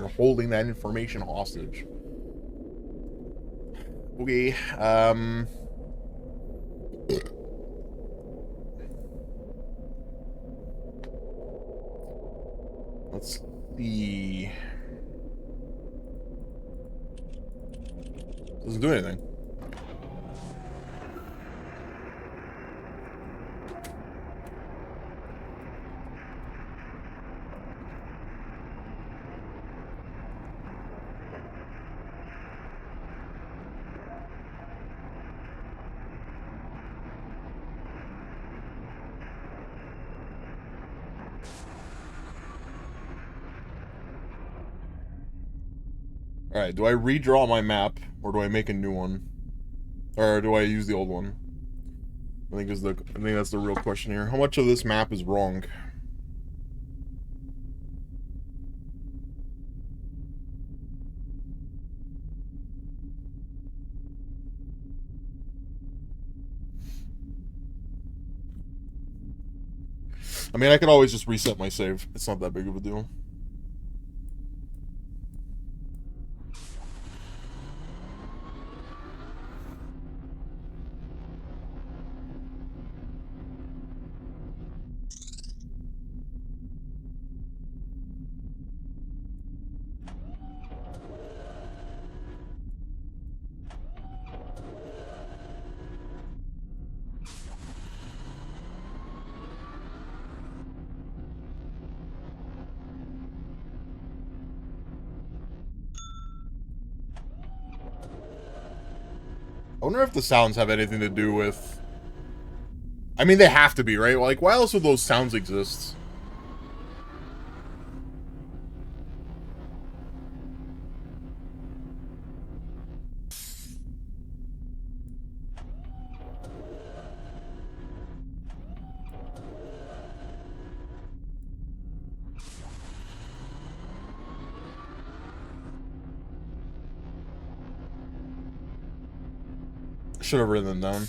They're holding that information hostage. Okay, let's see. Doesn't do anything. Alright, do I redraw my map, or do I make a new one? Or do I use the old one? I think that's the real question here. How much of this map is wrong? I mean, I could always just reset my save. It's not that big of a deal. I wonder if the sounds have anything to do with... I mean, they have to be, right? Like, why else would those sounds exist? Should have written them down.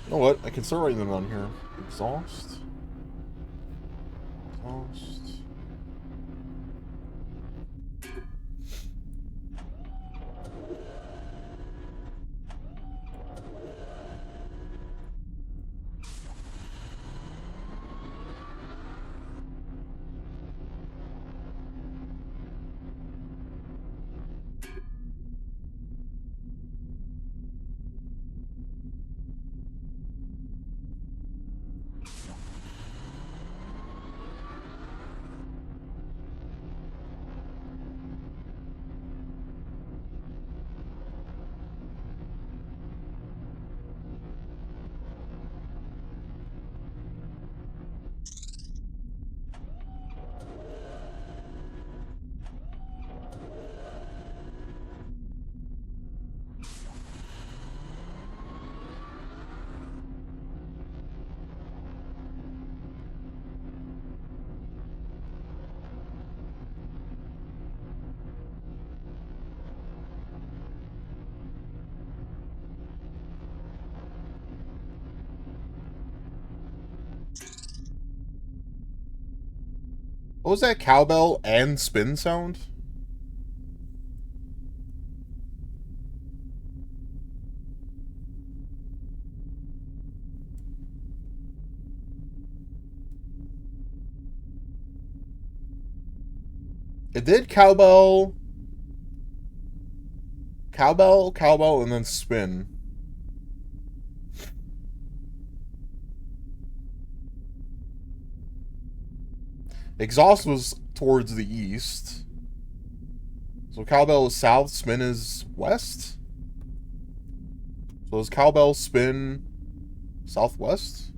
You know what? I can start writing them down here. Exhaust. Exhaust. What was that? Cowbell and spin sound? It did cowbell, cowbell, and then spin. Exhaust was towards the east. So cowbell is south, spin is west? So is cowbell spin southwest?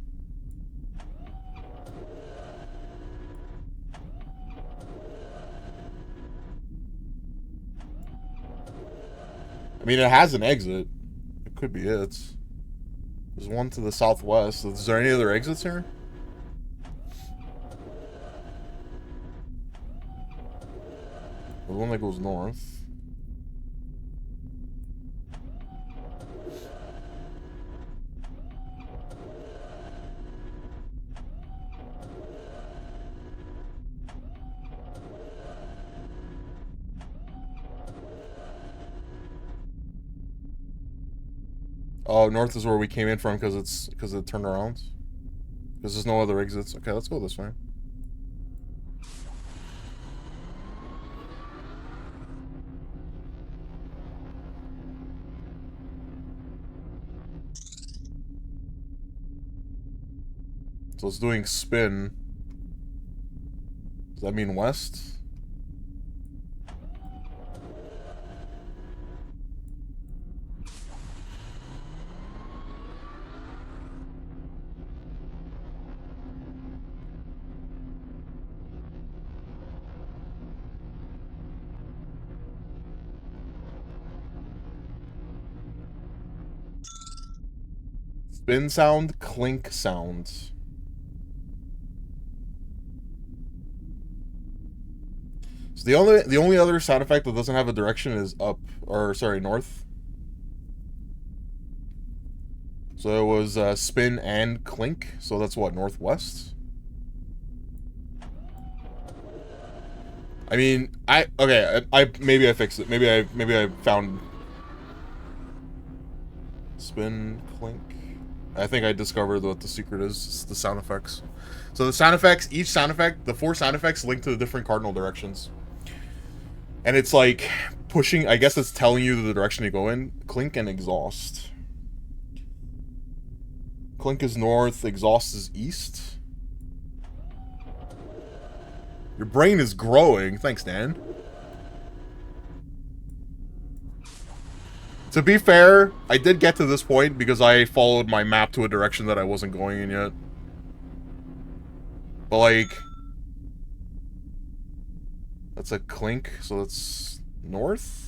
I mean, it has an exit. It could be it. There's one to the southwest. Is there any other exits here? There's one that goes north. Oh, north is where we came in from because it turned around. Because there's no other exits. Okay, let's go this way. So it's doing spin. Does that mean west? Spin sound, clink sound. So the only other sound effect that doesn't have a direction is up, or sorry, north. So it was spin and clink. So that's what, northwest? I mean, okay, I maybe I fixed it. Maybe I found spin, clink. I think I discovered what the secret is. It's the sound effects. So the sound effects, each sound effect, the 4 sound effects link to the different cardinal directions. And it's like pushing, I guess it's telling you the direction you go in. Clink and exhaust. Clink is north, exhaust is east. Your brain is growing. Thanks, Dan. To be fair, I did get to this point because I followed my map to a direction that I wasn't going in yet. But, like... That's a clink, so that's north?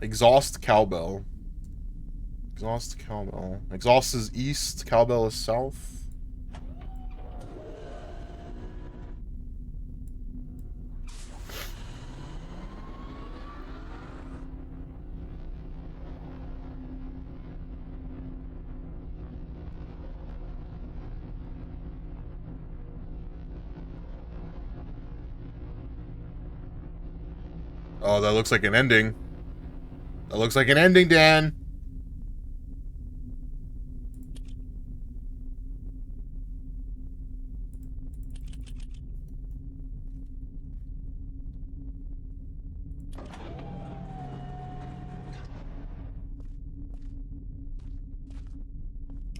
Exhaust cowbell. Exhaust cowbell. Exhaust is east, cowbell is south. Oh, that looks like an ending. That looks like an ending, Dan.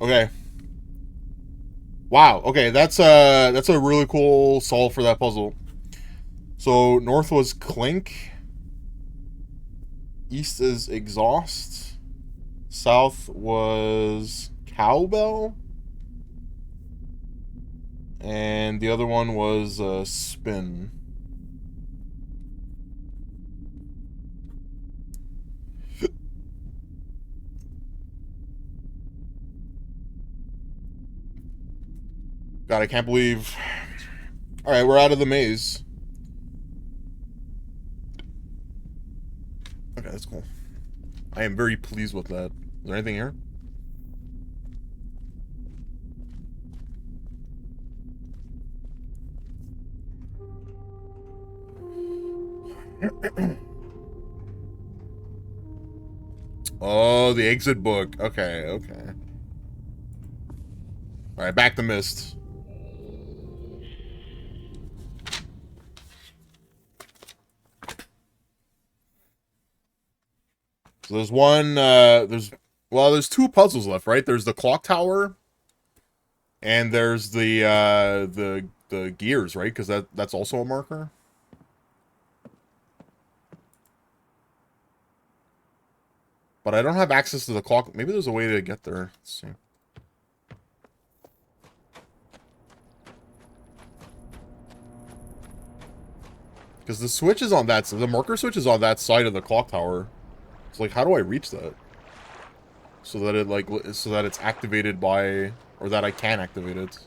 Okay. Wow. Okay, that's a really cool solve for that puzzle. So north was clink. East is exhaust. South was cowbell. And the other one was spin. God, I can't believe... Alright, we're out of the maze. Okay, that's cool. I am very pleased with that. Is there anything here? Oh, the exit book. Okay, okay. Alright, back to Myst. So there's one, there's 2 puzzles left, right? There's the clock tower, and there's the gears, right? Because that's also a marker. But I don't have access to the clock. Maybe there's a way to get there. Let's see. Because the switch is on the marker switch is on that side of the clock tower. It's like, how do I reach that? so that it like so that it's activated by, or that I can activate it.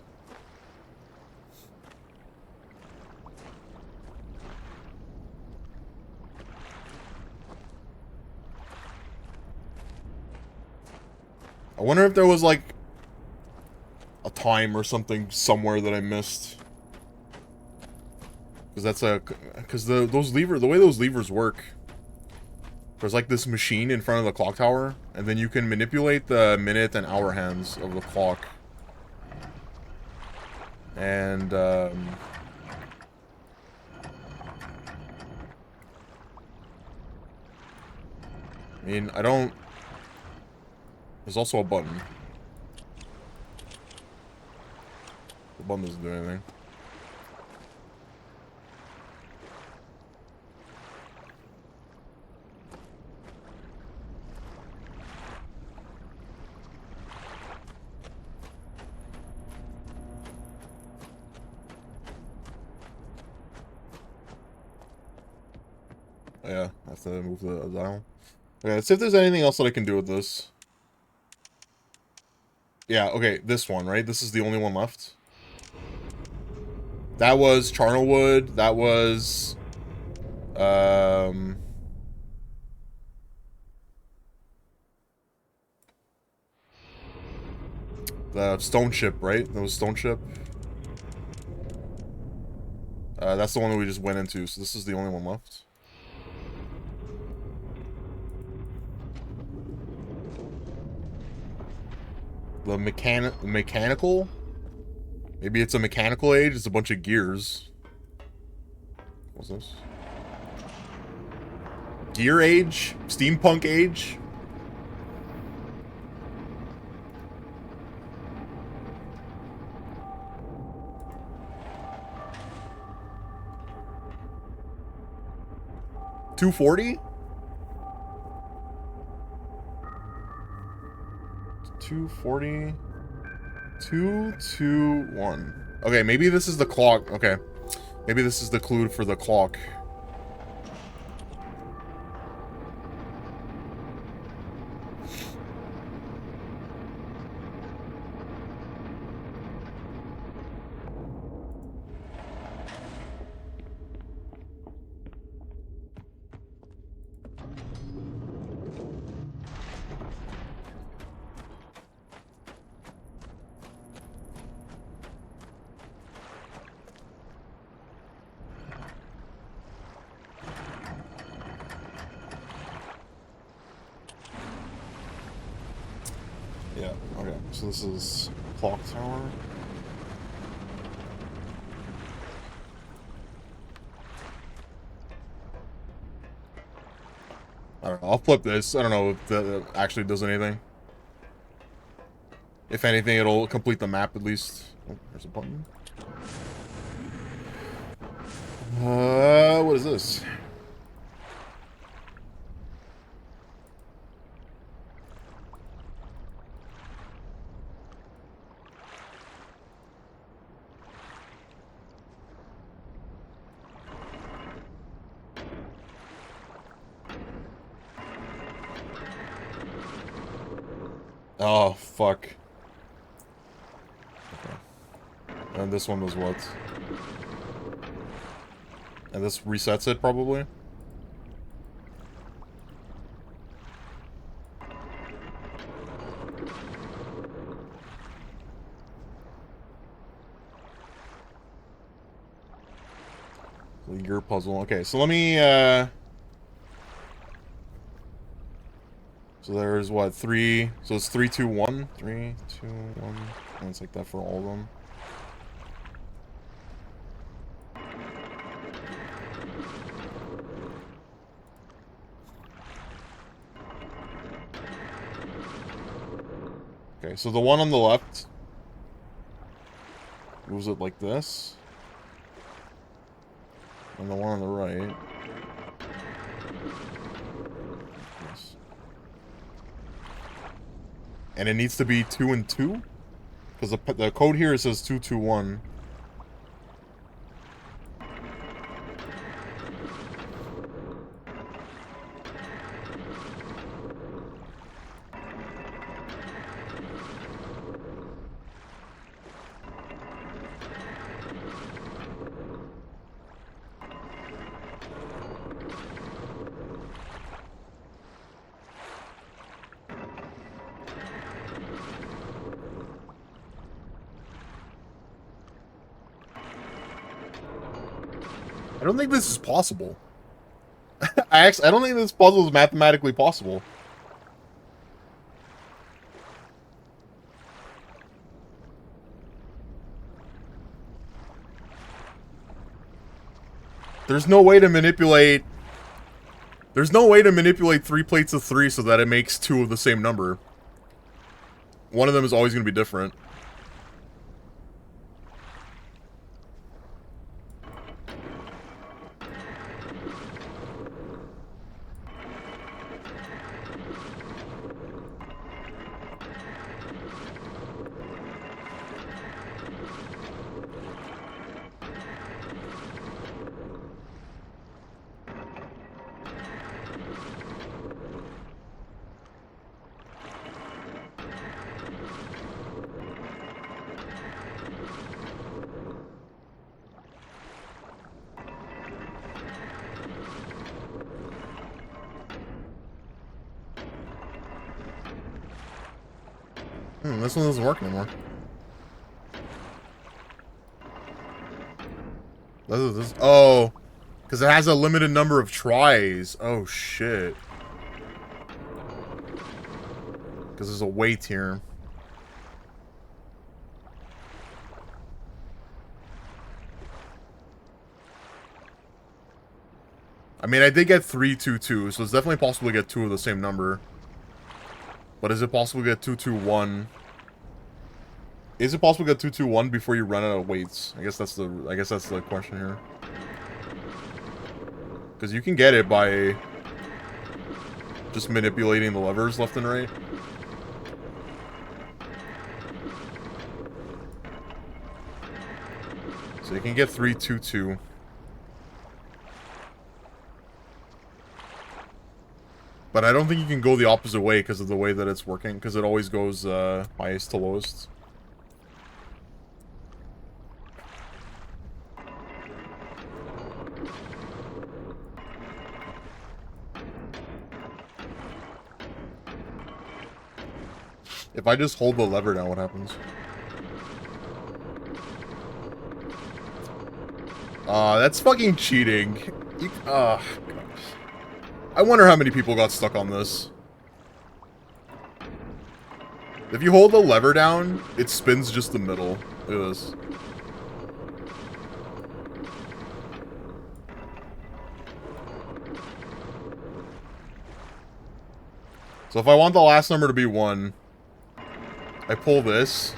I wonder if there was like a time or something somewhere that I missed. Because that's a, because the way those levers work. There's like this machine in front of the clock tower, and then you can manipulate the minute and hour hands of the clock. And I mean, I don't. There's also a button. The button doesn't do anything. Oh, yeah, I have to move the dial. Okay, let's see if there's anything else that I can do with this. Yeah, okay, this one, right? This is the only one left. That was Charnelwood. That was... the stone ship, right? That was stone ship. That's the one that we just went into, so this is the only one left. The mechanical? Maybe it's a mechanical age, it's a bunch of gears. What's this? Gear age? Steampunk age? $240? 240? 221. Okay, maybe this is the clock. Okay. Maybe this is the clue for the clock. Yeah, okay. So this is clock tower. I don't know. I'll flip this. I don't know if that actually does anything. If anything, it'll complete the map at least. Oh, there's a button. What is this? Oh, fuck. Okay. And this one was what? And this resets it, probably? Your puzzle. Okay, so let me, so there's what, 3... So it's 3, 2, 1? 3, 2, 1... And it's like that for all of them. Okay, so the one on the left moves it like this. And the one on the right... Yes. And it needs to be 2 and 2? Because the code here says 2, 2, 1. I don't think this is possible. I don't think this puzzle is mathematically possible. There's no way to manipulate... There's no way to manipulate 3 plates of 3 so that it makes 2 of the same number. One of them is always going to be different. This one doesn't work anymore. Oh, because it has a limited number of tries. Oh, shit. Because there's a weight here. I mean, I did get 322, so it's definitely possible to get 2 of the same number. But is it possible to get 221? Is it possible to get 221 before you run out of weights? I guess that's the question here. Because you can get it by just manipulating the levers left and right. So you can get 322. But I don't think you can go the opposite way because of the way that it's working. Because it always goes highest to lowest. If I just hold the lever down, what happens? That's fucking cheating. Gosh. I wonder how many people got stuck on this. If you hold the lever down, it spins just the middle. Look at this. So if I want the last number to be 1, I pull this.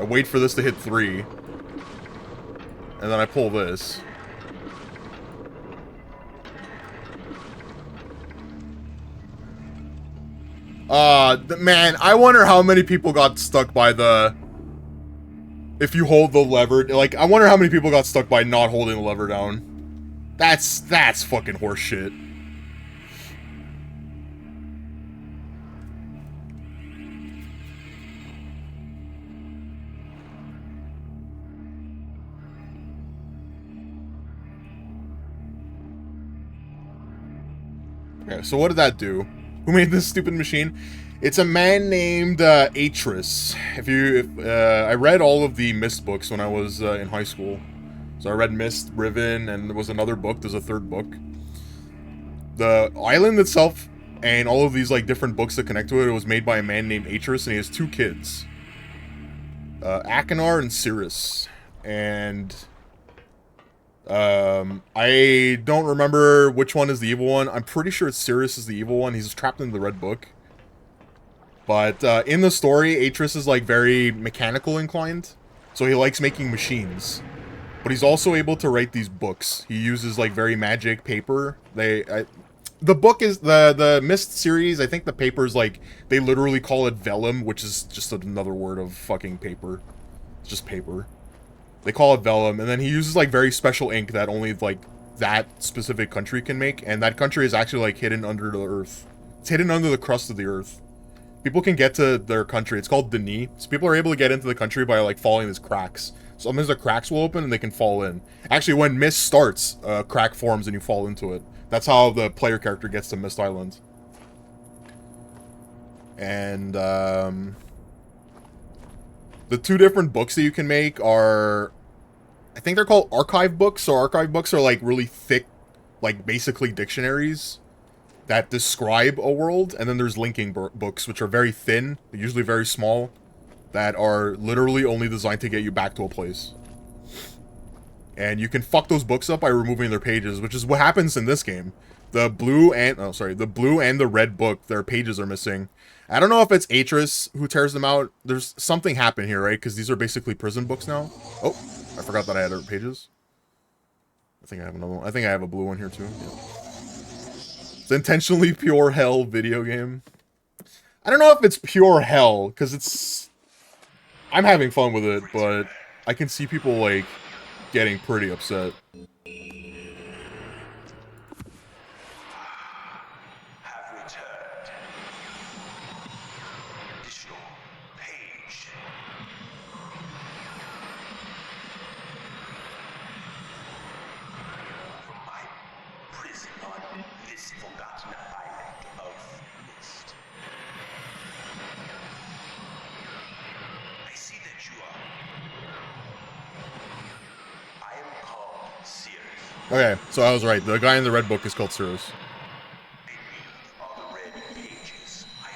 I wait for this to hit 3. And then I pull this. Man, I wonder how many people got stuck by the... If you hold the lever... Like, I wonder how many people got stuck by not holding the lever down. That's fucking horseshit. Okay, so what did that do? Who made this stupid machine? It's a man named Atris. I read all of the Myst books when I was in high school. So I read Myst, Riven, and there was another book. There's a 3rd book. The island itself and all of these like different books that connect to it, it was made by a man named Atris, and he has 2 kids. Akinar and Cirrus. And... I don't remember which one is the evil one. I'm pretty sure it's Cirrus is the evil one. He's trapped in the red book. But, in the story, Atris is, like, very mechanical inclined. So he likes making machines. But he's also able to write these books. He uses, like, very magic paper. The book is, the Myst series, I think the paper's, like, they literally call it vellum, which is just another word of fucking paper. It's just paper. They call it vellum, and then he uses, like, very special ink that only, like, that specific country can make, and that country is actually, like, hidden under the earth. It's hidden under the crust of the earth. People can get to their country. It's called Denis. So people are able to get into the country by, like, falling these cracks. Sometimes the cracks will open and they can fall in. Actually, when Myst starts, a crack forms and you fall into it. That's how the player character gets to Myst Island. And, the 2 different books that you can make are... I think they're called archive books. So archive books are like really thick, like basically dictionaries that describe a world, and then there's linking books, which are very thin, usually very small, that are literally only designed to get you back to a place. And you can fuck those books up by removing their pages, which is what happens in this game. The blue and the red book, their pages are missing. I don't know if it's Atris who tears them out. There's something happened here, right? Because these are basically prison books now. Oh, I forgot that I had other pages. I think I have another one. I think I have a blue one here too. Yeah. It's intentionally pure hell video game. I don't know if it's pure hell, because it's... I'm having fun with it, but I can see people, like, getting pretty upset. This forgotten island of Myst. I see that you are. I am called Sirius. Okay, so I was right. The guy in the red book is called Cirrus. In me are the red pages. I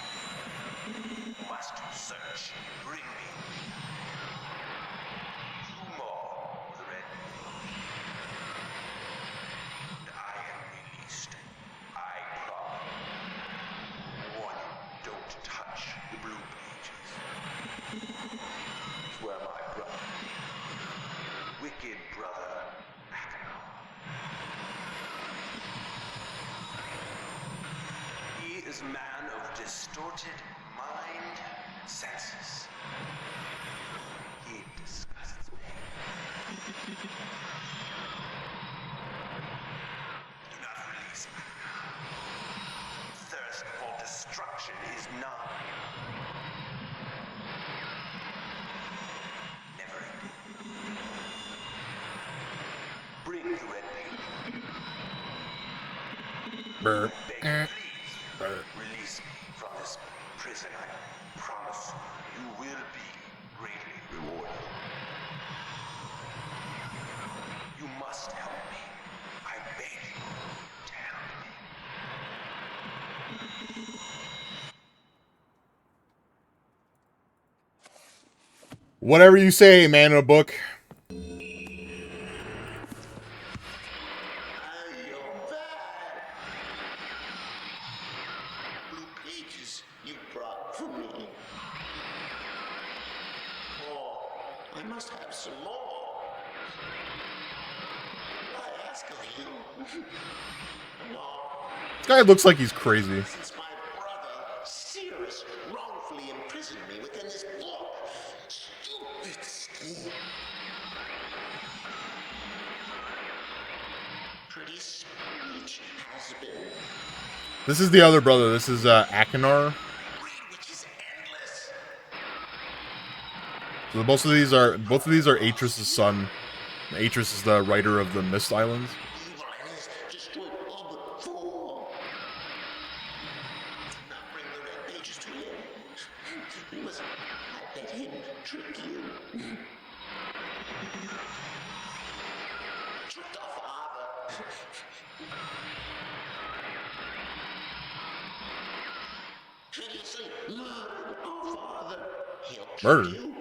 must search. Bring me. Two more of the red page. And I am released. I promise. One, don't touch the blue pages. Swear my brother. Wicked brother. He is a man of distorted mind senses. He disgusts me. Do not release me. Thirst for destruction is none. Never ending. Bring the red page. Brr. Beg, please, release me from this prison. I promise you will be greatly rewarded. You must help me. I beg you to help me. Whatever you say, man in a book. You brought for me. Oh, I must have some more. I ask of you. No. This guy looks like he's crazy. Since my brother, Sirius, wrongfully imprisoned me within this book. Stupid scheme. Pretty speech has been. This is the other brother. This is Akinar. Which is endless. So both of these are Atris' son. Atris is the writer of the Myst Islands. Evil has destroyed all but four. Do not bring the red pages to him. We must not let him trick you. Tricked our father. Hideously murdered our father. He'll kill Murdered? you.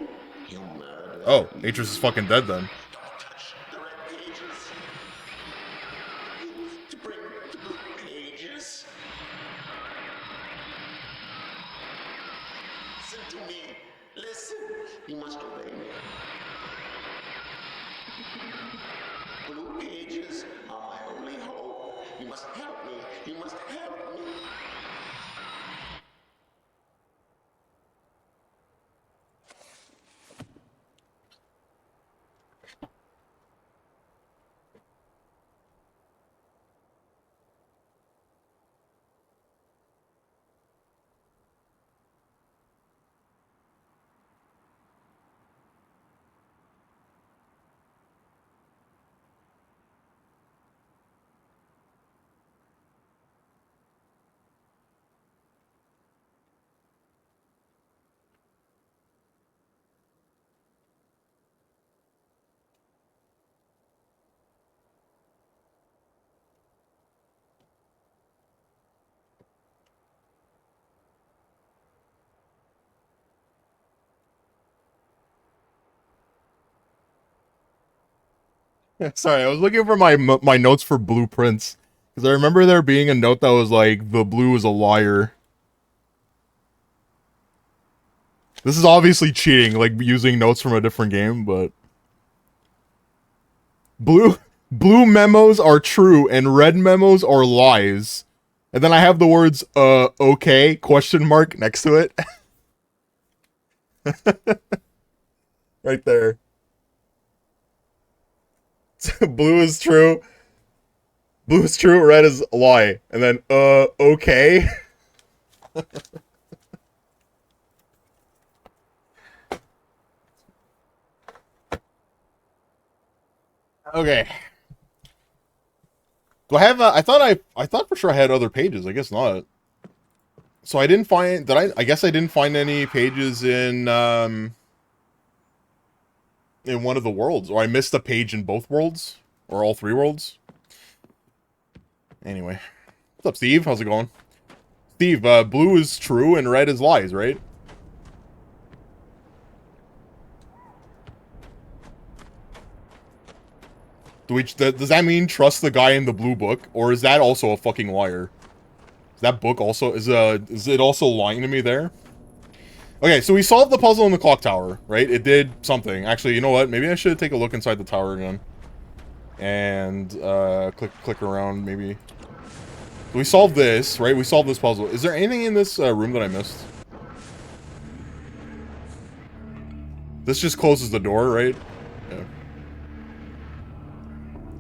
He'll murder. Oh, Atris is fucking dead then. Don't touch the red pages. To bring the blue pages. Listen to me. Listen. You must obey me. Blue pages are my only hope. You must help me. You must help me. Sorry, I was looking for my notes for blueprints because I remember there being a note that was like the blue is a liar. This is obviously cheating, like using notes from a different game, but blue blue memos are true and red memos are lies. And then I have the words okay question mark next to it. Right there. Blue is true. Blue is true, red is a lie. And then okay. Okay. Do I have? I thought for sure I had other pages. I guess not. So I didn't find that. I guess I didn't find any pages in one of the worlds, or I missed a page in both worlds, or all three worlds. Anyway, what's up, Steve? How's it going? Steve, blue is true and red is lies, right? Does that mean trust the guy in the blue book, or is that also a fucking liar? Is that book also is it also lying to me there? Okay, so we solved the puzzle in the clock tower, right? It did something. Actually, you know what? Maybe I should take a look inside the tower again. And click around maybe. We solved this, right? We solved this puzzle. Is there anything in this room that I missed? This just closes the door, right? Yeah.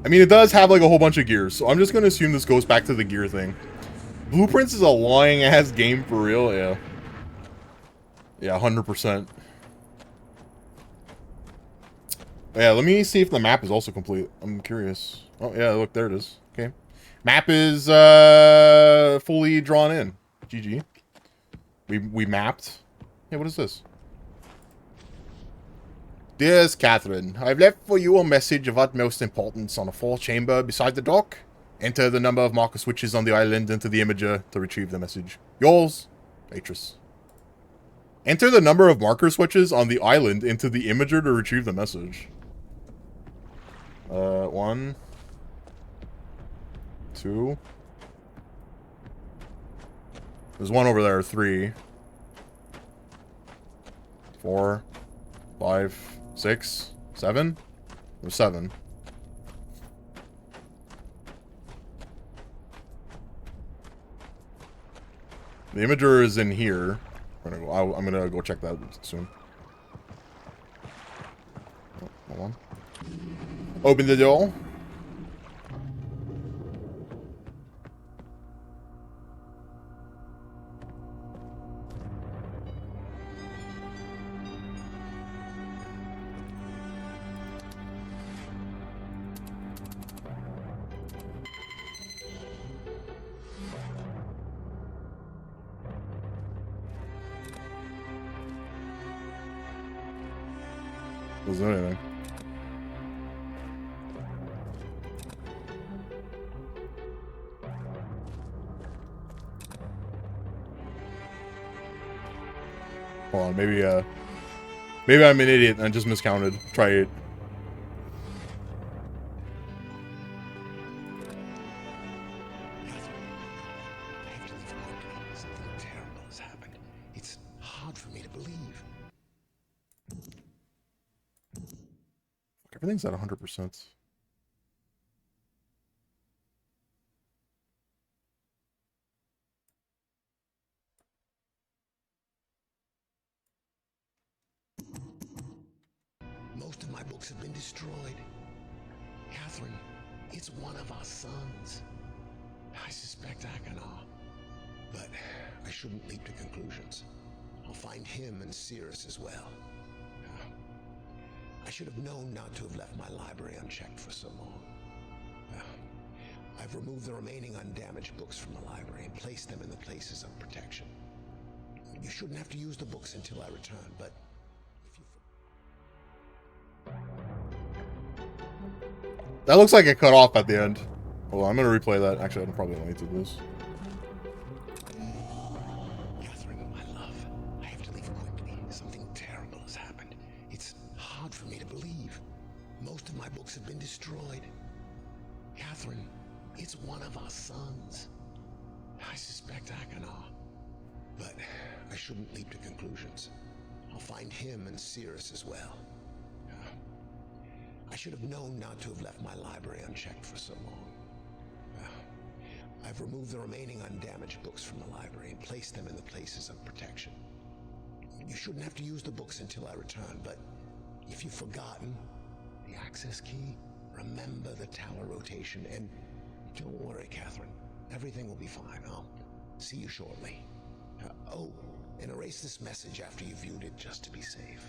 I mean, it does have like a whole bunch of gears, so I'm just gonna assume this goes back to the gear thing. Blueprints is a lying ass game for real, yeah. Yeah, 100%. Yeah, let me see if the map is also complete. I'm curious. Oh, yeah, look, there it is. Okay. Map is fully drawn in. GG. We mapped. Hey, what is this? Dearest Catherine, I've left for you a message of utmost importance on a 4-chamber beside the dock. Enter the number of marker switches on the island into the imager to retrieve the message. Yours, Beatrice. Enter the number of marker switches on the island into the imager to retrieve the message. 1, 2. There's one over there. 3, 4, 5, 6, 7. There's 7. The imager is in here. I'm gonna go check that soon. Oh, hold on. Open the door. Doesn't do anything. Hold on, maybe I'm an idiot and I just miscounted. Try it. Something terrible has happened. It's hard for me to believe. Everything's at 100%. Most of my books have been destroyed. Catherine, it's one of our sons. I suspect Achenar. But I shouldn't leap to conclusions. I'll find him and Cirrus as well. I should have known not to have left my library unchecked for so long. I've removed the remaining undamaged books from the library and placed them in the places of protection. You shouldn't have to use the books until I return, but if you... That looks like it cut off at the end. Hold on, I'm gonna replay that. Actually, I don't probably need to do this. Catherine, my love, I have to leave quickly. Something terrible has happened. It's hard for me to believe. Most of my my books have been destroyed. Catherine, it's one of our sons. I suspect Achenar. But I shouldn't leap to conclusions. I'll find him and Cirrus as well. I should have known not to have left my library unchecked for so long. I've removed the remaining undamaged books from the library and placed them in the places of protection. You shouldn't have to use the books until I return, but if you've forgotten the access key, remember the tower rotation, and don't worry, Catherine. Everything will be fine. I'll see you shortly. Oh, and erase this message after you viewed it, just to be safe.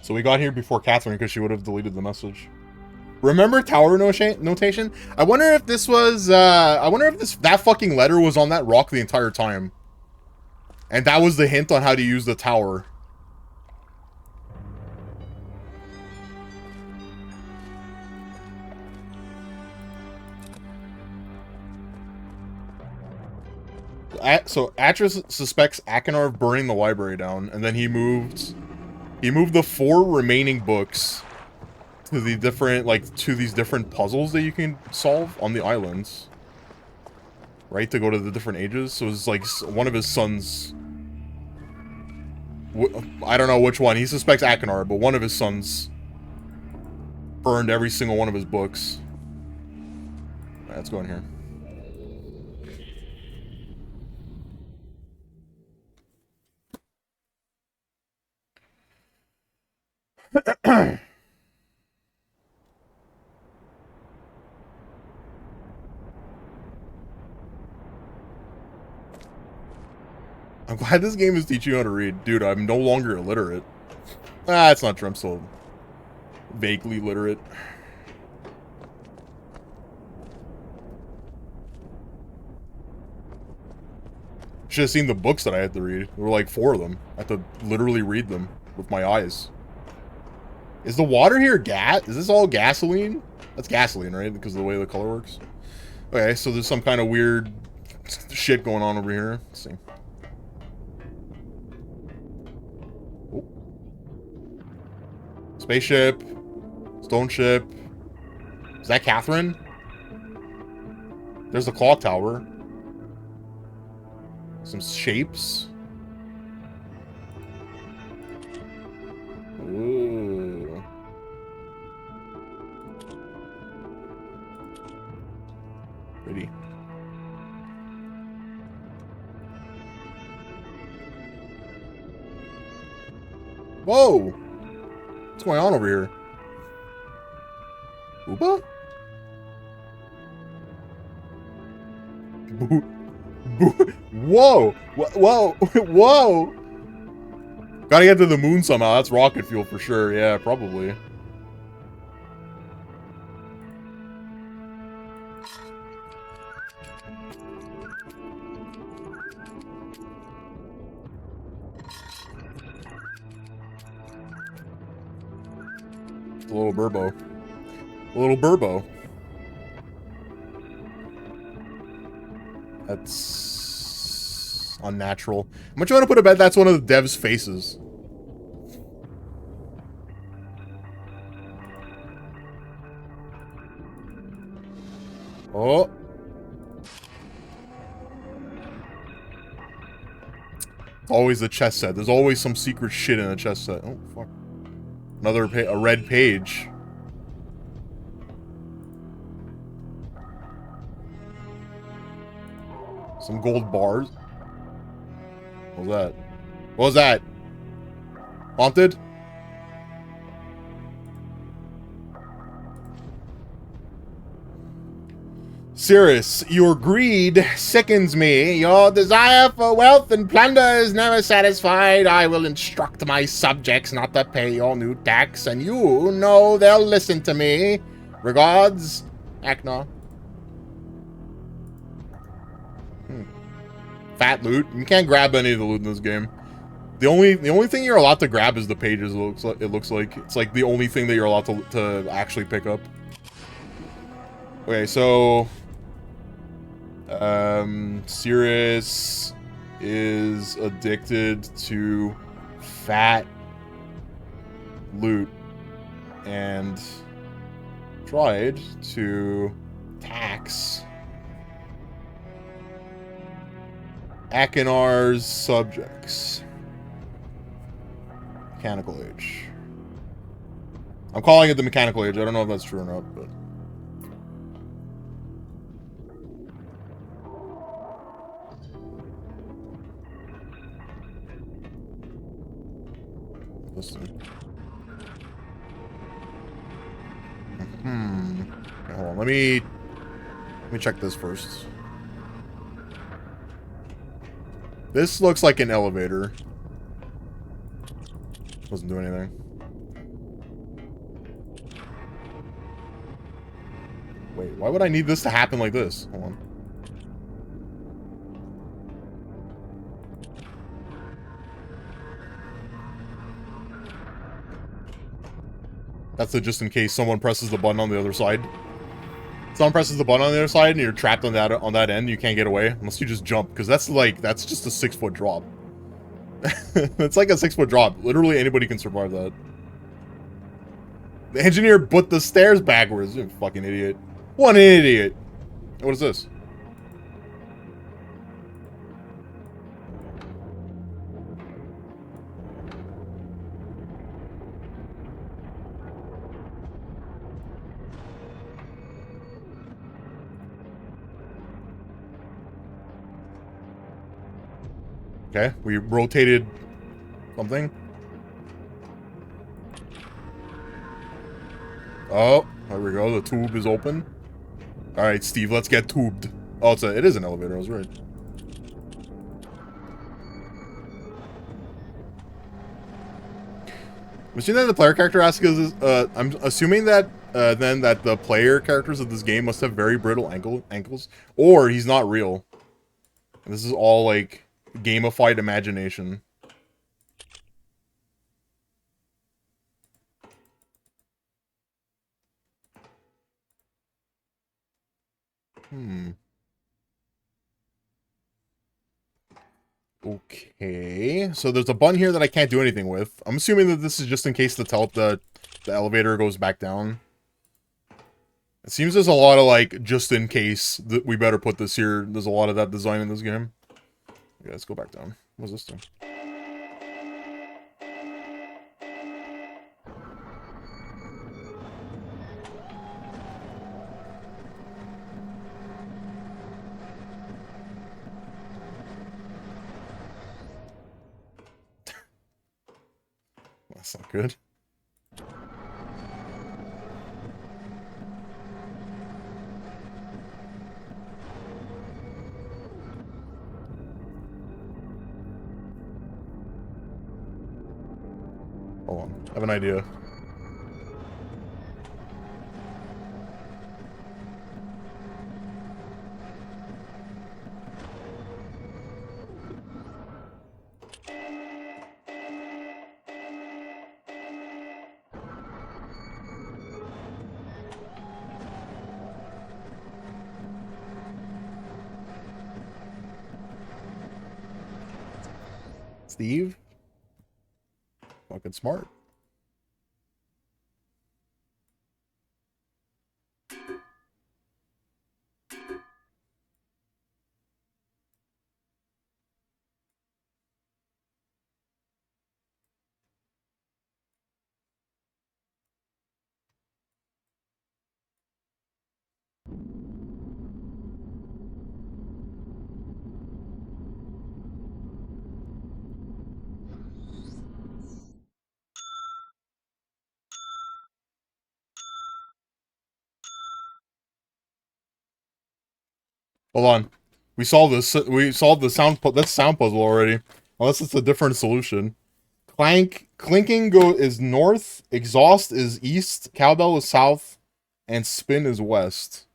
So we got here before Catherine because she would have deleted the message. Remember tower notation? I wonder if this was, that fucking letter was on that rock the entire time. And that was the hint on how to use the tower. So Atris suspects Achenar of burning the library down, and then he moved the 4 remaining books to the different, to these different puzzles that you can solve on the islands. Right, to go to the different ages. So it's like one of his sons, I don't know which one, he suspects Achenar, but one of his sons burned every single one of his books. Alright, let's go in here. I'm glad this game is teaching you how to read. Dude, I'm no longer illiterate. Ah, it's not true. I'm still vaguely literate. Should have seen the books that I had to read. There were like 4 of them. I had to literally read them with my eyes. Is the water here gas? Is this all gasoline? That's gasoline, right? Because of the way the color works. Okay, so there's some kind of weird shit going on over here. Let's see. Oh. Spaceship. Stone ship. Is that Catherine? There's the clock tower. Some shapes. Ooh. Pretty. Whoa! What's going on over here? Ooba? Whoa! Whoa! Whoa! Gotta get to the moon somehow. That's rocket fuel for sure. Yeah, probably. A little burbo. A little burbo. That's unnatural. How much you want to put to bed? That's one of the devs' faces. Oh. Always the chess set. There's always some secret shit in a chess set. Oh, fuck. Another a red page. Some gold bars. What was that? What was that? Haunted? Cirrus, your greed sickens me. Your desire for wealth and plunder is never satisfied. I will instruct my subjects not to pay your new tax, and you know they'll listen to me. Regards, Achenar. Fat loot. You can't grab any of the loot in this game. The only thing you're allowed to grab is the pages. It looks like it's like the only thing that you're allowed to actually pick up. Okay, so Cirrus is addicted to fat loot. and tried to tax Akinar's subjects. Mechanical age. I'm calling it the mechanical age. I don't know if that's true or not, but... Listen. Okay, hold on. Let me check this first. This looks like an elevator. Doesn't do anything. Wait, why would I need this to happen like this? Hold on. That's it, just in case someone presses the button on the other side. Someone presses the button on the other side and you're trapped on that end. You can't get away unless you just jump, because that's just a 6-foot drop. It's like a 6-foot drop. Literally anybody can survive that. The engineer put the stairs backwards. You fucking idiot. What an idiot. What is this? Okay, we rotated something. Oh, there we go. The tube is open. All right, Steve, let's get tubed. Oh, it is an elevator. I was right. I'm assuming that the player character asks is, I'm assuming that then that the player characters of this game must have very brittle ankles, or he's not real. And this is all like gamified imagination. Okay, so there's a button here that I can't do anything with. I'm assuming that this is just in case the elevator goes back down. It seems there's a lot of, like, just in case that we better put this here. There's a lot of that design in this game. Okay, let's go back down. What's this thing? That's not good. Hold on. I have an idea. Steve? Fucking smart. Hold on. We solved this. We solved the sound puzzle already. Unless it's a different solution. Clinking is north, exhaust is east, cowbell is south, and spin is west.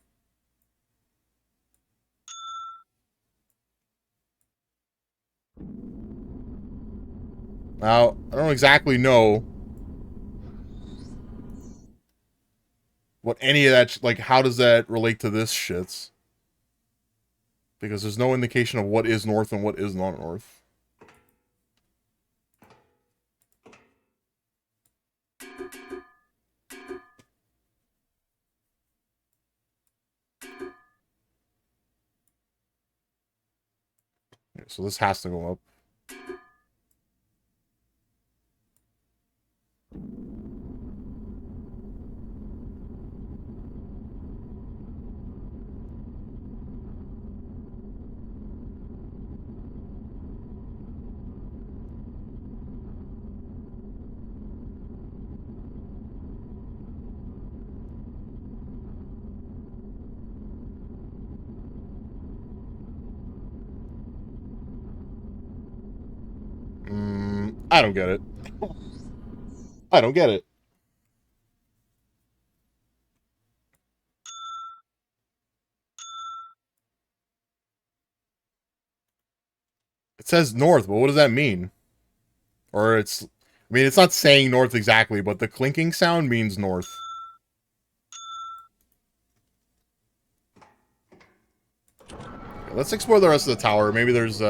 Now, I don't exactly know what any of that, like, how does that relate to this shit? Because there's no indication of what is north and what is not north. Yeah, so this has to go up. I don't get it. I don't get it. It says north, but what does that mean? Or it's, I mean, it's not saying north exactly, but the clinking sound means north. Let's explore the rest of the tower. Maybe there's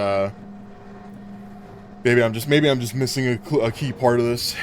maybe I'm just missing a key part of this.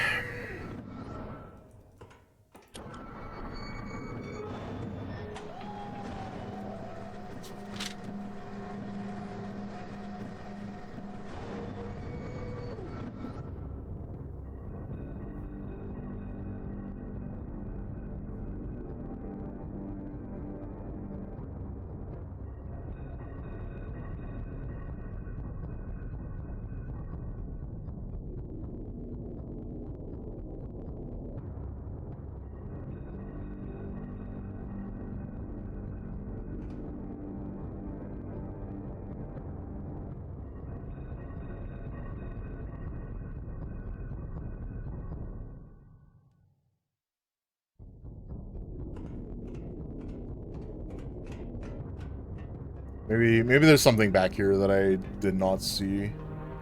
Maybe there's something back here that I did not see.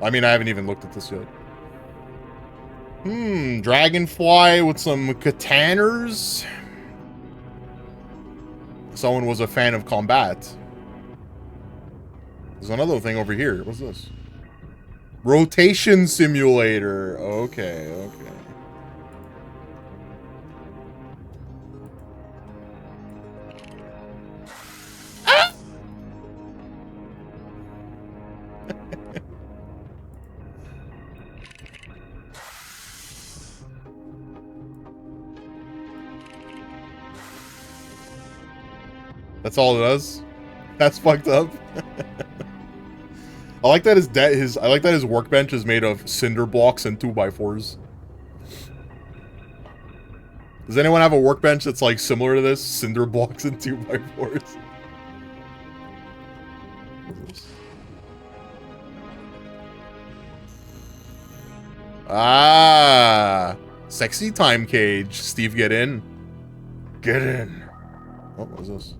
I mean, I haven't even looked at this yet. Dragonfly with some kataners. Someone was a fan of combat. There's another thing over here. What's this? Rotation simulator. Okay, okay. That's all it does? That's fucked up. I like that his workbench is made of cinder blocks and 2x4s. Does anyone have a workbench that's like similar to this? Cinder blocks and 2x4s. Ah, sexy time cage. Steve, get in. Get in. Oh, what is this?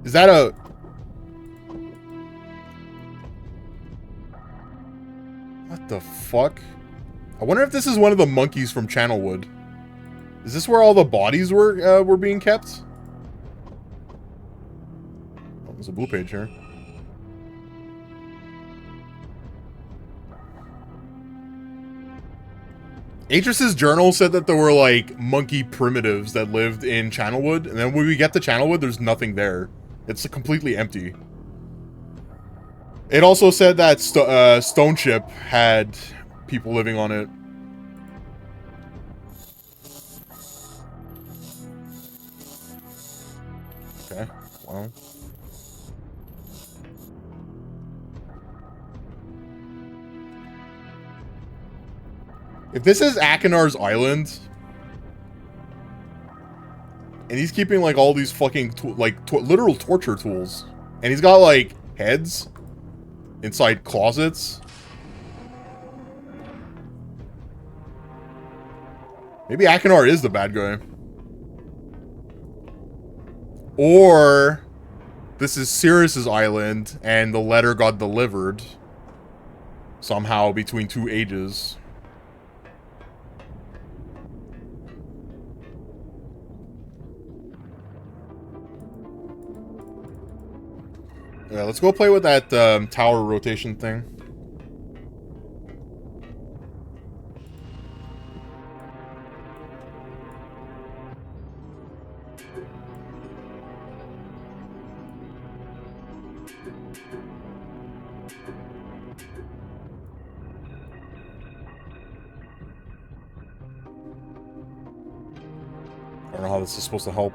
Is that a... What the fuck? I wonder if this is one of the monkeys from Channelwood. Is this where all the bodies were being kept? Oh, there's a blue page here. Atris's journal said that there were, like, monkey primitives that lived in Channelwood, and then when we get to Channelwood, there's nothing there. It's completely empty. It also said that Stone Ship had people living on it. Okay, well. If this is Akinar's island, and he's keeping, like, all these fucking, literal torture tools, and he's got, like, heads inside closets. Maybe Akinar is the bad guy. Or this is Sirius's island, and the letter got delivered somehow between two ages. Yeah, let's go play with that tower rotation thing. I don't know how this is supposed to help.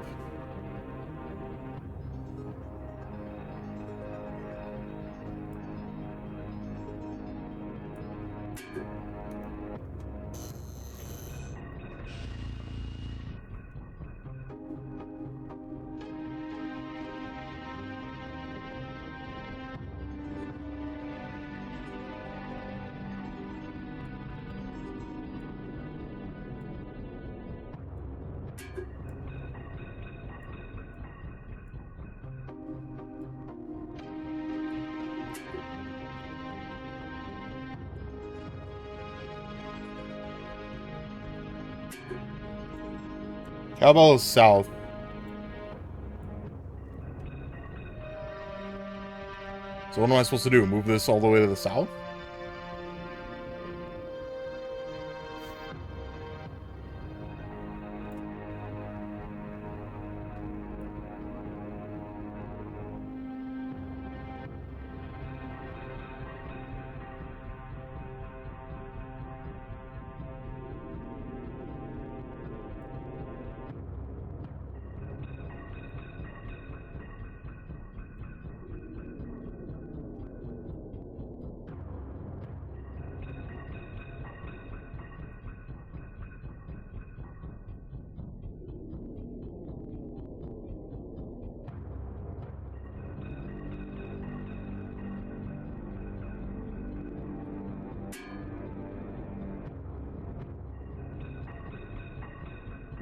Cowbell is south. So what am I supposed to do? Move this all the way to the south?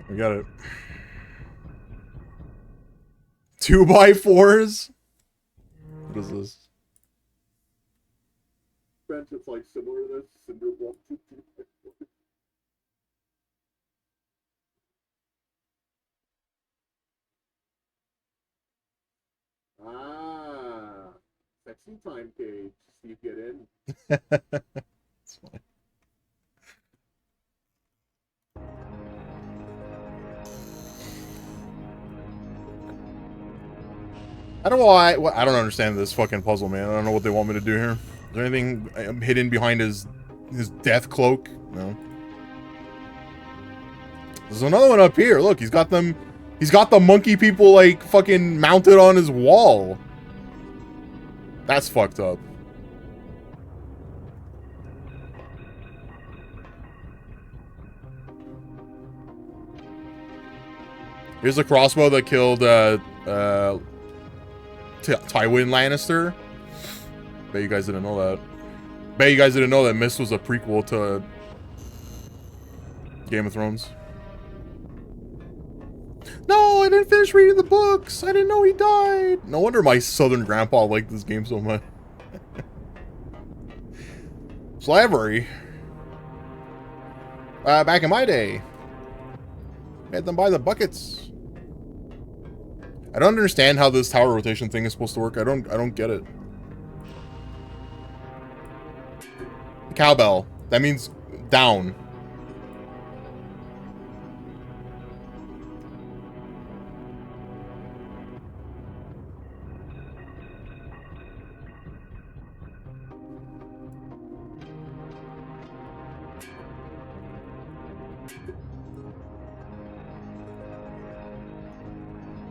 We got it. 2x4s? What is this? Bench, it's like similar to this. Cinder block to 2x4. Ah, sexy time cage. See you get in. It's fine. I don't know why. I don't understand this fucking puzzle, man. I don't know what they want me to do here. Is there anything hidden behind his death cloak? No. There's another one up here. Look, he's got them. He's got the monkey people like fucking mounted on his wall. That's fucked up. Here's a crossbow that killed Tywin Lannister. Bet you guys didn't know that. Bet you guys didn't know that Myst was a prequel to Game of Thrones. No, I didn't finish reading the books. I didn't know he died. No wonder my southern grandpa liked this game so much. Slavery. Back in my day. Had them by the buckets. I don't understand how this tower rotation thing is supposed to work. I don't get it. Cowbell. That means down.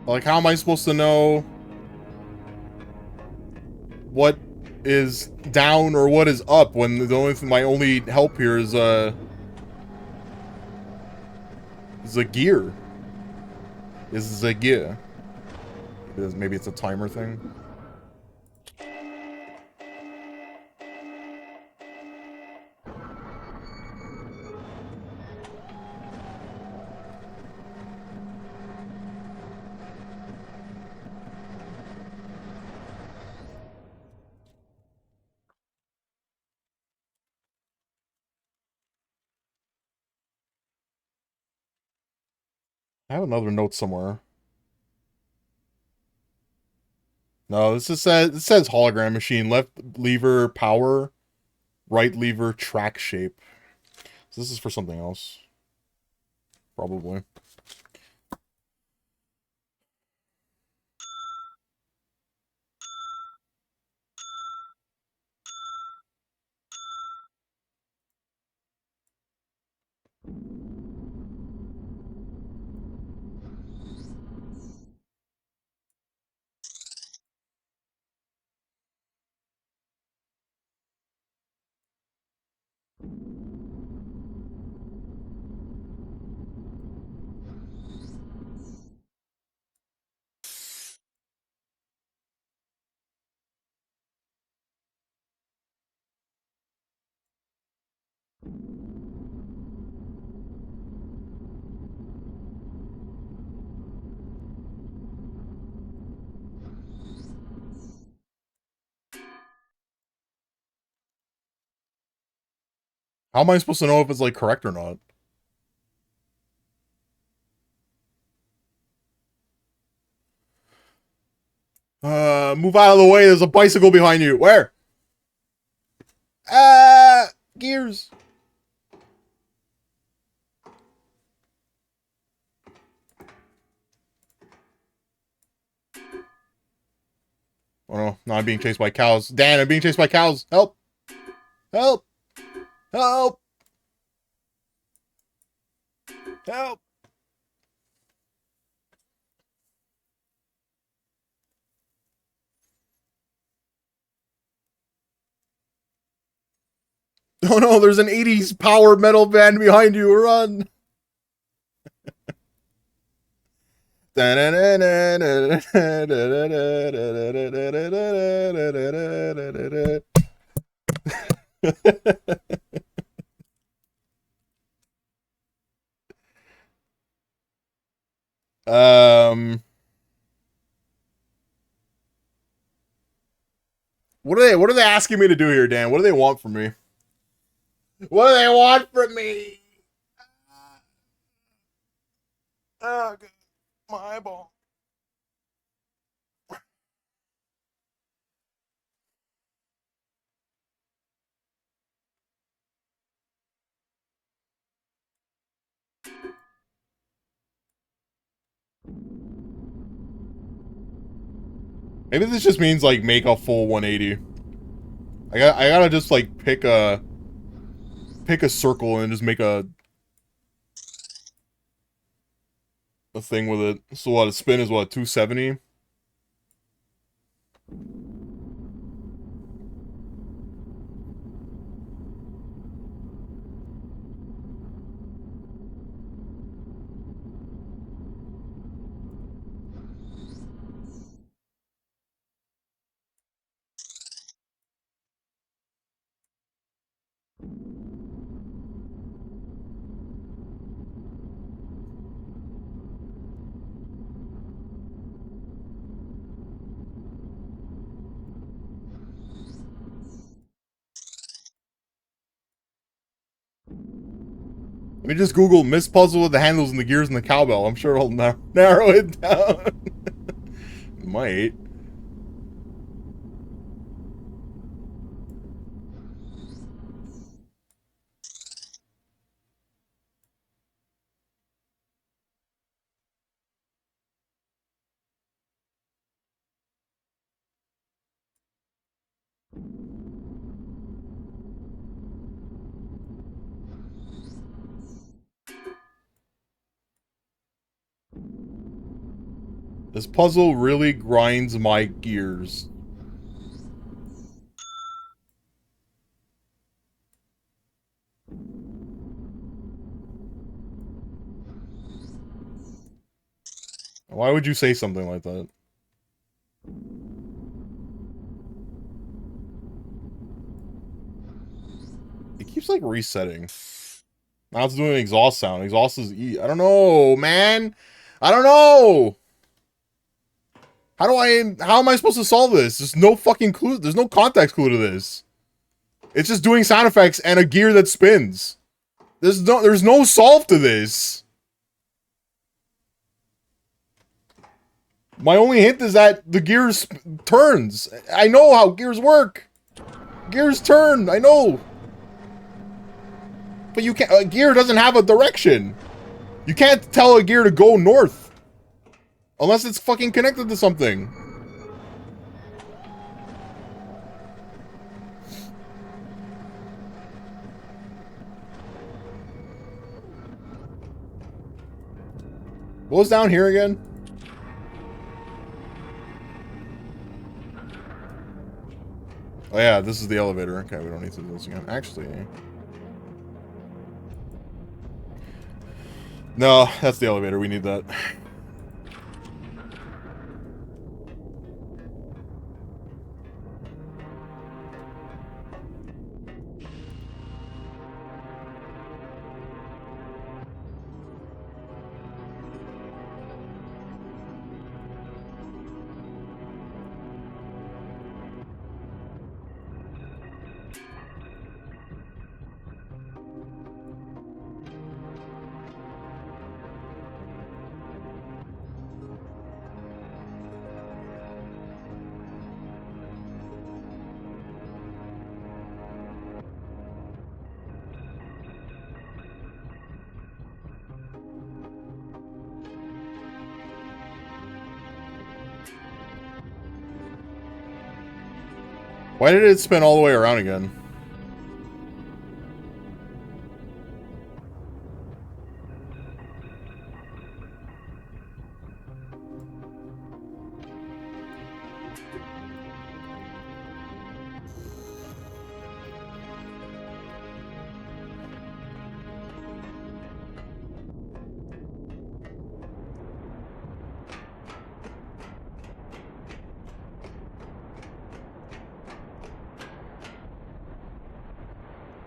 Like, how am I supposed to know what is down or what is up when the only thing, my only help here is a gear. Is a gear. Maybe it's a timer thing. I have another note somewhere. No, this just says it says hologram machine, left lever power, right lever track shape. So this is for something else. Probably. How am I supposed to know if it's like correct or not? Move out of the way. There's a bicycle behind you. Where? Gears. Oh no, no, I'm being chased by cows. Dan, I'm being chased by cows. Help! Help! Help! Help! Oh no, there's an 80s power metal band behind you. Run! um, what are they asking me to do here, Dan? What do they want from me? What do they want from me? Oh, God. My eyeball. Maybe this just means like make a full 180. I gotta just like pick a circle and just make a thing with it. So what, a spin is what, 270? Let me just Google Myst puzzle with the handles and the gears and the cowbell. I'm sure it'll narrow it down. Might. This puzzle really grinds my gears. Why would you say something like that? It keeps like resetting. Now it's doing an exhaust sound. Exhaust is I don't know, man. I don't know. How am I supposed to solve this? There's no fucking clue. There's no context clue to this. It's just doing sound effects and a gear that spins. There's no solve to this. My only hint is that the gears turns. I know how gears work. Gears turn. I know. But you can't. A gear doesn't have a direction. You can't tell a gear to go north unless it's fucking connected to something. What was down here again? Oh yeah, this is the elevator. Okay, we don't need to do this again. Actually, no, that's the elevator. We need that. Why did it spin all the way around again?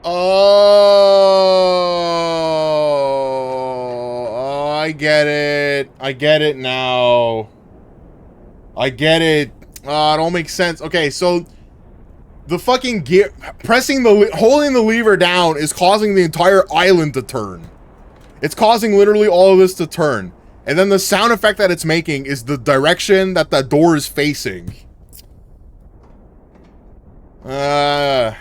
Oh, I get it. I get it now. I get it. It all makes sense. Okay, so the fucking gear, holding the lever down is causing the entire island to turn. It's causing literally all of this to turn. And then the sound effect that it's making is the direction that the door is facing. Okay.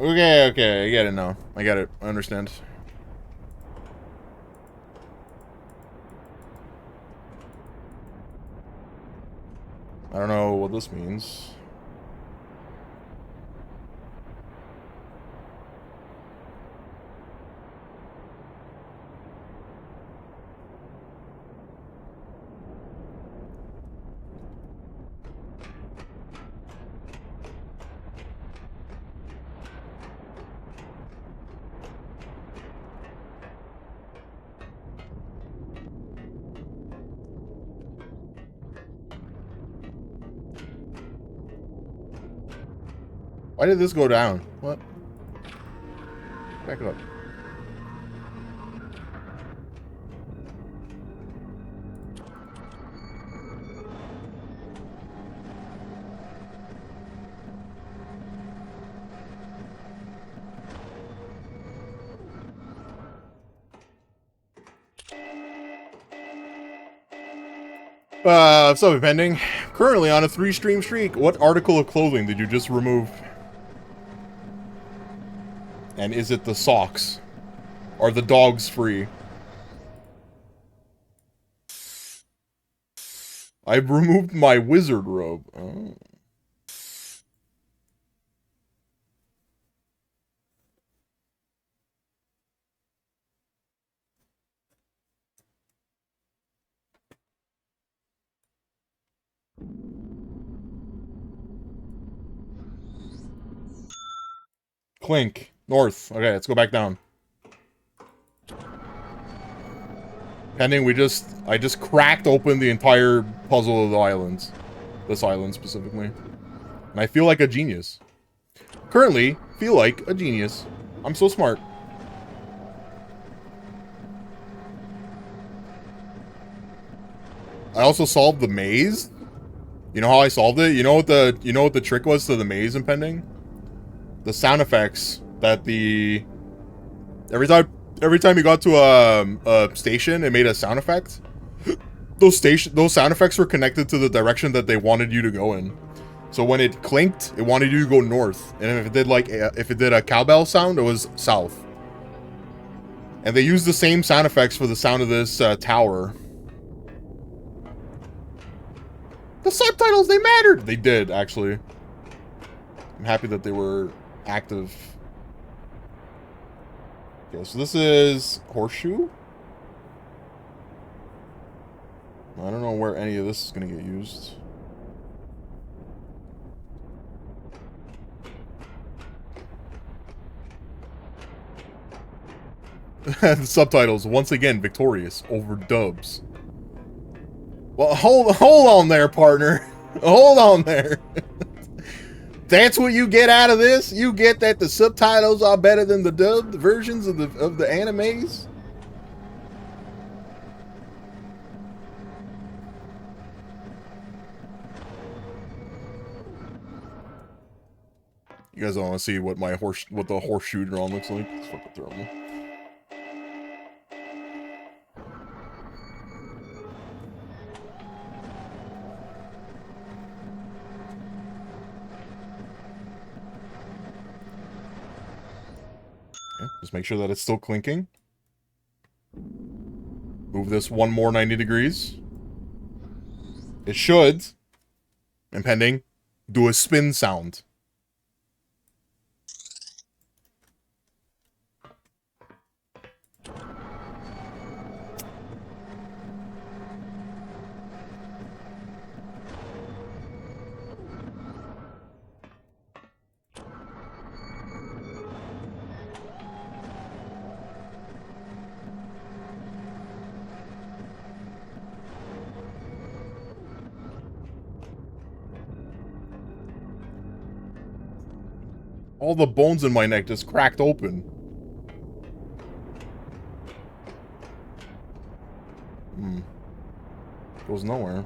I get it now. I get it. I understand. I don't know what this means. Why did this go down? What? Back it up. So pending. Currently on a 3-stream streak. What article of clothing did you just remove? And is it the socks? Are the dogs free? I've removed my wizard robe. Oh. Clink. North. Okay, let's go back down. Pending, I just cracked open the entire puzzle of the islands. This island, specifically. And I feel like a genius. Currently, feel like a genius. I'm so smart. I also solved the maze. You know how I solved it? You know what the trick was to the maze impending? The sound effects that every time you got to a station, it made a sound effect. Those sound effects were connected to the direction that they wanted you to go in. So when it clinked, it wanted you to go north, and if it did a cowbell sound, it was south. And they used the same sound effects for the sound of this tower. The subtitles, they mattered. They did, actually. I'm happy that they were active. Okay, so this is horseshoe. I don't know where any of this is going to get used. The subtitles, once again, victorious over dubs. Well, hold on there, partner. Hold on there. That's what you get out of this? You get that the subtitles are better than the dubbed versions of the animes? You guys don't want to see what the horseshoe drum looks like? It's fucking terrible. Just make sure that it's still clinking. Move this one more 90 degrees. It should. Impending. do a spin sound. All the bones in my neck just cracked open. Goes nowhere.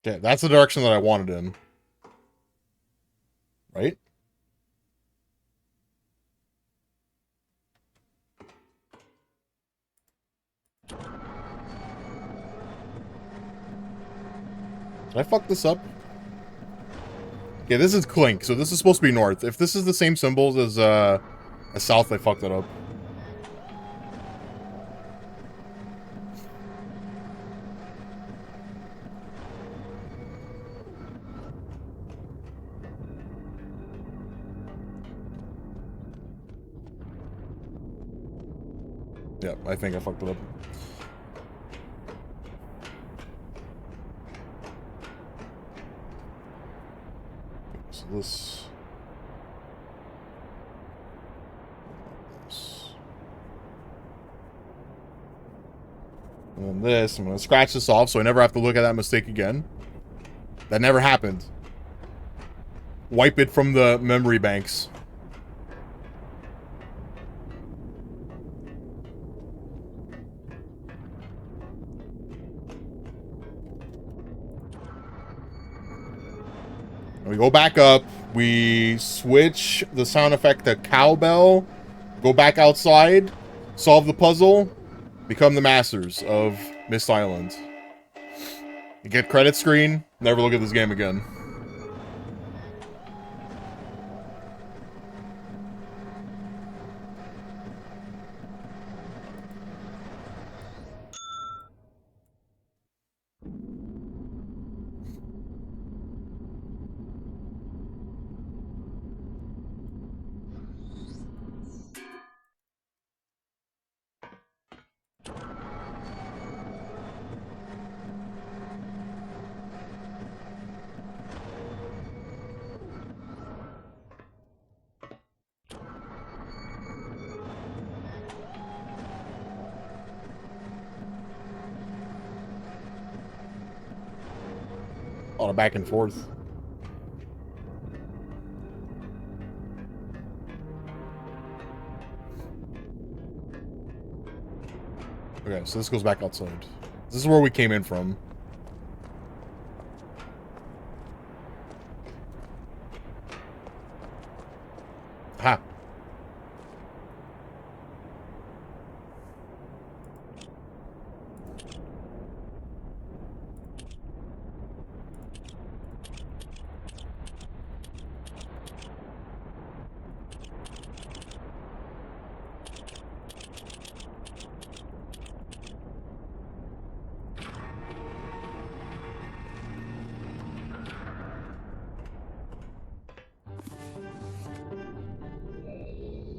Okay, that's the direction that I wanted in. Right? Did I fuck this up? Okay, this is Clink, so this is supposed to be north. If this is the same symbols as south, I fucked it up. Yeah, I think I fucked it up. So this... And then this, I'm going to scratch this off so I never have to look at that mistake again. That never happened. Wipe it from the memory banks. We go back up, we switch the sound effect to cowbell, go back outside, solve the puzzle, become the masters of Myst Island. You get credit screen, never look at this game again. A lot of back and forth. Okay, so this goes back outside. This is where we came in from. Ha!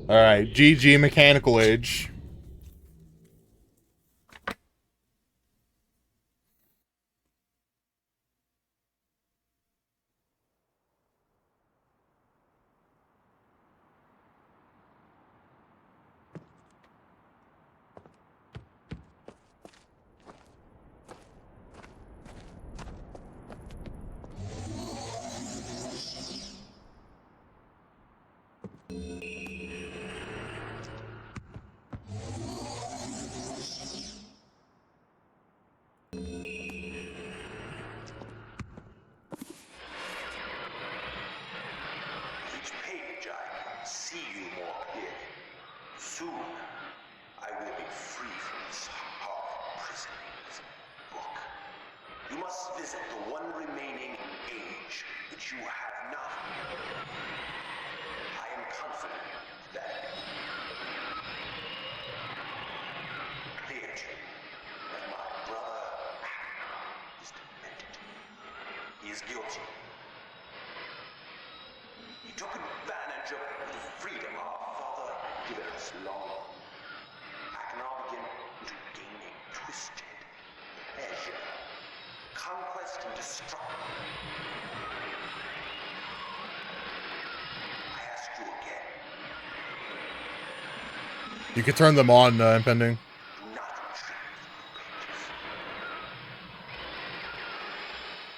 Alright, GG Mechanical Age. this horrid prison is a book. You must visit the one remaining age which you have not. I am confident that clear to you that my brother is demented. He is guilty. He took advantage of the freedom our father had given us long. I can now begin to gain a twisted pleasure, conquest and destruction. I ask you again. You could turn them on, impending. Do not retreat with your pages.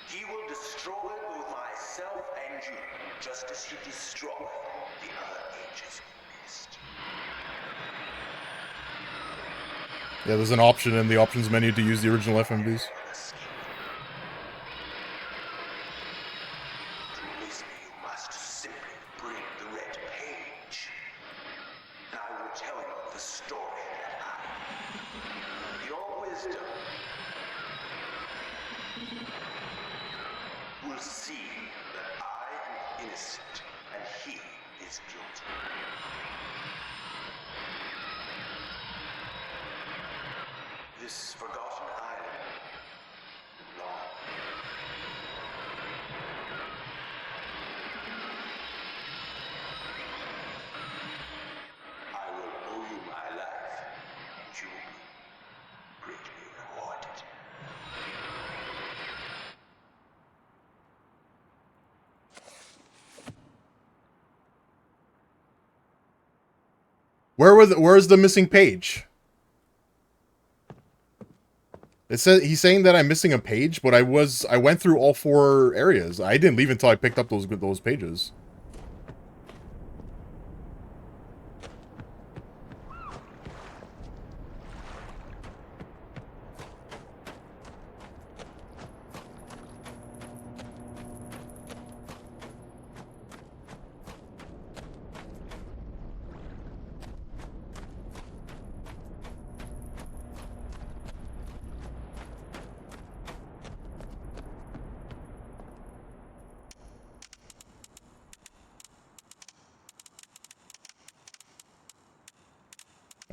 He will destroy both myself and you, just as he destroyed the other ages of Myst. Yeah, there's an option in the options menu to use the original FMVs. To release me, you must simply bring the red page. And I will tell you the story that your wisdom, will see that I am innocent and he is guilty. This forgotten island long. I will owe you my life, and you will be greatly rewarded. Where's the missing page? It says he's saying that I'm missing a page, but I went through all 4 areas. I didn't leave until I picked up those pages.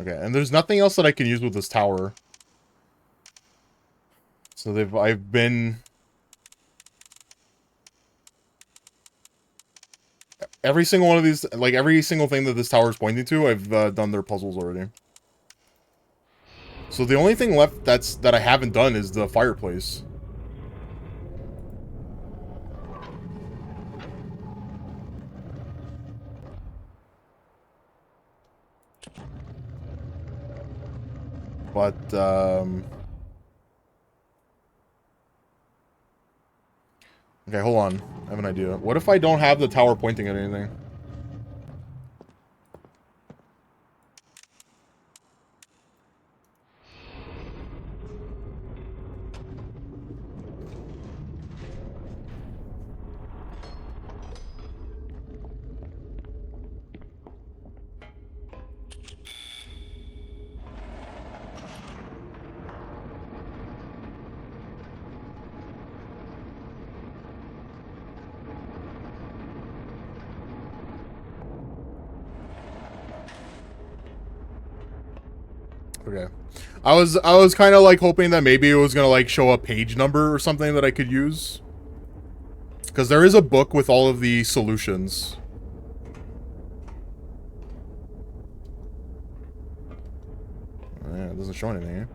Okay, and there's nothing else that I can use with this tower. So I've been... Every single one of these, like every single thing that this tower is pointing to, I've done their puzzles already. So the only thing left that I haven't done is the fireplace. But, okay, hold on. I have an idea. What if I don't have the tower pointing at anything? Okay. I was kind of like hoping that maybe it was going to like show a page number or something that I could use. Because there is a book with all of the solutions. Yeah, it doesn't show anything here.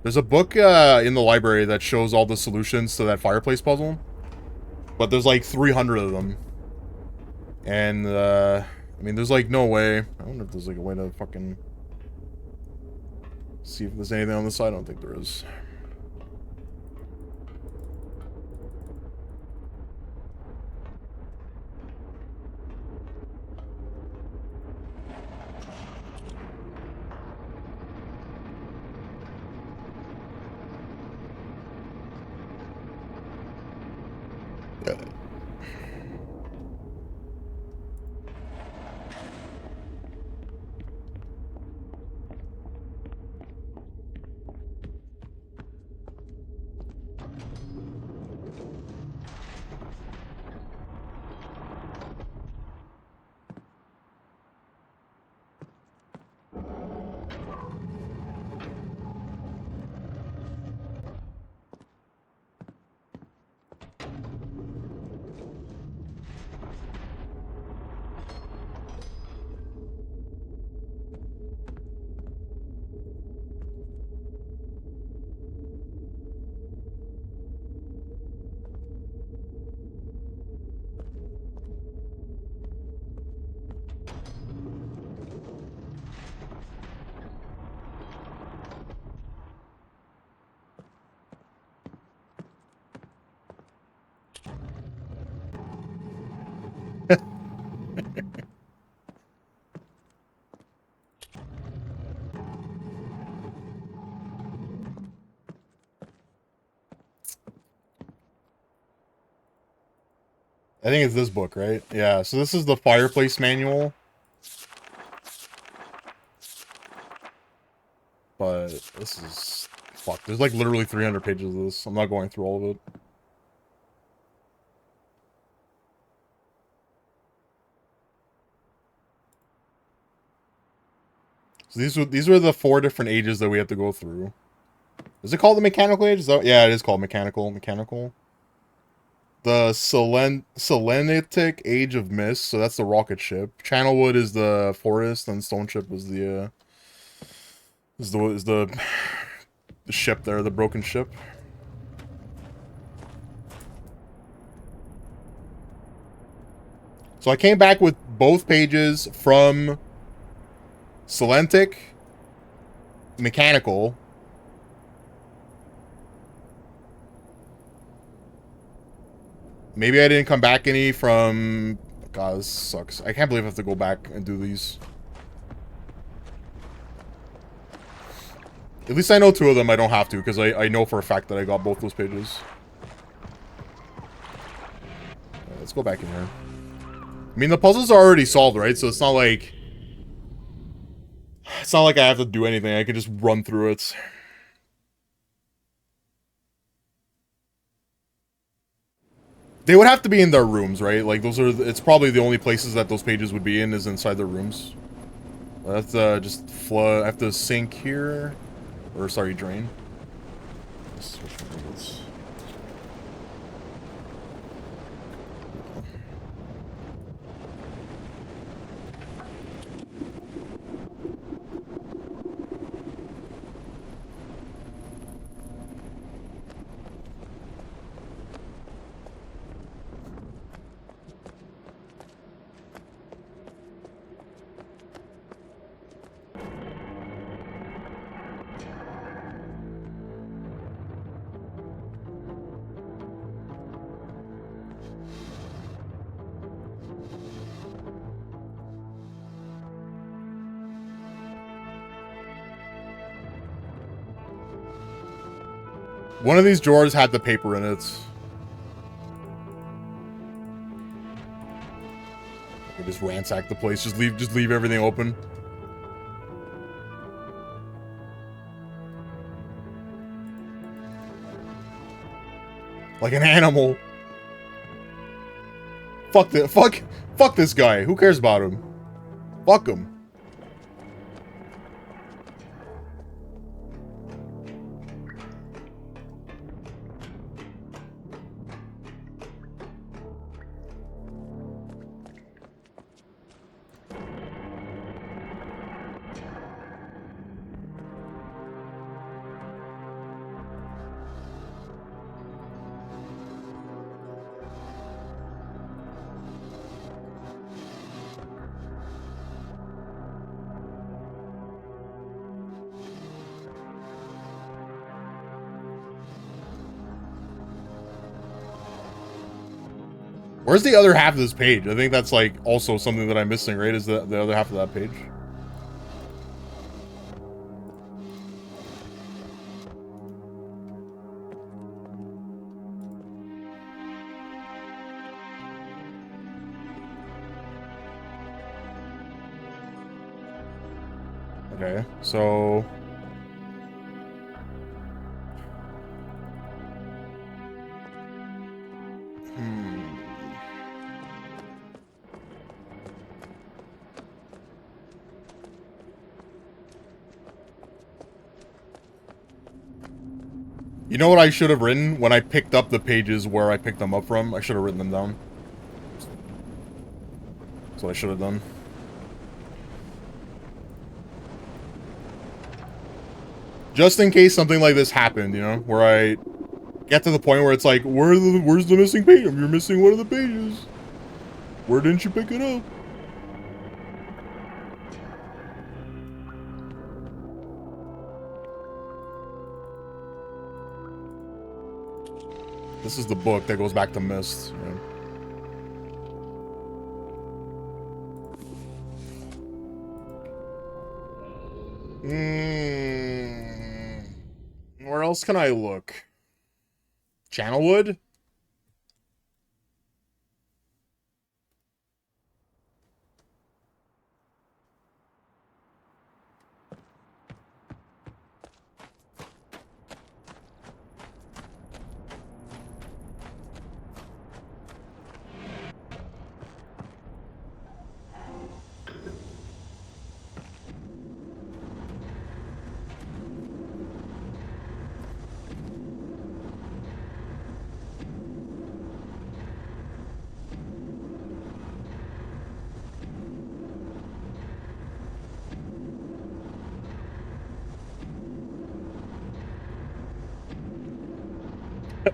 There's a book in the library that shows all the solutions to that fireplace puzzle. But there's like 300 of them. And, I mean, there's like no way. I wonder if there's like a way to fucking... see if there's anything on the side. I don't think there is. Yeah. I think it's this book, right? Yeah, so this is the fireplace manual. But this is... Fuck, there's like literally 300 pages of this. I'm not going through all of it. So these were the 4 different ages that we have to go through. Is it called the mechanical age? Yeah, it is called mechanical. The Selenitic age of Myst, so that's the rocket ship. Channelwood is the forest, and Stone Ship is the ship there, the broken ship. So I came back with both pages from Selentic, mechanical. Maybe I didn't come back any from... God, this sucks. I can't believe I have to go back and do these. At least I know 2 of them I don't have to, because I know for a fact that I got both those pages. Let's go back in here. I mean, the puzzles are already solved, right? So it's not like... It's not like I have to do anything. I can just run through it. They would have to be in their rooms, right? Like, those are... It's probably the only places that those pages would be in is inside their rooms. Let's just flood... I have to sink here. Or, sorry, drain. Let's switch my One of these drawers had the paper in it. I just ransack the place. Just leave everything open. Like an animal. Fuck this guy. Who cares about him? Fuck him. Where's the other half of this page? I think that's like also something that I'm missing, right? Is the other half of that page? Okay, so... You know what I should have written when I picked up the pages where I picked them up from? I should have written them down. That's what I should have done. Just in case something like this happened, you know? Where I get to the point where it's like, where's the missing page? You're missing one of the pages. Where didn't you pick it up? This is the book that goes back to Myst. Right? Where else can I look? Channelwood?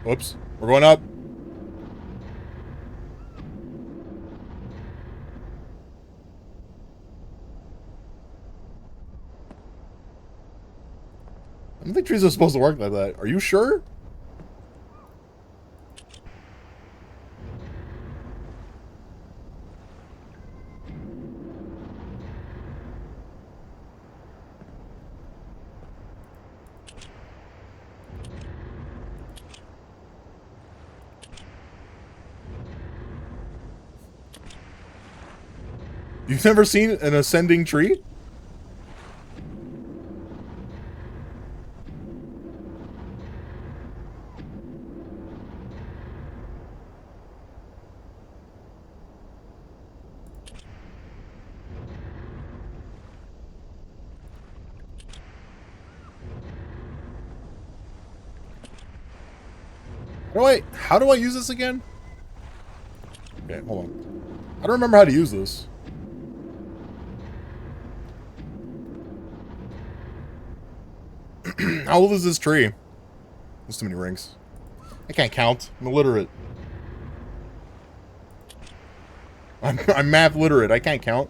Oops. We're going up. I don't think trees are supposed to work like that. Are you sure? You've never seen an ascending tree? How do I use this again? Okay, hold on. I don't remember how to use this. How old is this tree? There's too many rings. I can't count. I'm illiterate. I'm math literate. I can't count.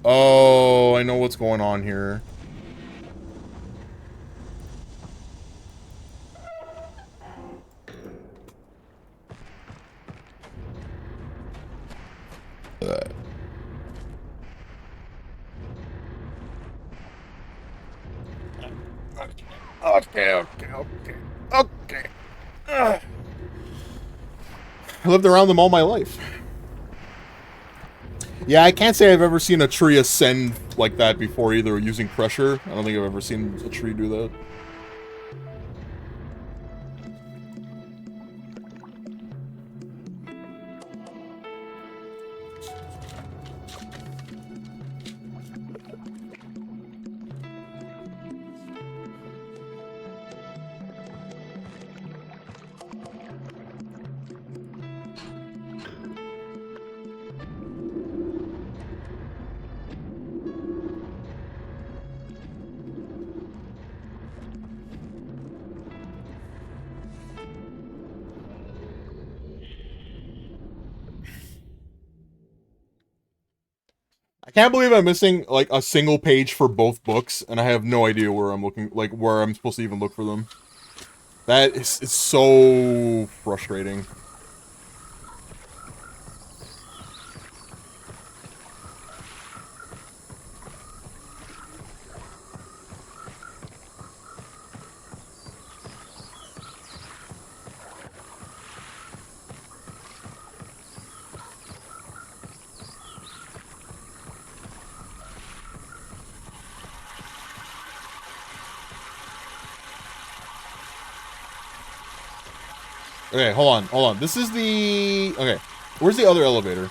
Oh, I know what's going on here. Okay. I lived around them all my life. Yeah, I can't say I've ever seen a tree ascend like that before either, using pressure. I don't think I've ever seen a tree do that. I can't believe I'm missing, like, a single page for both books, and I have no idea where I'm looking, like, where I'm supposed to even look for them. That is it's so frustrating. Okay, hold on. This is the... Okay, where's the other elevator?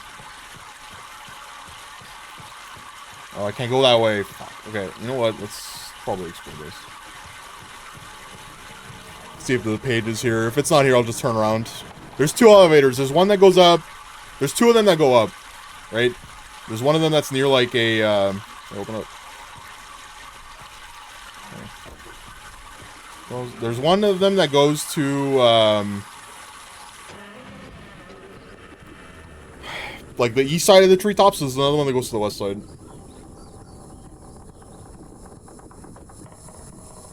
Oh, I can't go that way. Fuck. Okay, you know what? Let's probably explore this. See if the page is here. If it's not here, I'll just turn around. There's two elevators. There's one that goes up. There's two of them that go up, right? There's one of them that's near, like, a... open up. Okay. Well, there's one of them that goes to, like, the east side of the treetops. There's another one that goes to the west side.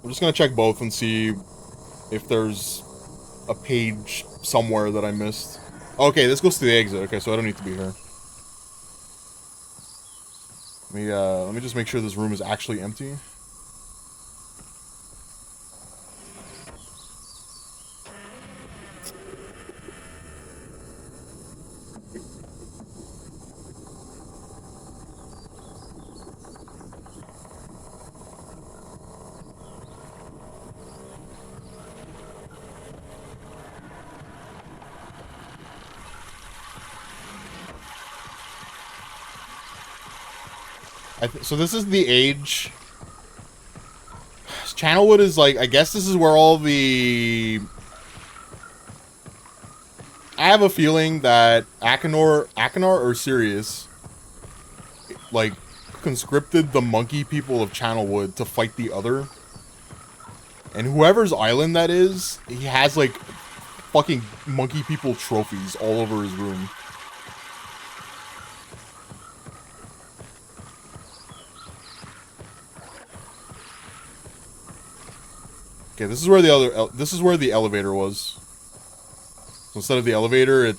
I'm just gonna check both and see if there's a page somewhere that I missed. Okay, this goes to the exit. Okay, so I don't need to be here. Let me just make sure this room is actually empty. So this is the age. Channelwood is like, I guess this is where all the... I have a feeling that Achenar or Sirius, like, conscripted the monkey people of Channelwood to fight the other. And whoever's island that is, he has like fucking monkey people trophies all over his room. Okay, this is where the elevator was. So instead of the elevator,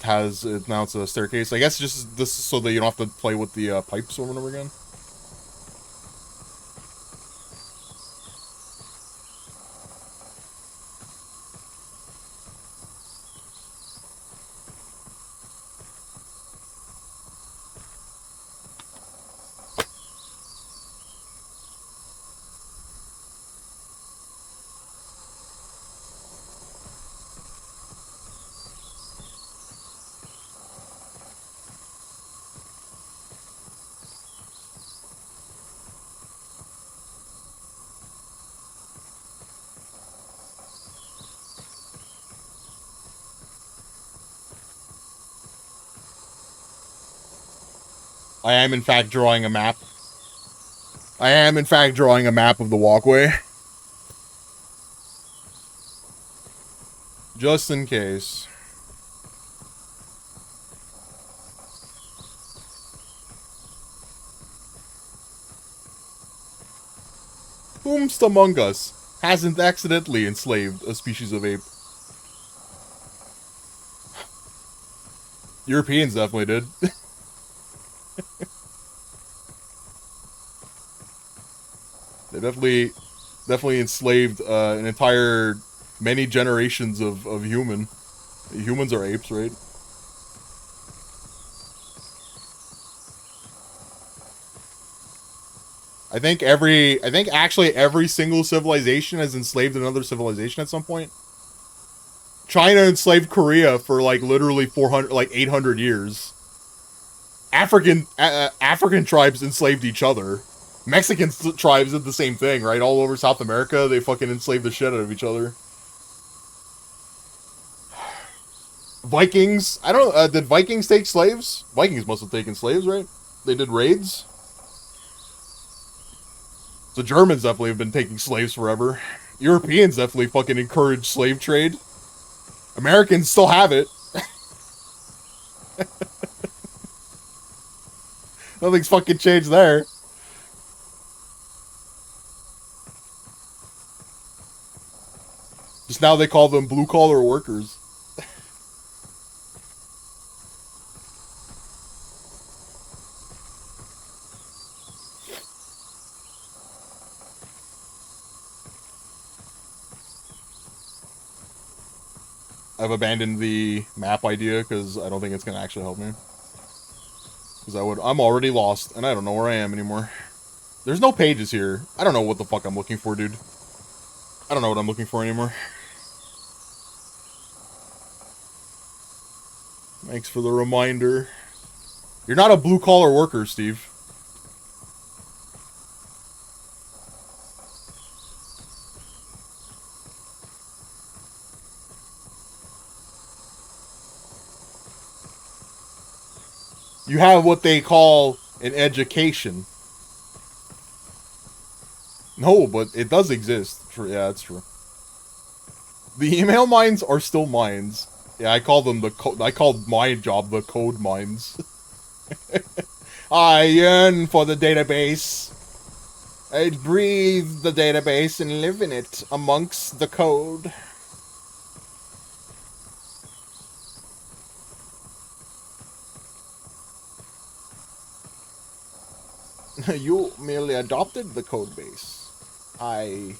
now it's a staircase. I guess just this is so that you don't have to play with the pipes over and over again. I am in fact drawing a map. I am in fact drawing a map of the walkway. Just in case. Whomst among us hasn't accidentally enslaved a species of ape? Europeans definitely did. They definitely enslaved an entire many generations of human. Humans are apes, right? I think actually every single civilization has enslaved another civilization at some point. China enslaved Korea for like literally 400, like 800 years. African tribes enslaved each other. Mexican tribes did the same thing, right? All over South America, they fucking enslaved the shit out of each other. Vikings, I don't know, did Vikings take slaves? Vikings must have taken slaves, right? They did raids. The Germans definitely have been taking slaves forever. Europeans definitely fucking encouraged slave trade. Americans still have it. Nothing's fucking changed there. Just now they call them blue-collar workers. I've abandoned the map idea because I don't think it's going to actually help me. Because I'm already lost, and I don't know where I am anymore. There's no pages here. I don't know what the fuck I'm looking for, dude. I don't know what I'm looking for anymore. Thanks for the reminder. You're not a blue-collar worker, Steve. You have what they call an education. No, but it does exist. Yeah, that's true. The email mines are still mines. Yeah, I call them I called my job the code mines. I yearn for the database. I breathe the database and live in it amongst the code. You merely adopted the code base. I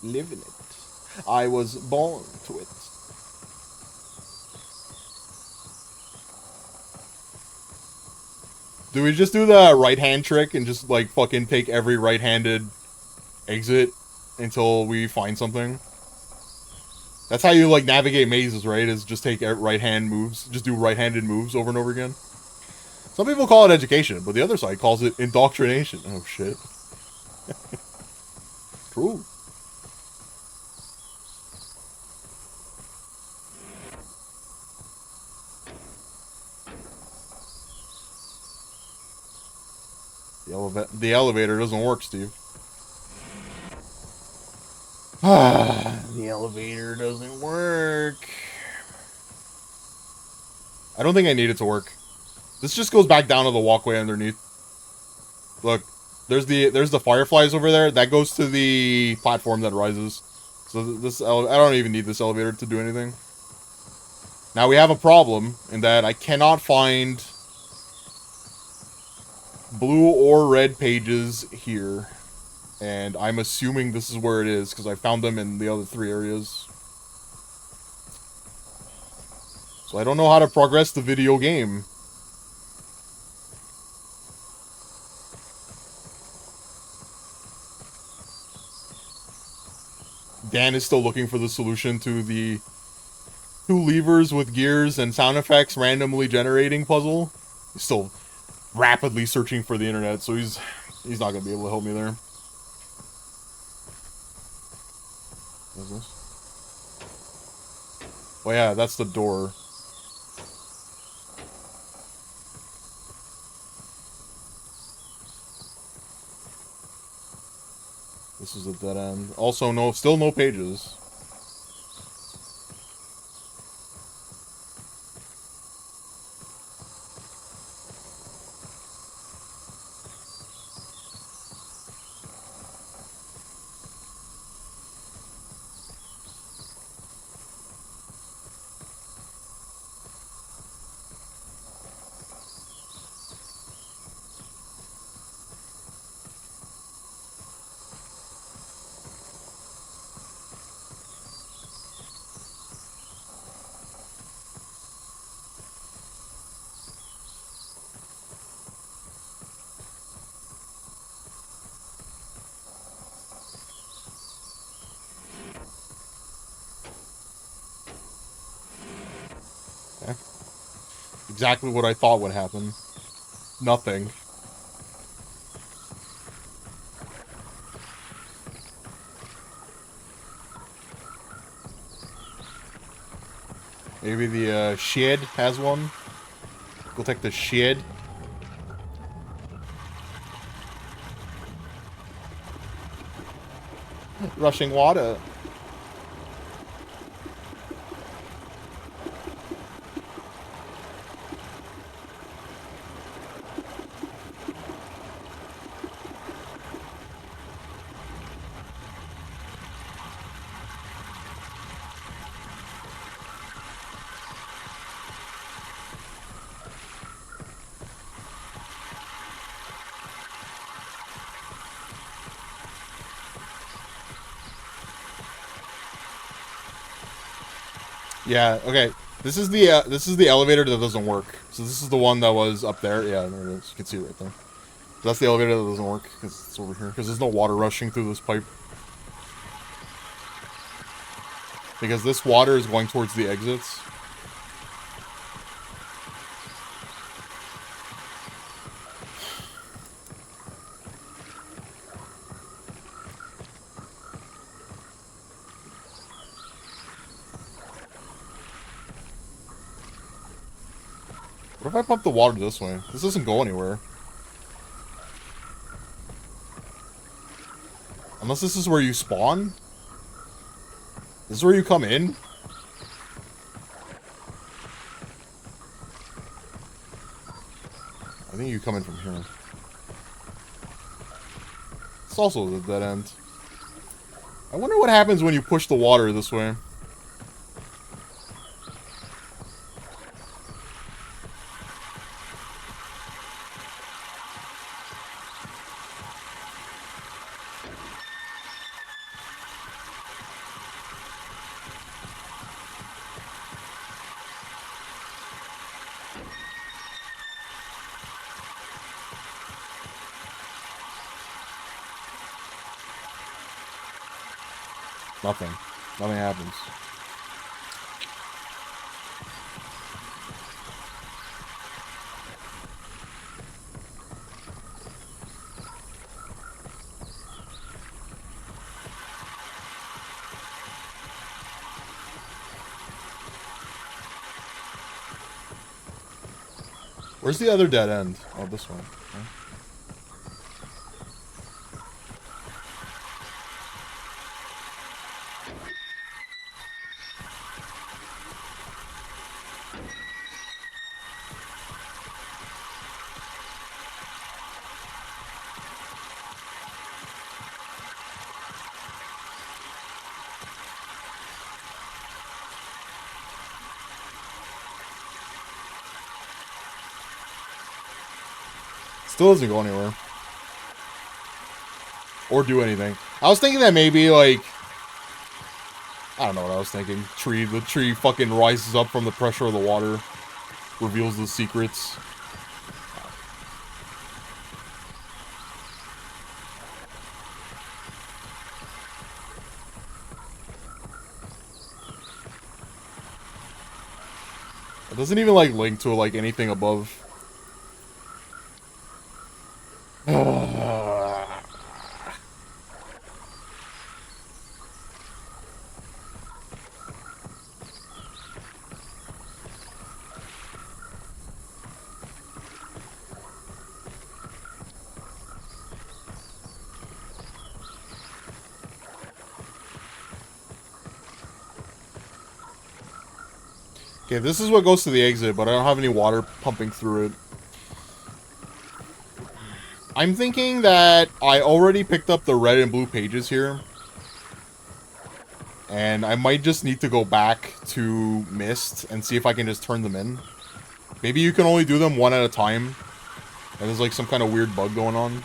live in it. I was born to it. Do we just do the right-hand trick and just, like, fucking take every right-handed exit until we find something? That's how you, like, navigate mazes, right? Is just take right-hand moves. Just do right-handed moves over and over again. Some people call it education, but the other side calls it indoctrination. Oh, shit. True. The elevator doesn't work, Steve. The elevator doesn't work. I don't think I need it to work. This just goes back down to the walkway underneath. Look, there's the fireflies over there. That goes to the platform that rises. So I don't even need this elevator to do anything. Now we have a problem in that I cannot find blue or red pages here. And I'm assuming this is where it is, because I found them in the other 3 areas. So I don't know how to progress the video game. Dan is still looking for the solution to the 2 levers with gears and sound effects randomly generating puzzle. He's still rapidly searching for the internet, so he's not gonna be able to help me there. What is this? Oh yeah, that's the door. This is a dead end. Also, still no pages. Okay. Exactly what I thought would happen. Nothing. Maybe the shed has one. Go take the shed. Rushing water. Yeah, okay. This is the elevator that doesn't work. So this is the one that was up there. Yeah, there it is. You can see it right there. So that's the elevator that doesn't work because it's over here. Because there's no water rushing through this pipe. Because this water is going towards the exits. What if I pump the water this way? This doesn't go anywhere. Unless this is where you spawn? This is where you come in? I think you come in from here. It's also the dead end. I wonder what happens when you push the water this way. Nothing. Nothing happens. Where's the other dead end? Oh, this one. Okay. Still doesn't go anywhere. Or do anything. I was thinking that maybe, like... I don't know what I was thinking. The tree fucking rises up from the pressure of the water. Reveals the secrets. It doesn't even, like, link to, like, anything above. Okay, this is what goes to the exit, but I don't have any water pumping through it. I'm thinking that I already picked up the red and blue pages here. And I might just need to go back to Myst and see if I can just turn them in. Maybe you can only do them one at a time. And there's like some kind of weird bug going on.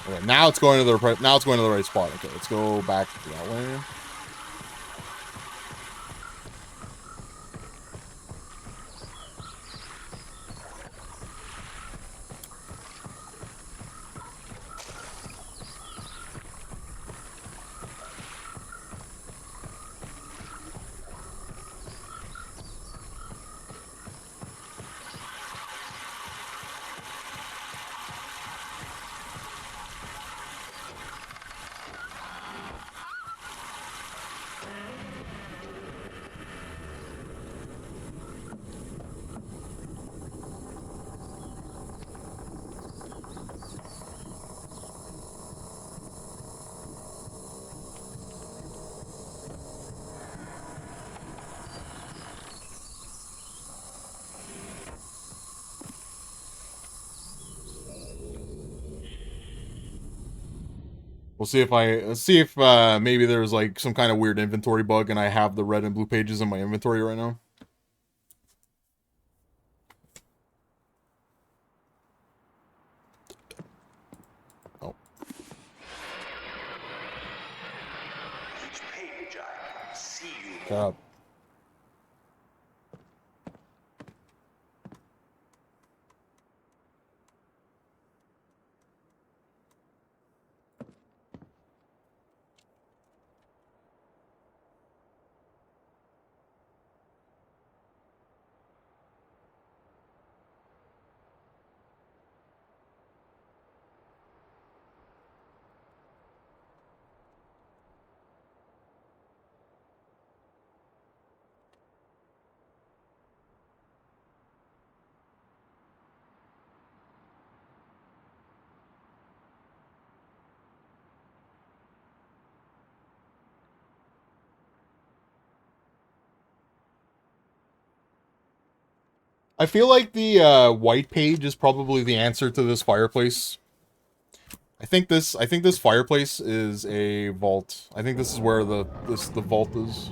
Okay, now it's going to the right spot. Okay, let's go back that way. We'll see if maybe there's like some kind of weird inventory bug and I have the red and blue pages in my inventory right now. Oh. Each page I see you. Shut up. I feel like the white page is probably the answer to this fireplace. I think this fireplace is a vault. I think this is where the vault is.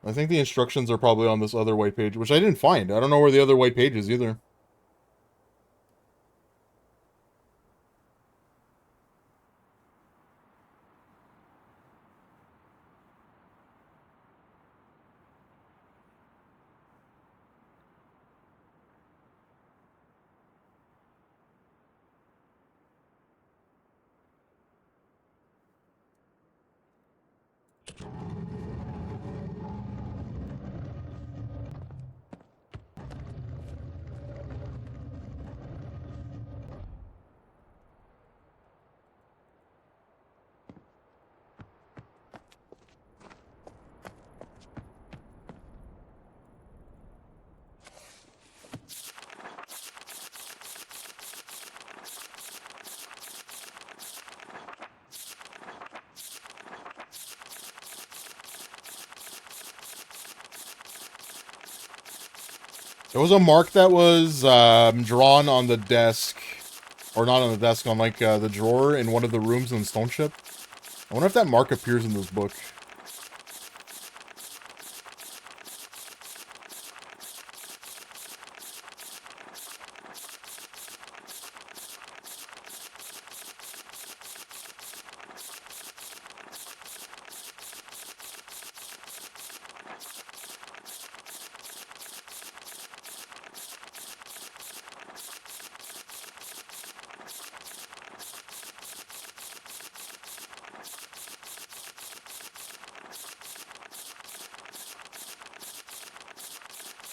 I think the instructions are probably on this other white page, which I didn't find. I don't know where the other white page is either. There was a mark that was drawn on the desk, or not on the desk, on like the drawer in one of the rooms in the stone ship. I wonder if that mark appears in this book.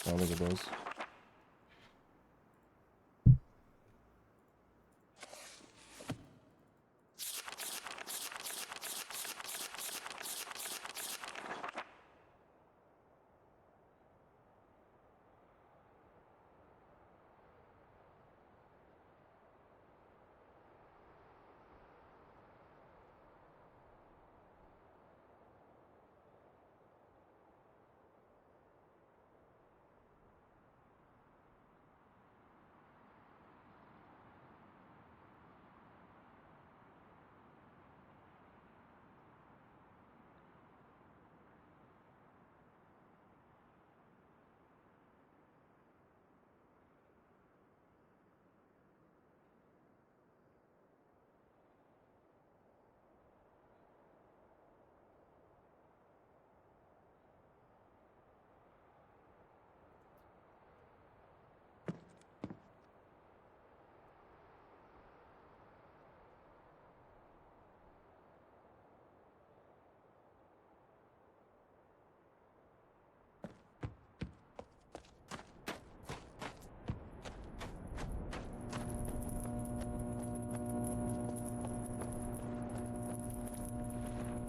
I don't think it does.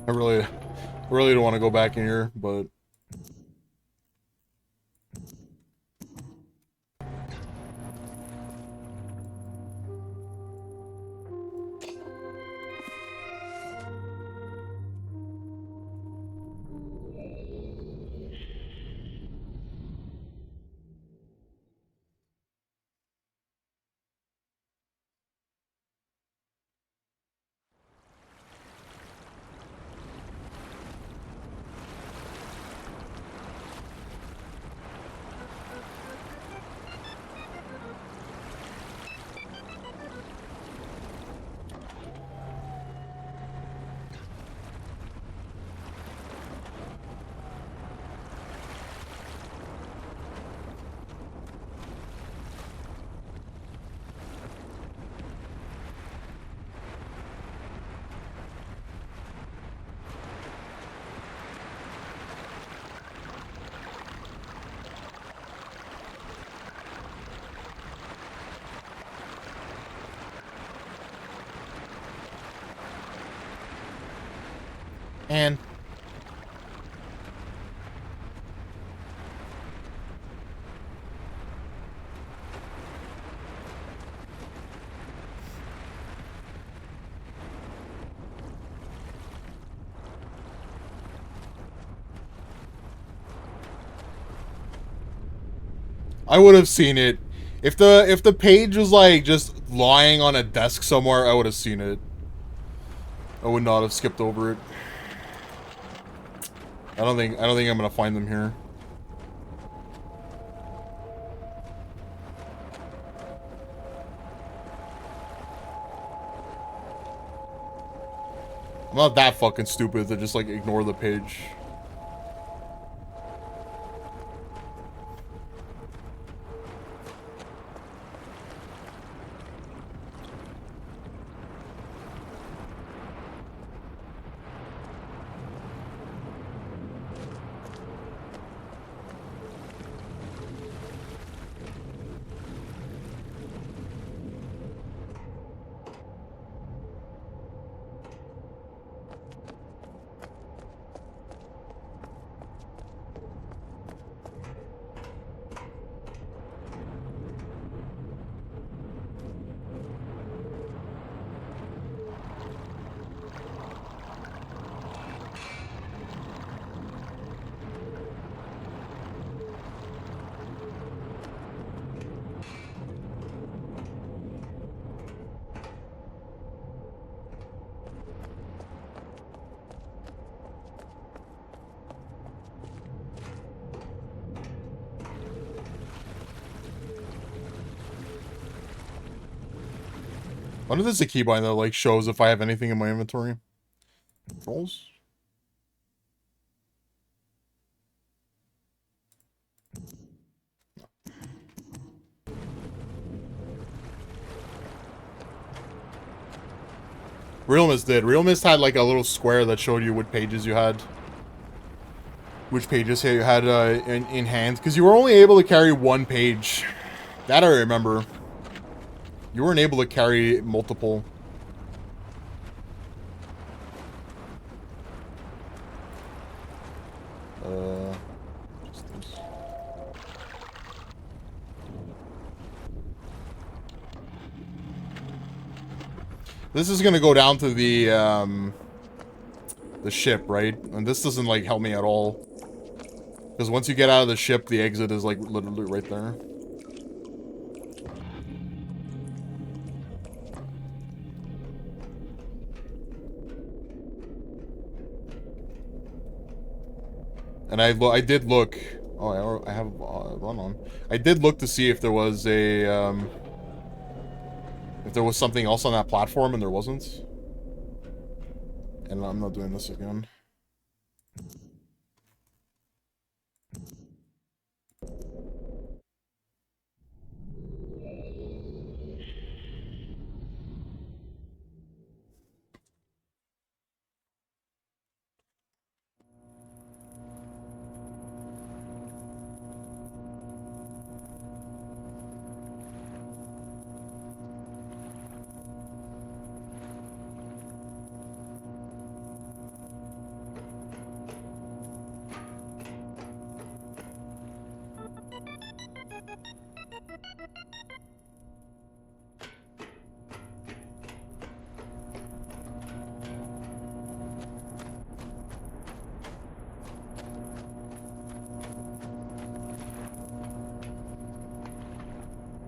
I really don't want to go back in here, but and I would have seen it. If the page was like just lying on a desk somewhere, I would have seen it. I would not have skipped over it. I don't think I'm gonna find them here. I'm not that fucking stupid to just like ignore the page. wonder if there's a keybind that like shows if I have anything in my inventory. Controls. Real Myst did. Real Myst had like a little square that showed you what pages you had. Which pages you had in hand. Because you were only able to carry one page. That I remember. You weren't able to carry multiple. Just this. This is gonna go down to the ship, right? And this doesn't like help me at all. Because once you get out of the ship, the exit is like literally right there. And I did look. Oh, I have run on. I did look to see if there was a if there was something else on that platform, and there wasn't. And I'm not doing this again.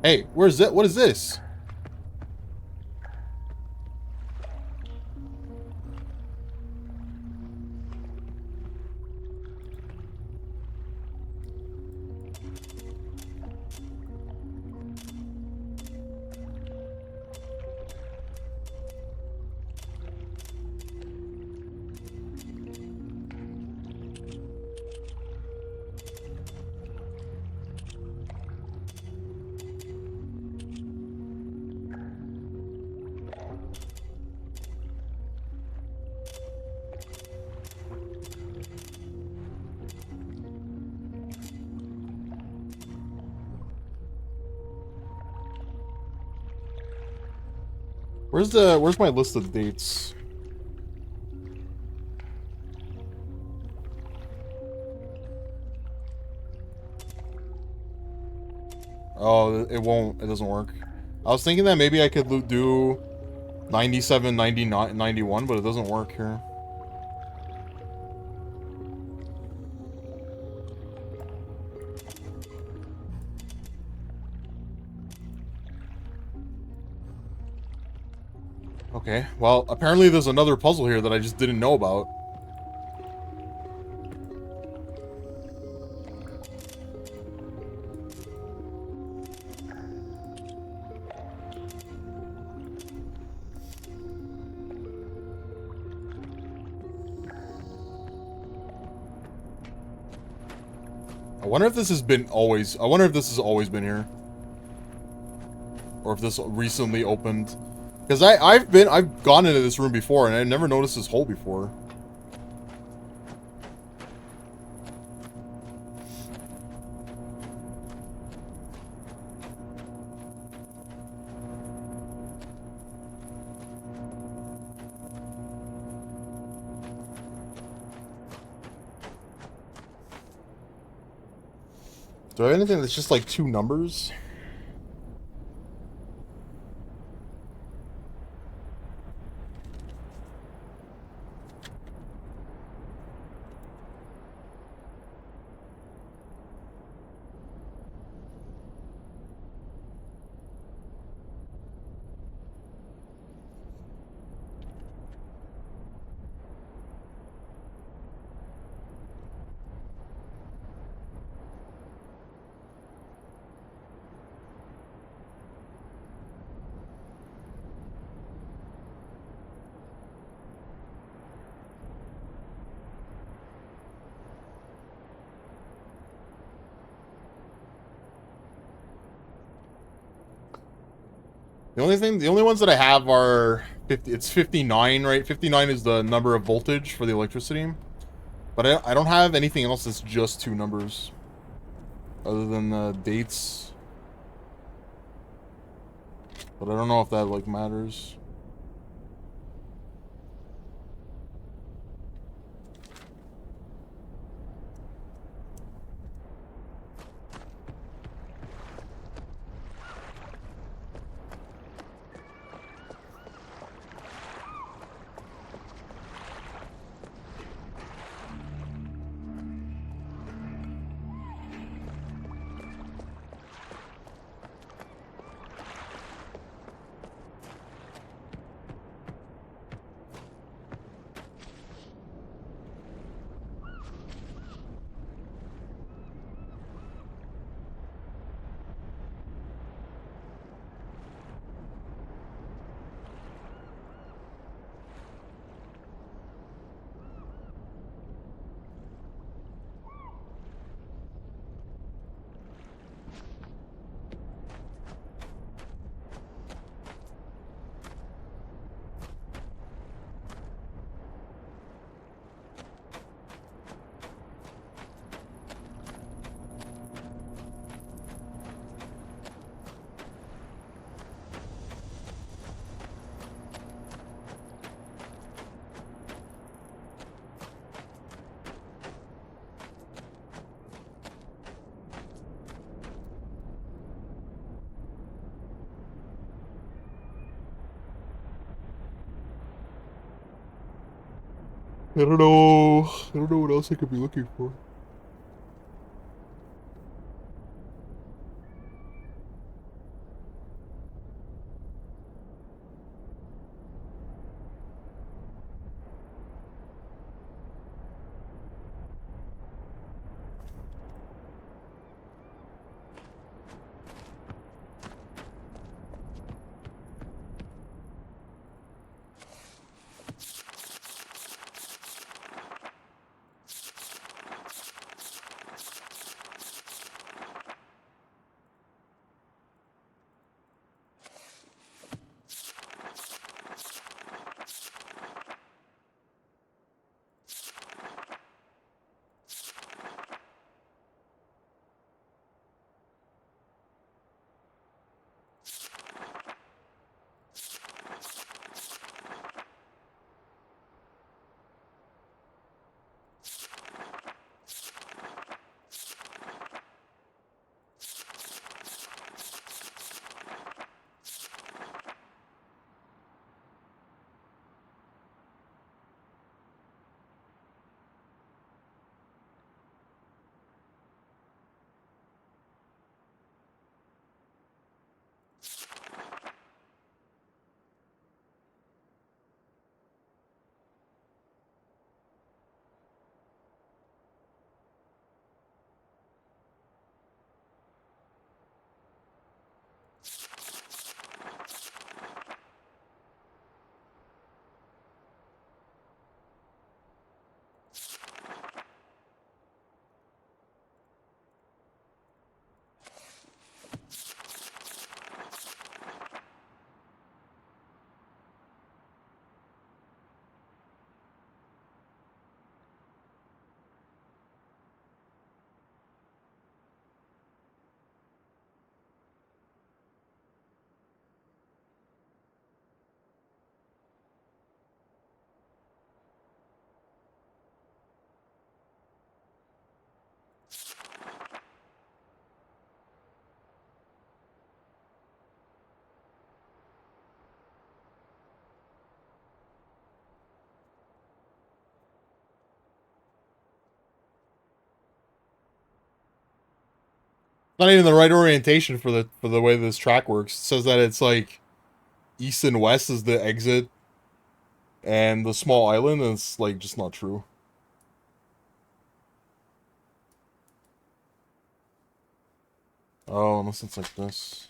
Hey, where's it? What is this? Where's my list of dates? Oh, it doesn't work. I was thinking that maybe I could do 97, 99, 91, but it doesn't work here. Okay, well, apparently there's another puzzle here that I just didn't know about. I wonder if this has been always... I wonder if this has always been here. Or if this recently opened. Because I've gone into this room before and I've never noticed this hole before. Do I have anything that's just like two numbers? The only ones that I have are 50. It's 59, right? 59 is the number of voltage for the electricity. But I don't have anything else that's just two numbers, other than the dates. But I don't know if that like matters. I don't know. I don't know what else I could be looking for. Not even the right orientation for the way this track works. It says that it's like east and west is the exit and the small island, and it's like just not true. Oh, unless it's like this.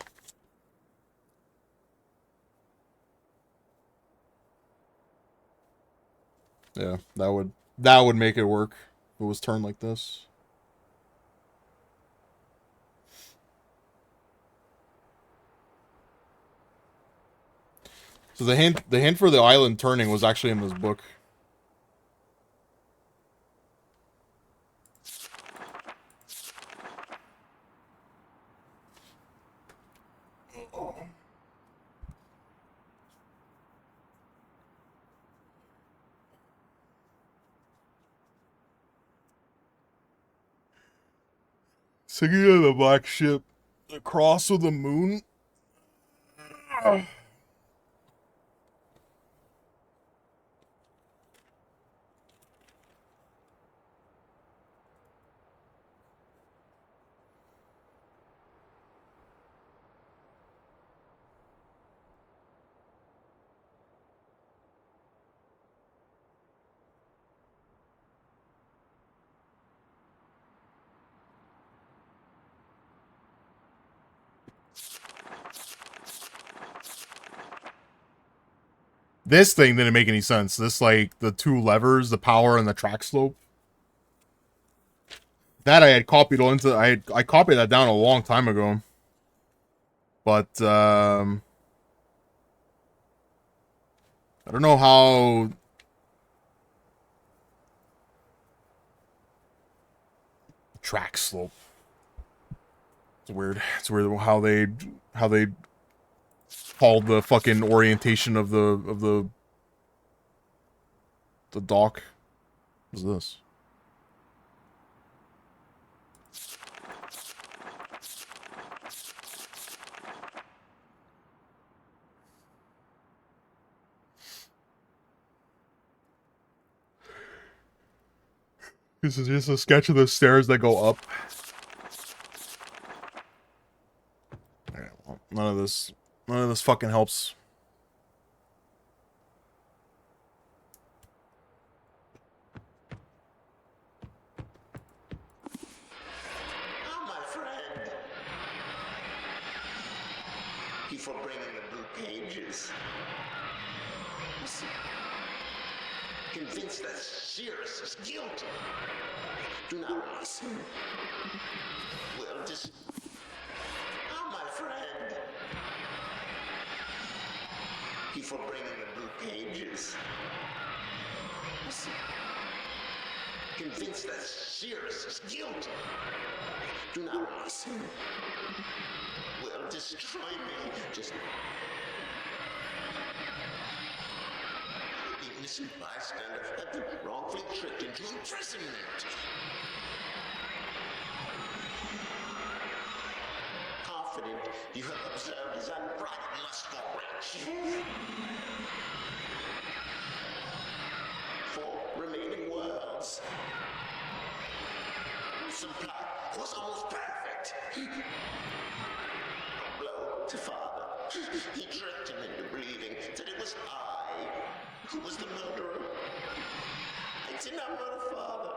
Yeah, that would make it work if it was turned like this. So the hint for the island turning was actually in this book. Singing of the Black Ship, the Cross of the Moon. This thing didn't make any sense. This, like, the two levers, the power and the track slope. That I had copied onto, I copied that down a long time ago. But, I don't know how... Track slope. It's weird. It's weird how they called the fucking orientation of the dock. What's this? This is just a sketch of the stairs that go up. Alright, well, none of this fucking helps. Oh, my friend. You for bringing the blue pages. Listen. Convinced that Cirrus is guilty. Do not listen. Well, just... Oh, my friend. You for bringing the blue pages. Listen. Convinced that Cirrus is guilty. Do not listen. Well, destroy me. Just... The innocent bystander had been wrongfully tricked into imprisonment. Confident you have observed his unbridled lust for riches. 4 remaining worlds. Supply was almost perfect. A blow to father. He tricked him into believing that it was I who was the murderer. I did not murder father.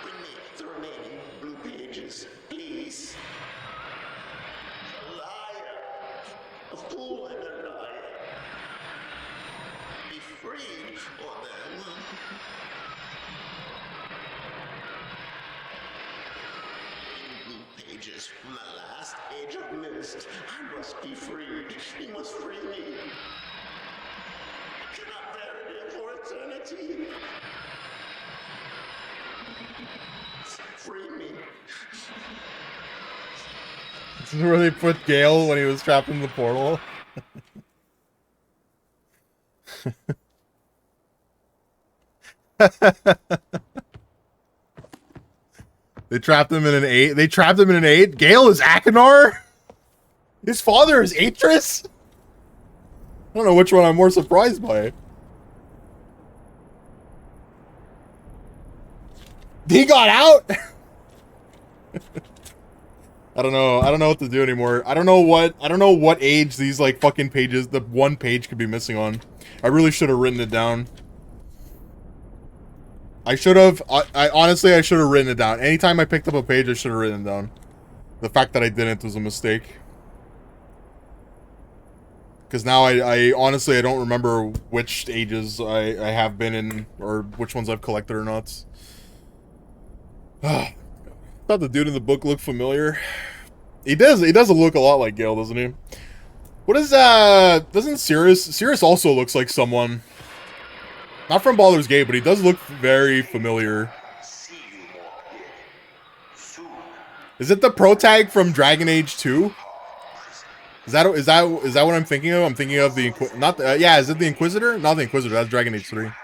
Bring me the remaining blue pages, please. A liar. A fool and a liar. Be freed, or then... Pages from the last age of Myst. I must be freed. You must free me. I cannot bear it for eternity. Free me. This is where they put Gale when he was trapped in the portal. They trapped him in an 8. They trapped him in an 8. Gale is Akinar? His father is Atris? I don't know which one I'm more surprised by. He got out? I don't know. I don't know what to do anymore. I don't know what age these like fucking pages, the one page could be missing on. I really should have written it down. I should have, I honestly, I should have written it down. Anytime I picked up a page, I should have written it down. The fact that I didn't was a mistake. Because now I honestly, I don't remember which ages I have been in, or which ones I've collected or not. Thought the dude in the book looked familiar. He does look a lot like Gale, doesn't he? What is doesn't Cirrus also looks like someone, not from Baldur's Gate, but he does look very familiar. See you more clearly. Soon. Is it the pro tag from Dragon Age 2? Is that what I'm thinking of? I'm thinking of the not the, yeah, is it the Inquisitor? Not the Inquisitor, that's Dragon Age 3. I am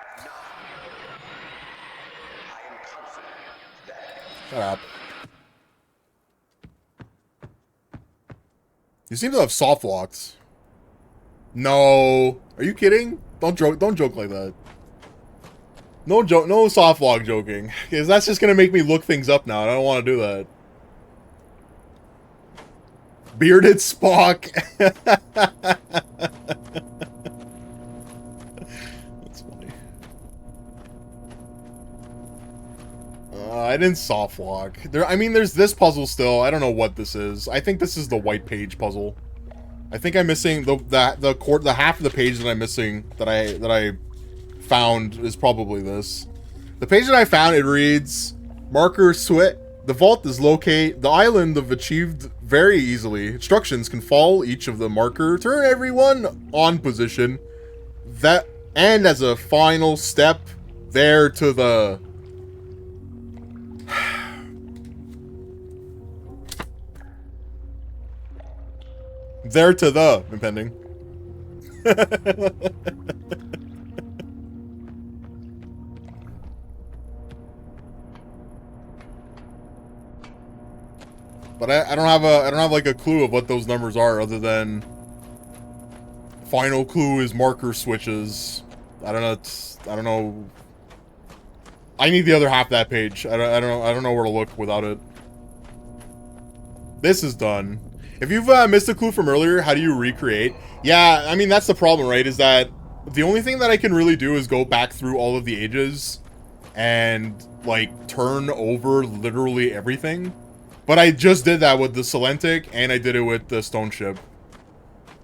confident that Shut up. You seem to have soft locks. No. Are you kidding? Don't joke like that. No soft lock joking. Because that's just gonna make me look things up now. I don't want to do that. Bearded Spock. That's funny. I didn't soft lock. I mean, there's this puzzle still. I don't know what this is. I think this is the white page puzzle. I think I'm missing the half of the page that I'm missing that I found is probably this. The page that I found, it reads, marker sweat. The vault is locate the island of achieved very easily. Instructions can follow each of the marker. Turn everyone on position. That and as a final step, there to the there to the impending. But I don't have like a clue of what those numbers are other than final clue is marker switches. I don't know. I need the other half of that page. I don't know where to look without it. This is done. If you've missed a clue from earlier, how do you recreate? Yeah, I mean that's the problem, right? Is that the only thing that I can really do is go back through all of the ages and like turn over literally everything. But I just did that with the Celentic, and I did it with the Stone Ship.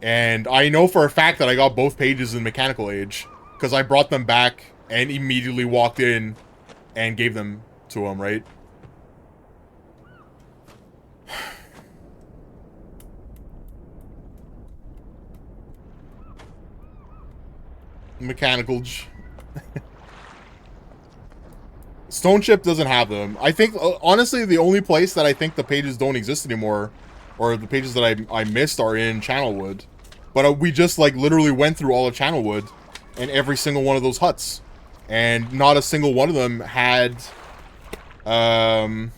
And I know for a fact that I got both pages in Mechanical Age, because I brought them back and immediately walked in and gave them to him, right? Mechanical Age. Stone Ship doesn't have them. I think, honestly, the only place that I think the pages don't exist anymore, or the pages that I missed, are in Channelwood. But we just, like, literally went through all of Channelwood and every single one of those huts. And not a single one of them had, had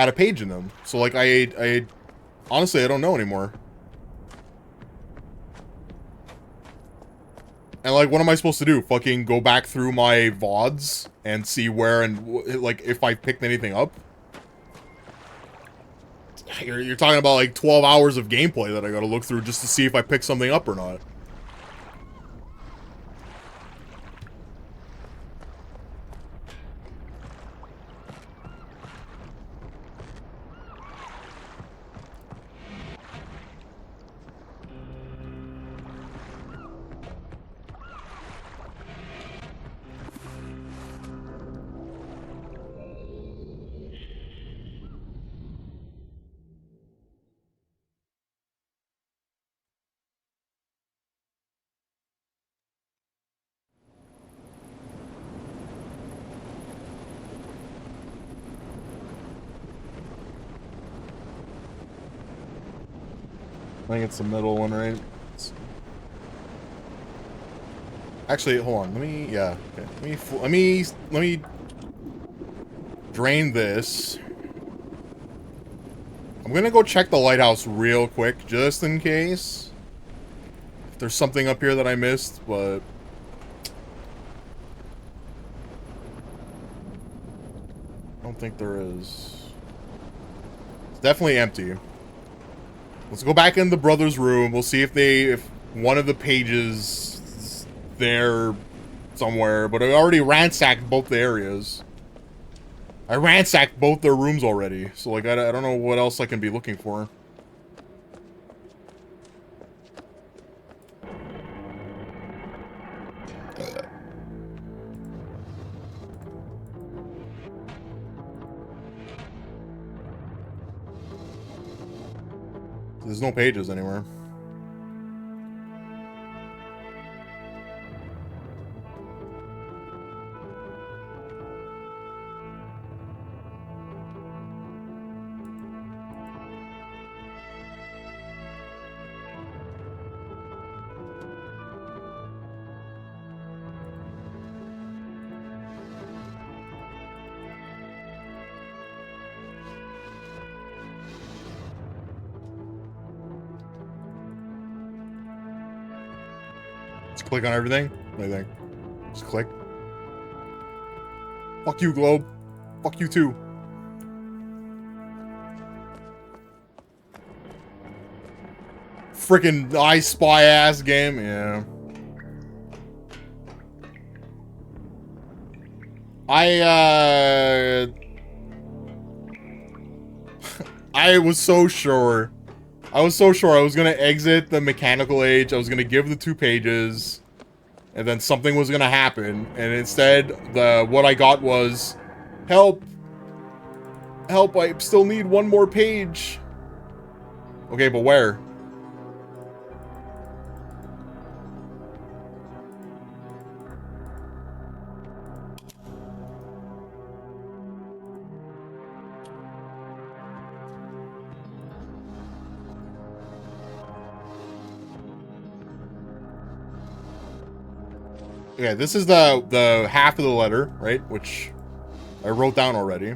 a page in them. So, like, honestly, I don't know anymore. And, like, what am I supposed to do? Fucking go back through my VODs and see where and, like, if I picked anything up? You're talking about, like, 12 hours of gameplay that I gotta look through just to see if I picked something up or not. I think it's the middle one, right? Actually, hold on. Let me, yeah. Okay. Let me drain this. I'm gonna go check the lighthouse real quick, just in case. If there's something up here that I missed, but I don't think there is. It's definitely empty. Let's go back in the brothers' room. We'll see if one of the pages is there somewhere. But I already ransacked both the areas. I ransacked both their rooms already. So, like, I don't know what else I can be looking for. There's no pages anywhere. Just click on everything. What do you think? Just click. Fuck you, Globe. Fuck you too. Freaking I Spy ass game, yeah. I was so sure. I was so sure I was gonna exit the mechanical age, I was gonna give the 2 pages, and then something was gonna happen, and instead, what I got was, help! Help, I still need 1 more page! Okay, but where? Okay, this is the half of the letter, right? Which I wrote down already.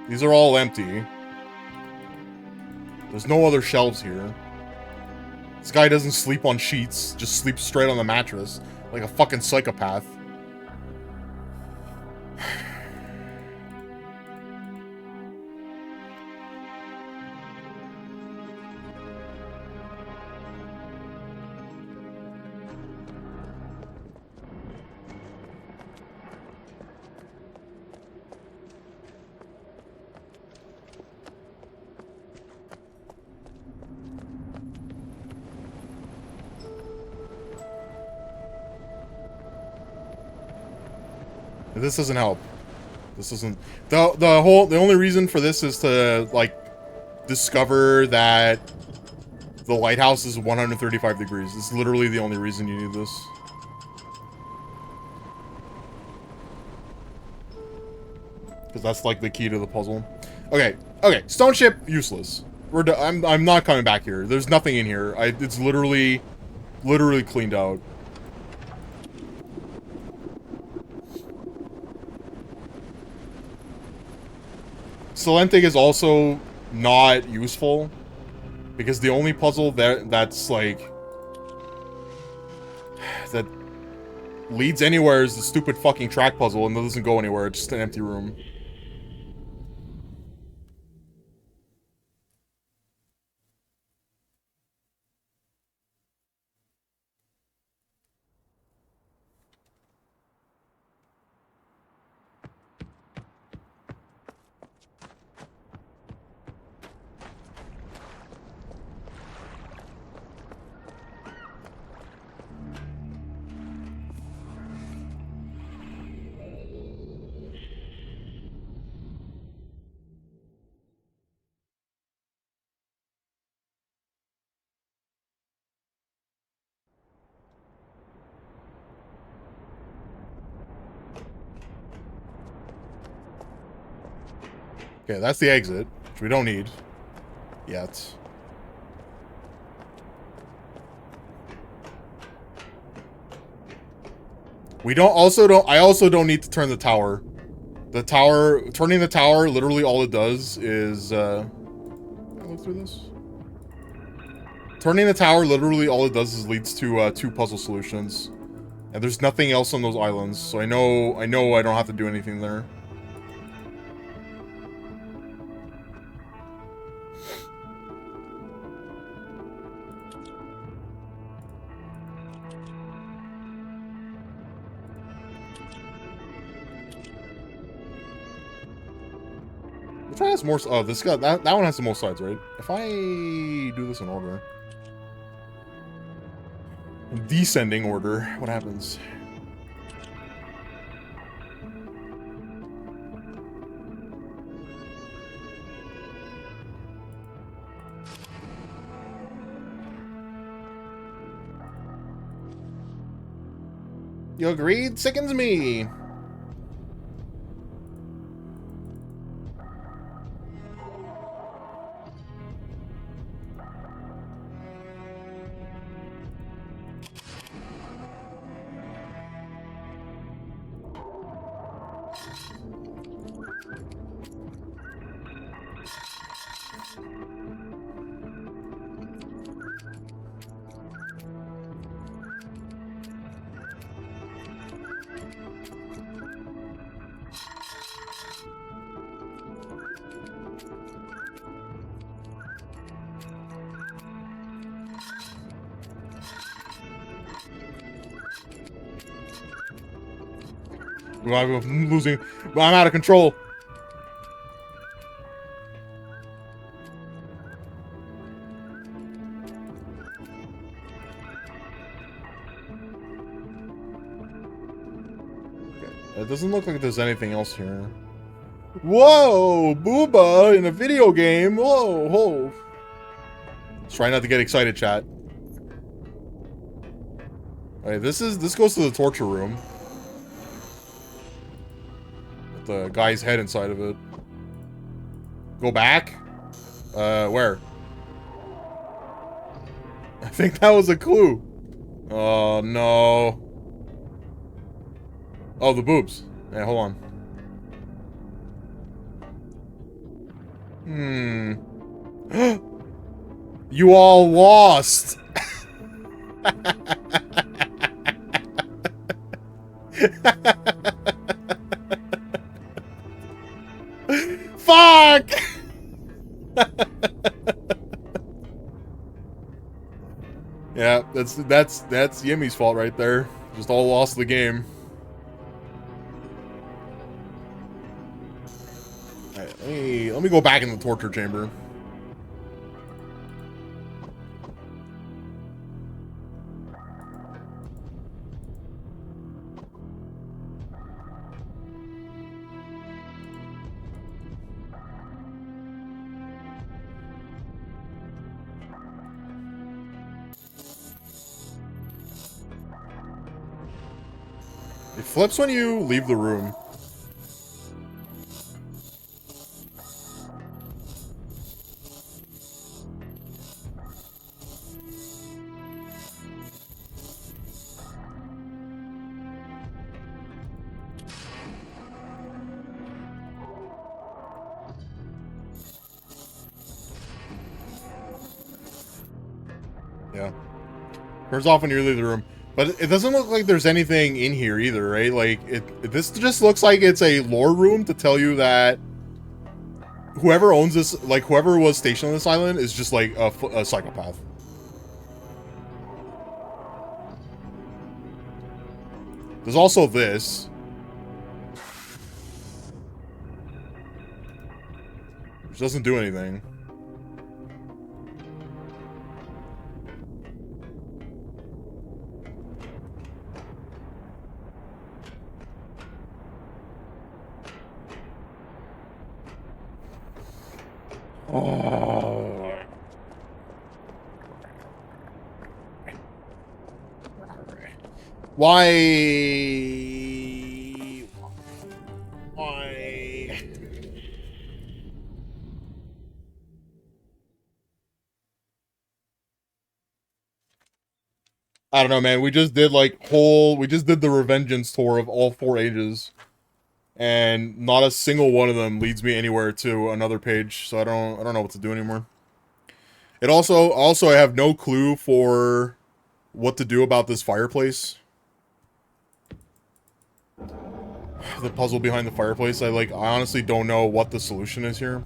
These are all empty. There's no other shelves here. This guy doesn't sleep on sheets, just sleeps straight on the mattress, like a fucking psychopath. This doesn't help. This isn't the only reason for this is to like discover that the lighthouse is 135 degrees. It's literally the only reason you need this. Because that's like the key to the puzzle. Okay, okay. Stone ship useless. I'm not coming back here. There's nothing in here. It's literally cleaned out. Celentic is also not useful because the only puzzle that's like that leads anywhere is the stupid fucking track puzzle, and that doesn't go anywhere. It's just an empty room. Okay, that's the exit, which we don't need yet. I also don't need to turn the tower. Turning the tower, literally all it does is, can I look through this? Turning the tower, literally all it does is leads to, 2 puzzle solutions. And there's nothing else on those islands, so I know I don't have to do anything there. Which one has more? Oh, this guy. That one has the most sides, right? If I do this in order, descending order, what happens? Your greed sickens me. I'm losing. I'm out of control. It doesn't look like there's anything else here. Whoa, booba in a video game. Whoa, whoa. Let's try not to get excited, chat. Alright, this goes to the torture room. With the guy's head inside of it. Go back? Where? I think that was a clue. Oh, no. Oh, the boobs. Yeah, hold on. You all lost. Fuck! Yeah, that's Yimmy's fault right there. Just all lost the game. Alright, let me go back in the torture chamber. It flips when you leave the room. Yeah. Turns off when you leave the room. But it doesn't look like there's anything in here either, right? Like, this just looks like it's a lore room to tell you that whoever owns this, like, whoever was stationed on this island is just, like, a psychopath. There's also this. Which doesn't do anything. Oh. Why? I don't know, man. We just did we just did the Revengeance tour of all 4 ages. And not a single one of them leads me anywhere to another page, so I don't know what to do anymore. It also I have no clue for what to do about this fireplace. The puzzle behind the fireplace. I honestly don't know what the solution is here.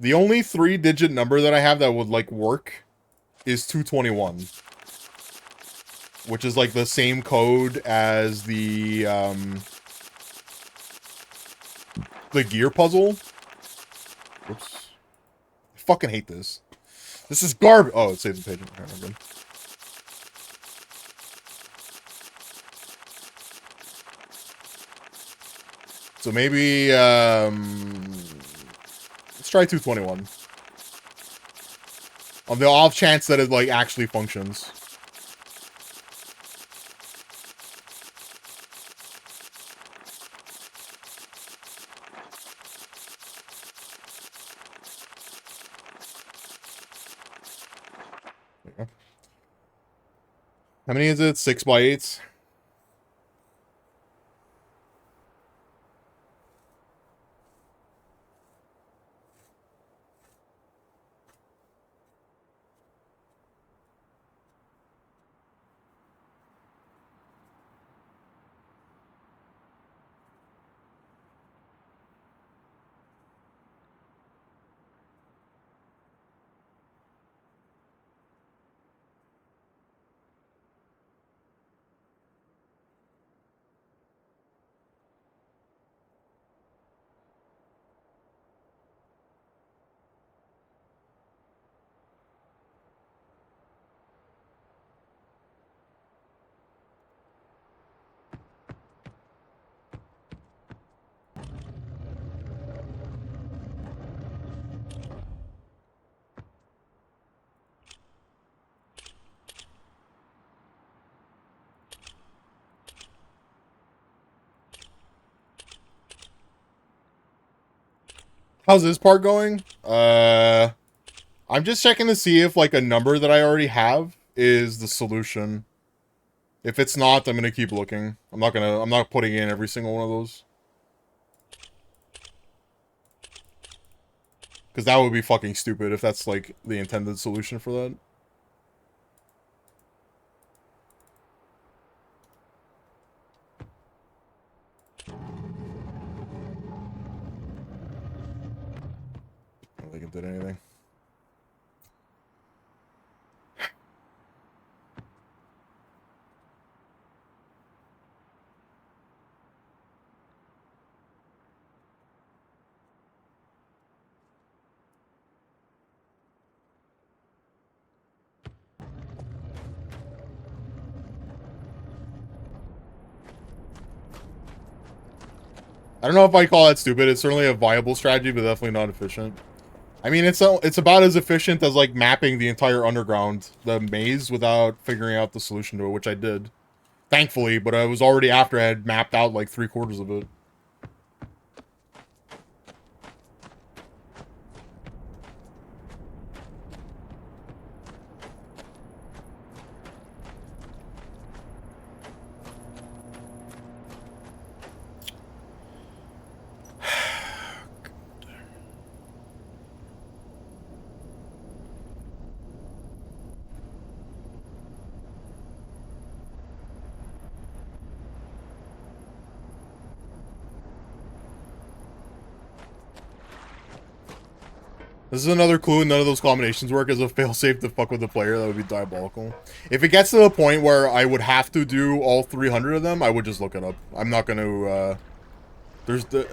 The only 3-digit number that I have that would work is 221. Which is the same code as the gear puzzle. Oops. I fucking hate this. This is garbage. Oh, it saves the page. Okay, I'm good. So maybe, let's try 221. On the off chance that it, actually functions. How many is it? 6 by 8s? How's this part going? I'm just checking to see if like a number that I already have is the solution. If it's not, I'm gonna keep looking. I'm not putting in every single one of those. Because that would be fucking stupid if that's like the intended solution for that. I don't think it did anything. I don't know if I call that stupid. It's certainly a viable strategy, but definitely not efficient. I mean, it's about as efficient as like mapping the entire underground, the maze, without figuring out the solution to it, which I did. Thankfully, but I was already after I had mapped out like 3/4 of it. This is another clue. None of those combinations work as a failsafe to fuck with the player. That would be diabolical. If it gets to the point where I would have to do all 300 of them, I would just look it up. I'm not going to,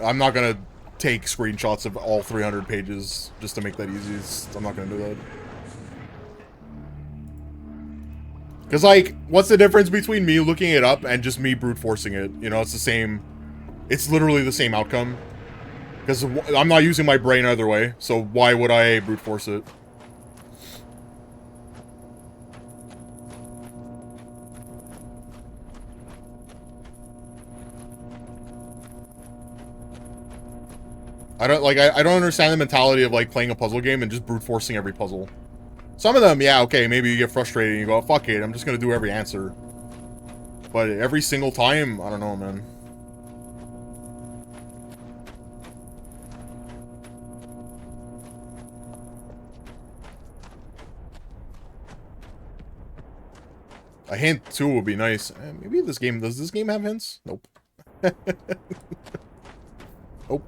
I'm not going to take screenshots of all 300 pages just to make that easy. I'm not going to do that. Because, like, what's the difference between me looking it up and just me brute forcing it? You know, it's the same. It's literally the same outcome. Because I'm not using my brain either way, so why would I brute force it? I don't understand the mentality of like playing a puzzle game and just brute forcing every puzzle. Some of them, yeah, okay, maybe you get frustrated and you go, fuck it, I'm just gonna do every answer. But every single time, I don't know, man. A hint too would be nice. Maybe this game, does this game have hints? Nope. Nope.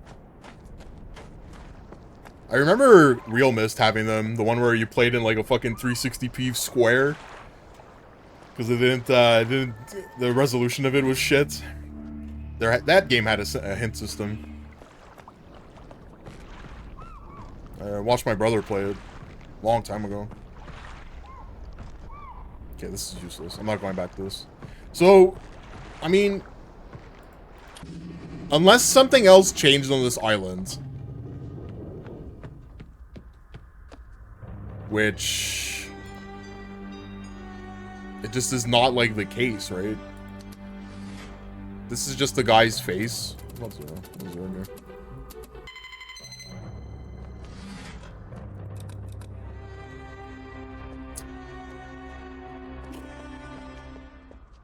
I remember Real Myst having them, the one where you played in like a fucking 360p square. Because it didn't, the resolution of it was shit. That game had a hint system. I watched my brother play it a long time ago. Okay, this is useless. I'm not going back to this. So, I mean, unless something else changed on this island, which it just is not like the case, right? This is just the guy's face. What's zero? What's zero here?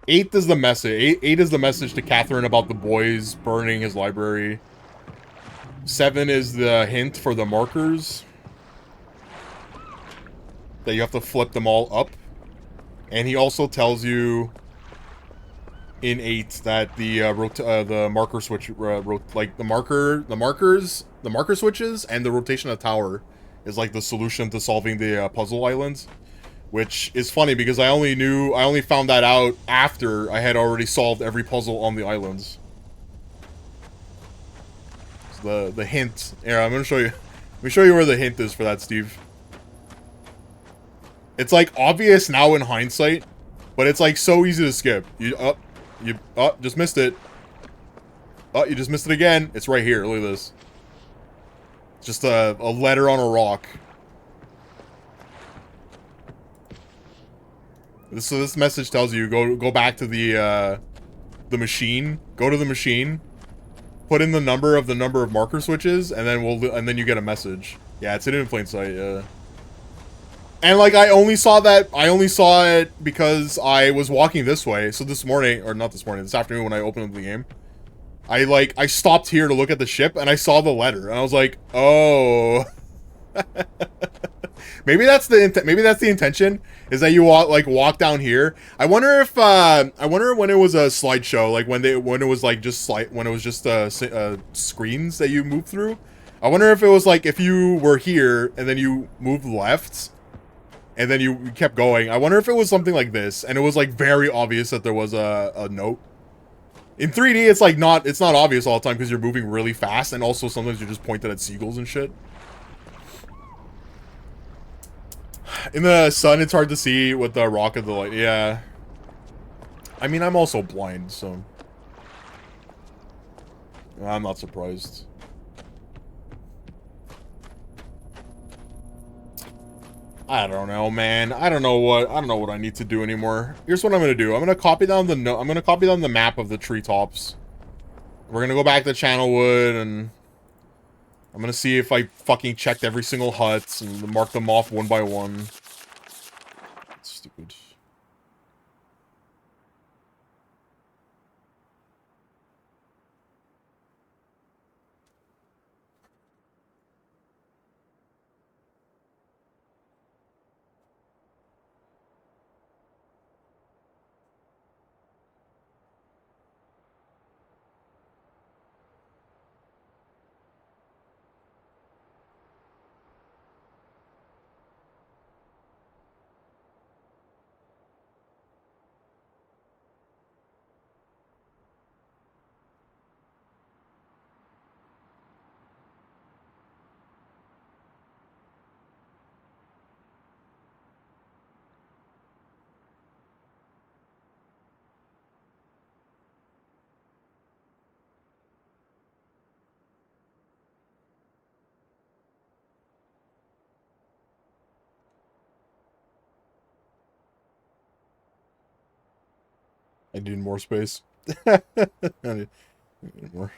8 is the message. 8 is the message to Catherine about the boys burning his library. 7 is the hint for the markers. That you have to flip them all up. And he also tells you in 8 that the marker switch, like the marker switches and the rotation of tower is like the solution to solving the puzzle islands. Which is funny because I only found that out after I had already solved every puzzle on the islands. So the hint. Here, I'm gonna show you. Let me show you where the hint is for that, Steve. It's like obvious now in hindsight, but it's like so easy to skip. You just missed it. Oh, you just missed it again. It's right here. Look at this. It's just a letter on a rock. So this message tells you go back to the machine. Go to the machine. Put in the number of marker switches, and then you get a message. Yeah, it's hidden in plain sight. Yeah. And like I only saw it because I was walking this way. So this morning, or not this morning, this afternoon when I opened up the game, I stopped here to look at the ship and I saw the letter and I was like, oh. Maybe that's the intention, is that you walk down here. I wonder when it was a slideshow, like when it was like just screens that you move through. I wonder if it was like if you were here and then you moved left and then you kept going. I wonder if it was something like this and it was like very obvious that there was a note. In 3D, it's not obvious all the time because you're moving really fast, and also sometimes you're just pointed at seagulls and shit. In the sun, it's hard to see with the rock of the light. Yeah. I mean, I'm also blind, so I'm not surprised. I don't know, man. I don't know what I need to do anymore. Here's what I'm gonna do. I'm gonna copy down the map of the treetops. We're gonna go back to Channelwood, and I'm gonna see if I fucking checked every single hut and mark them off one by one. Stupid. I need more space. I need more.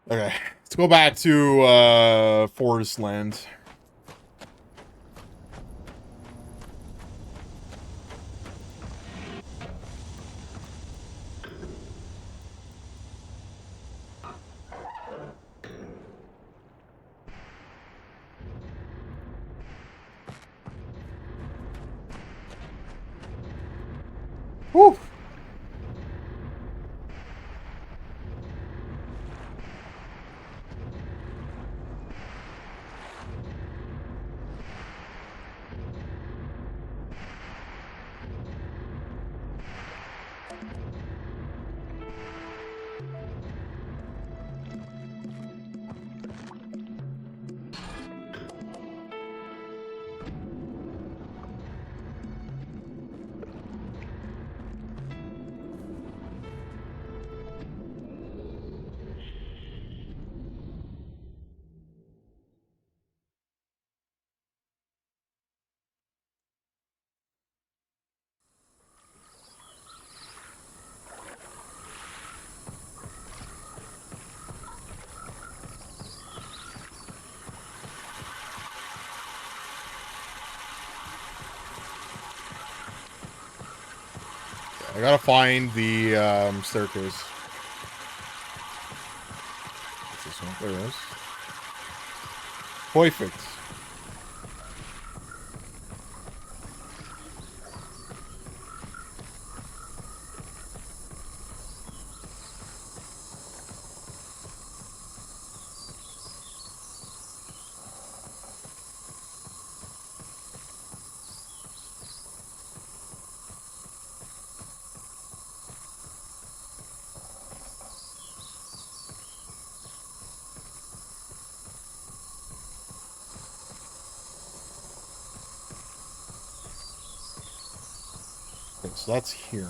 Okay, let's go back to Forest Land. Whew. I gotta find the staircase. What's this one? There it is. Perfect. Okay, so that's here.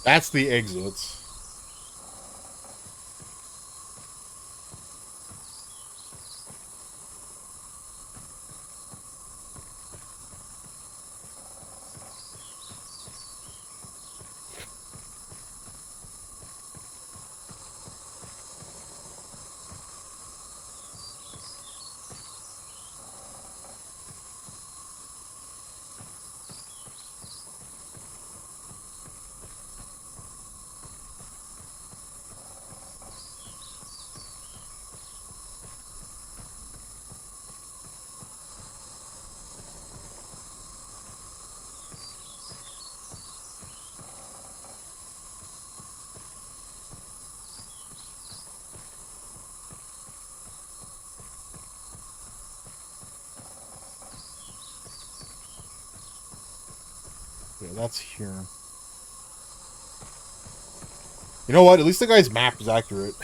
That's the exits. Yeah, that's here. You know what? At least the guy's map is accurate.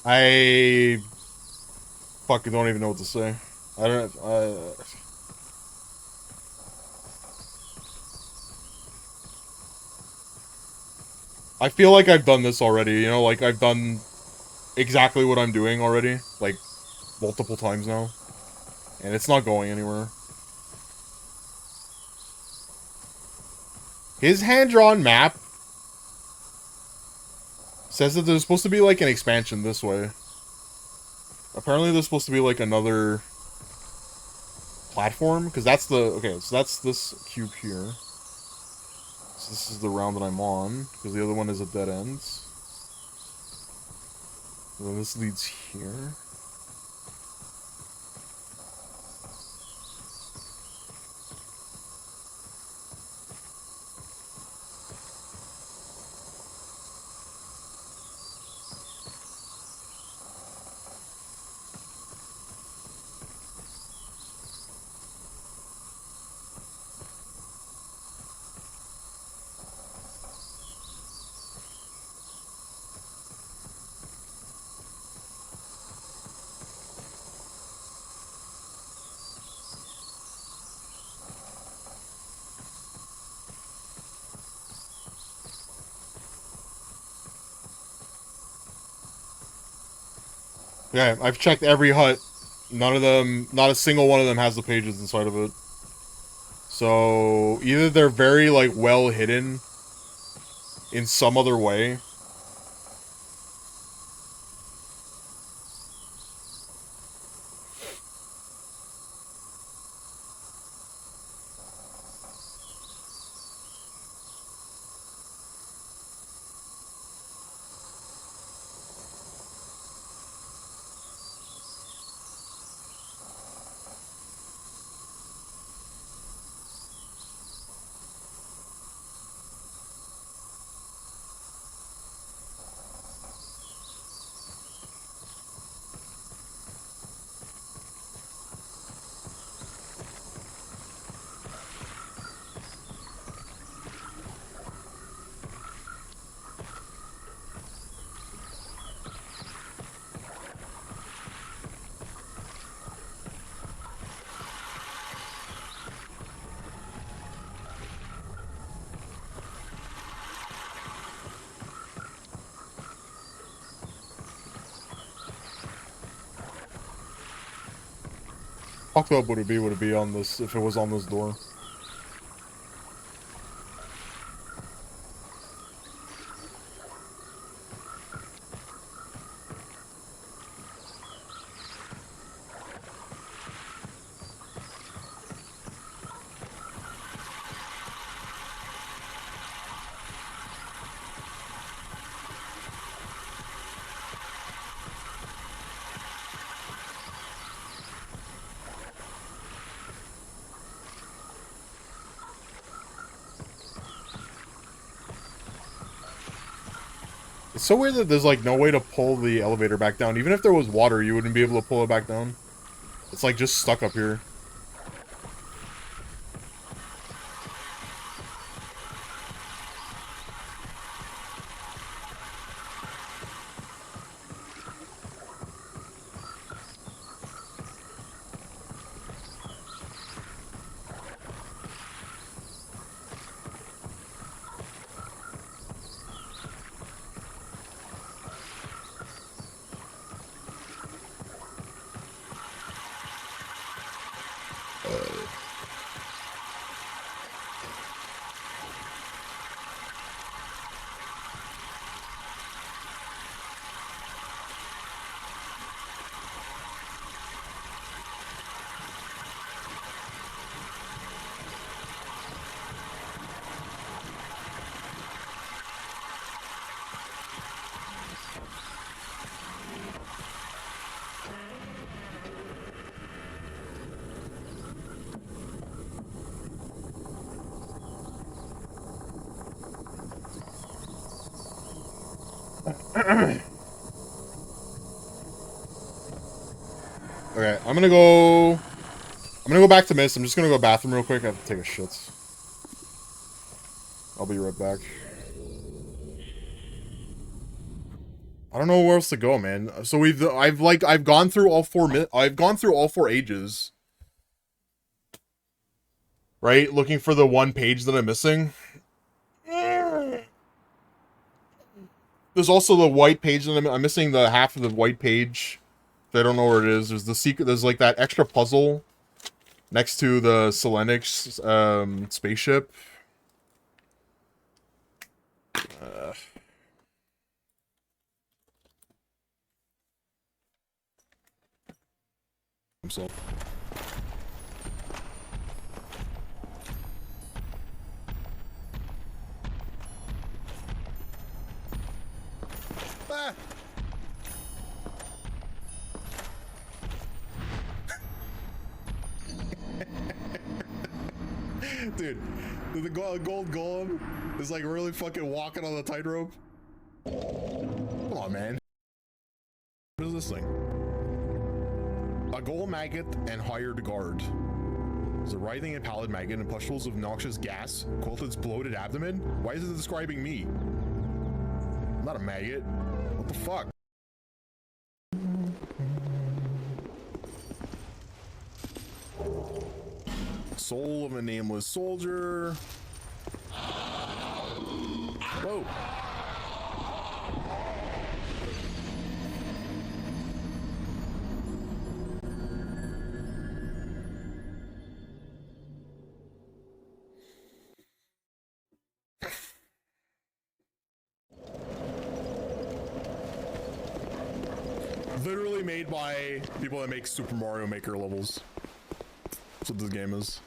I fucking don't even know what to say. I don't. I feel like I've done this already. You know, like I've done exactly what I'm doing already, like multiple times now, and it's not going anywhere. His hand-drawn map says that there's supposed to be like an expansion this way. Apparently, there's supposed to be like another platform, because that's the okay. So that's this cube here. So this is the round that I'm on, because the other one is a dead end. And then this leads here. Yeah, I've checked every hut. None of them, not a single one of them has the pages inside of it. So either they're very like well hidden in some other way. Fucked up would it be on this if it was on this door? It's so weird that there's like no way to pull the elevator back down. Even if there was water, you wouldn't be able to pull it back down. It's like just stuck up here. Okay, I'm gonna go back to Myst. I'm just gonna go bathroom real quick. I have to take a shit. I'll be right back. I don't know where else to go, man. So I've gone through all four ages, right? Looking for the one page that I'm missing. There's also the white page that I'm missing, the half of the white page. I don't know where it is. There's the secret. There's like that extra puzzle next to the Selenix spaceship. So. Ah. Dude, the gold golem is like really fucking walking on the tightrope. Come on, man. What is this thing? A golem maggot and hired guard. There's a writhing and pallid maggot and pustules of noxious gas coiled its bloated abdomen. Why is it describing me? I'm not a maggot. What the fuck? Soul of a nameless soldier. Whoa. Literally made by people that make Super Mario Maker levels. That's what this game is.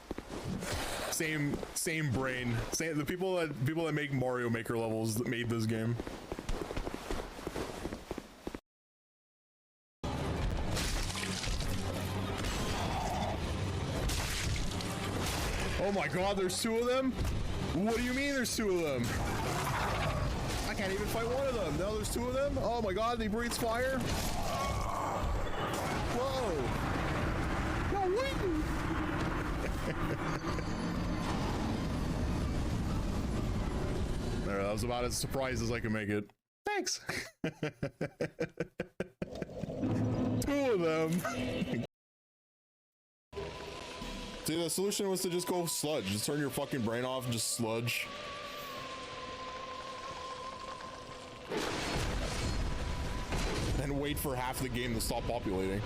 Same brain. The people that make Mario Maker levels that made this game. Oh my god, there's two of them? What do you mean there's two of them? I can't even fight one of them. Now there's two of them? Oh my god, he breathes fire? Whoa. No, wait. There, that was about as surprised as I could make it. Thanks. Two of them. See, the solution was to just go sludge. Just turn your fucking brain off and just sludge. And wait for half the game to stop populating.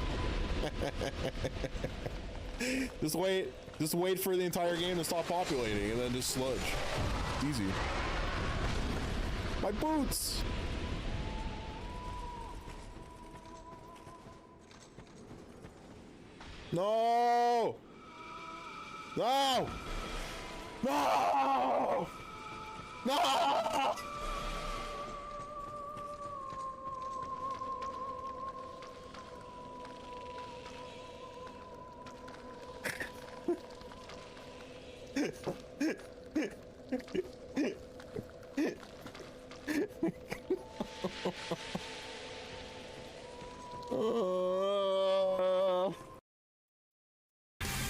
Just wait for the entire game to stop populating and then just sludge. Easy. My boots! No! No! No! No!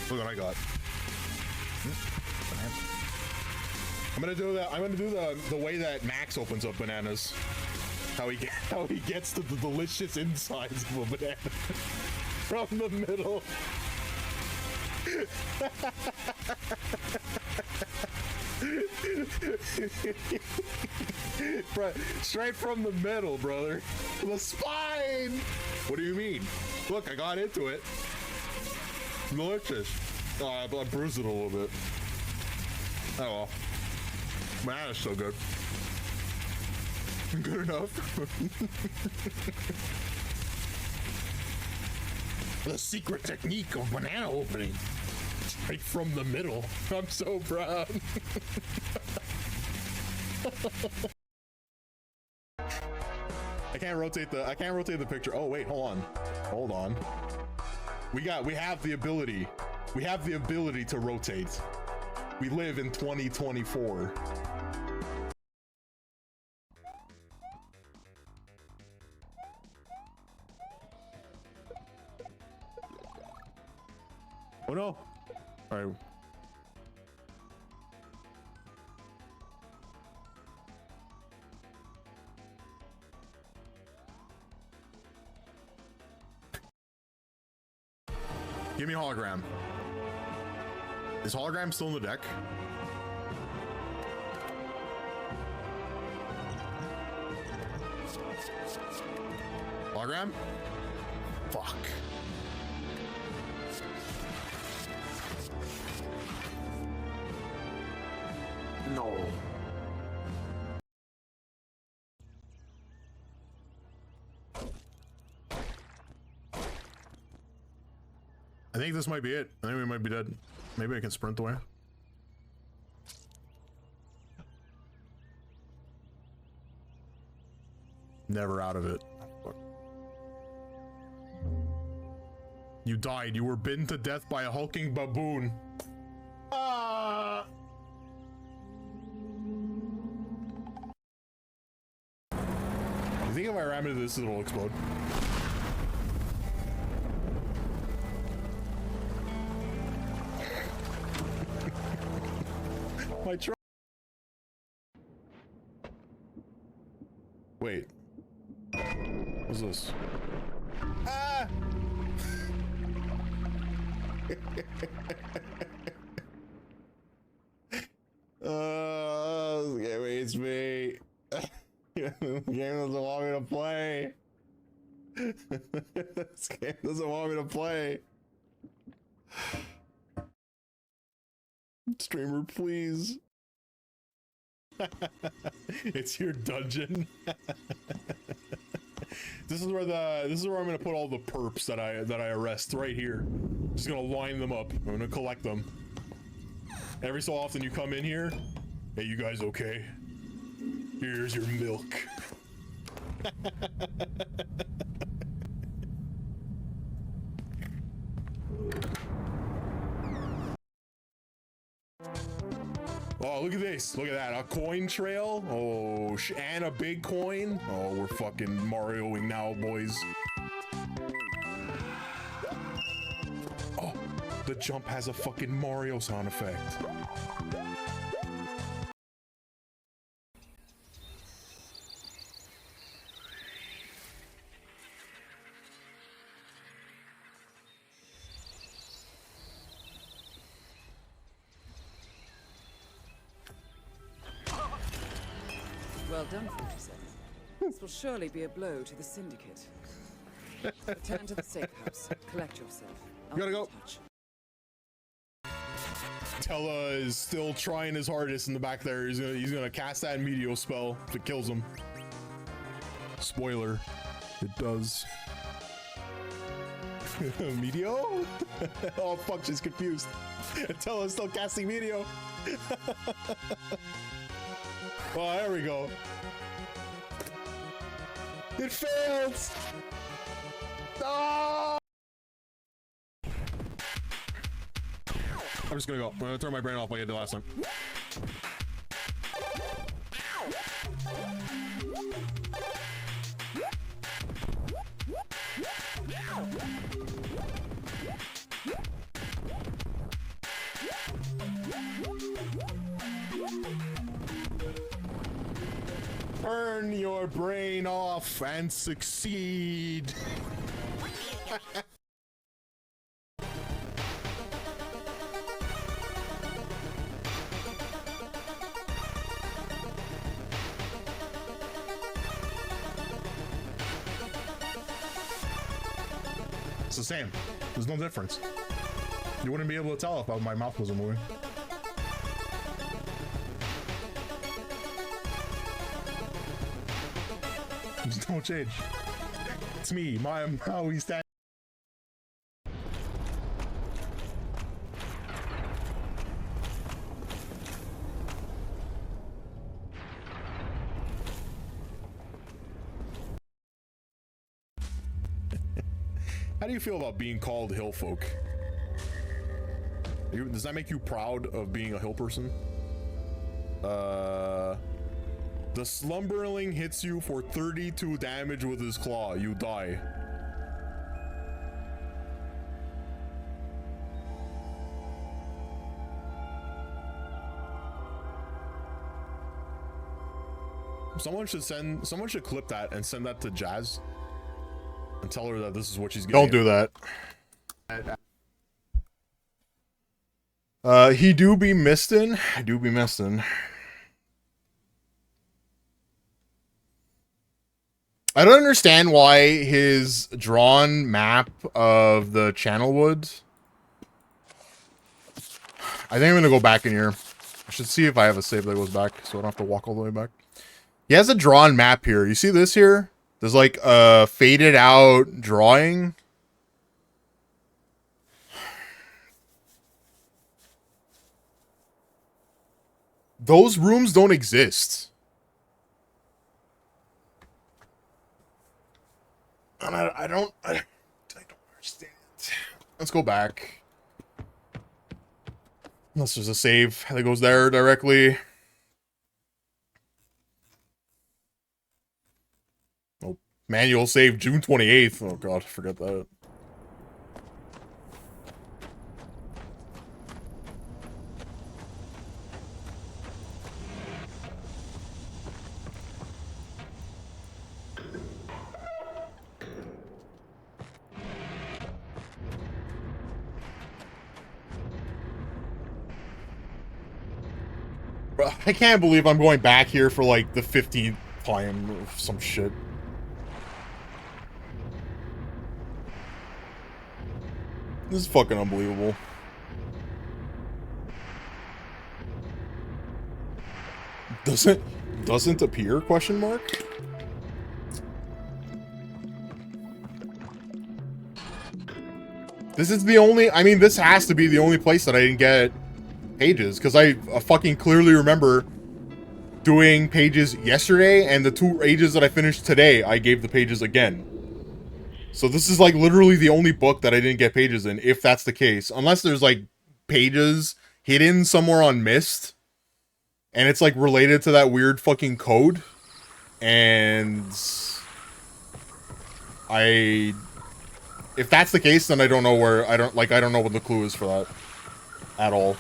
Look what I got. I'm gonna do that. I'm gonna do the way that Max opens up bananas. How he gets to the delicious insides of a banana from the middle. Straight from the middle, brother. The spine. What do you mean? Look, I got into it. Delicious. Oh, I bruised it a little bit. Oh well. Banana's so good. Good enough. The secret technique of banana opening. Straight from the middle. I'm so proud. I can't rotate the picture. Oh wait, hold on. We have the ability. We have the ability to rotate. We live in 2024. Oh no. All right. Give me hologram. Is hologram still in the deck? Hologram? Fuck. No. I think this might be it. I think we might be dead. Maybe I can sprint away. Never out of it. Fuck. You died. You were bitten to death by a hulking baboon. Ah! You think if I ram into this, it'll explode? My truck. Wait. What's this? Ah! This game hates me. This game doesn't want me to play. This game doesn't want me to play. Streamer, please. It's your dungeon. This is where I'm gonna put all the perps that I arrest right here. Just gonna line them up. I'm gonna collect them. Every so often you come in here. Hey, you guys okay? Here's your milk. Oh, look at this. Look at that. A coin trail. Oh, and a big coin. Oh, we're fucking Marioing now, boys. Oh, the jump has a fucking Mario sound effect. Well done, 47. This will surely be a blow to the Syndicate. Return to the safe house. Collect yourself. I'll Gotta be go. in touch. Tella is still trying his hardest in the back there. He's gonna cast that Meteor spell if it kills him. Spoiler, it does. Meteor? Oh fuck, she's confused. Tella's still casting Meteor. Oh, there we go. It fails! No! I'm just gonna go. I'm gonna turn my brain off like I did last time. Turn your brain off and succeed. It's the same. There's no difference. You wouldn't be able to tell if my mouth wasn't moving. There's no change. It's me, how we stand. How do you feel about being called hill folk? Does that make you proud of being a hill person? The slumberling hits you for 32 damage with his claw. You die. Someone should clip that and send that to Jazz and tell her that this is what she's getting. Don't do that. He do be mistin'. I do be mistin'. I don't understand why his drawn map of the channel woods. I think I'm gonna go back in here. I should see if I have a save that goes back, so I don't have to walk all the way back. He has a drawn map here. You see this here? There's like a faded out drawing. Those rooms don't exist. And I don't understand. Let's go back. Unless there's a save that goes there directly. Oh, manual save June 28th. Oh god, forget that. I can't believe I'm going back here for like the 15th time or some shit. This is fucking unbelievable. Doesn't appear, question mark? This is the only, I mean, this has to be the only place that I didn't get pages, because I fucking clearly remember doing pages yesterday, and the 2 pages that I finished today, I gave the pages again. So this is like literally the only book that I didn't get pages in, if that's the case. Unless there's like pages hidden somewhere on Myst, and it's like related to that weird fucking code. And if that's the case, then I don't know where, I don't know what the clue is for that at all.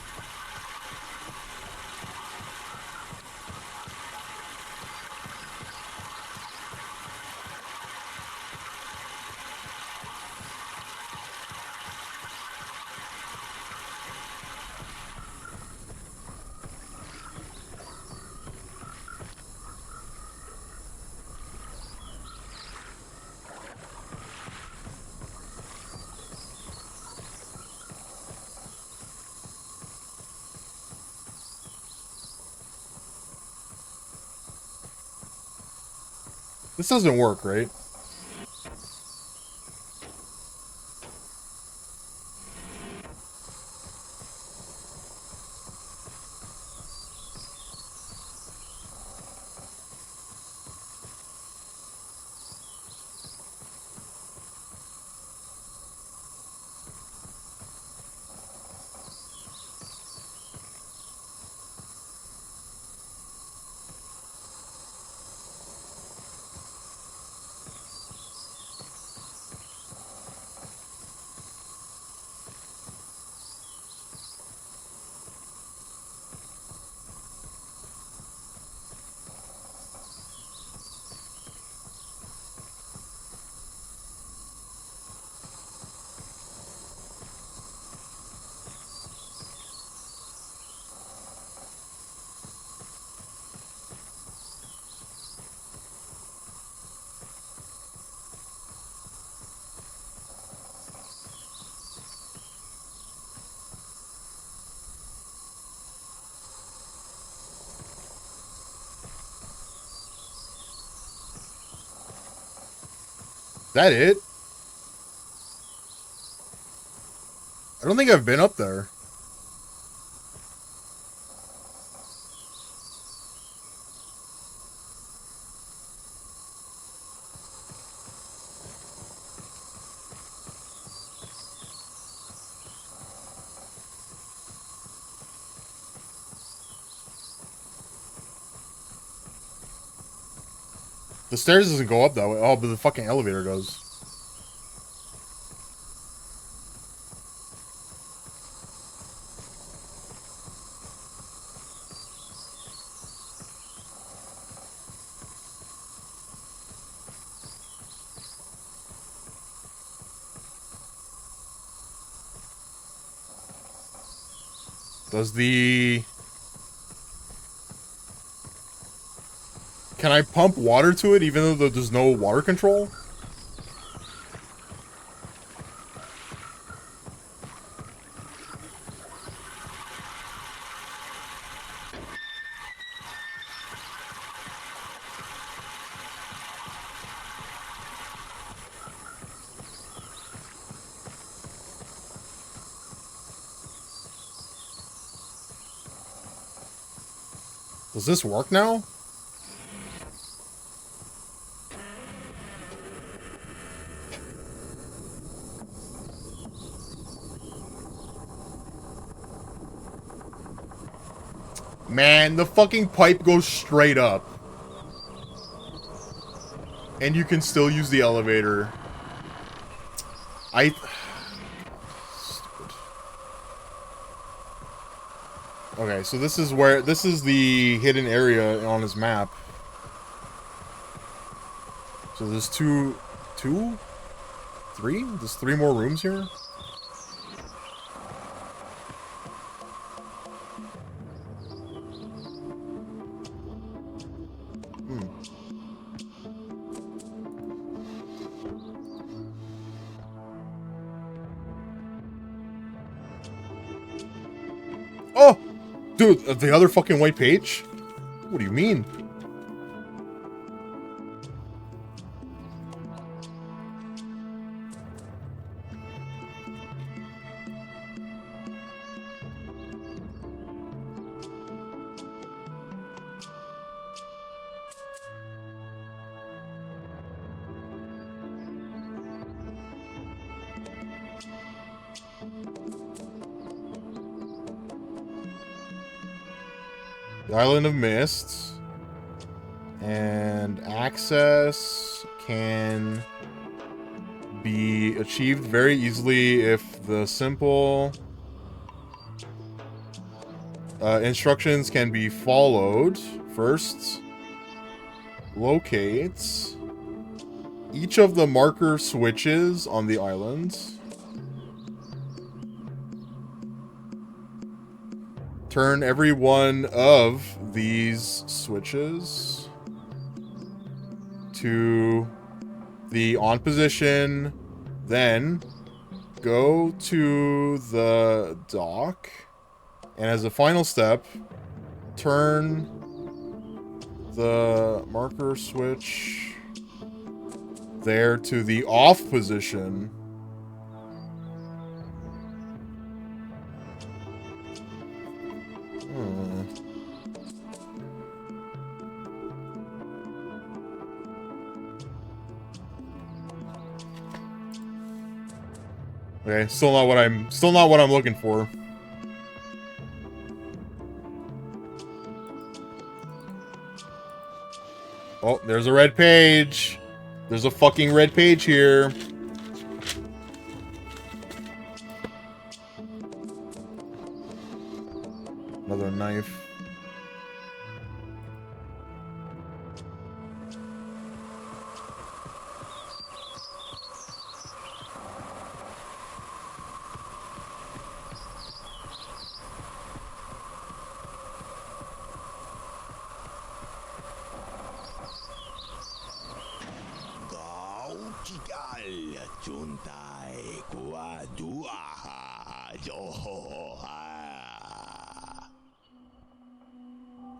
This doesn't work, right? Is that it? I don't think I've been up there. The stairs doesn't go up that way. Oh, but the fucking elevator does. Does the... Can I pump water to it even though there's no water control? Does this work now? Man, the fucking pipe goes straight up. And you can still use the elevator. Stupid. Okay, so this is where... This is the hidden area on his map. So there's three? There's 3 more rooms here? Oh! Dude, the other fucking white page? What do you mean? The Island of Myst. And access can be achieved very easily if the simple instructions can be followed. First, locate each of the marker switches on the island. Turn every one of these switches to the on position, then go to the dock, and as a final step, turn the marker switch there to the off position. Okay, still not what I'm looking for. Oh, there's a red page. There's a fucking red page here. Another knife.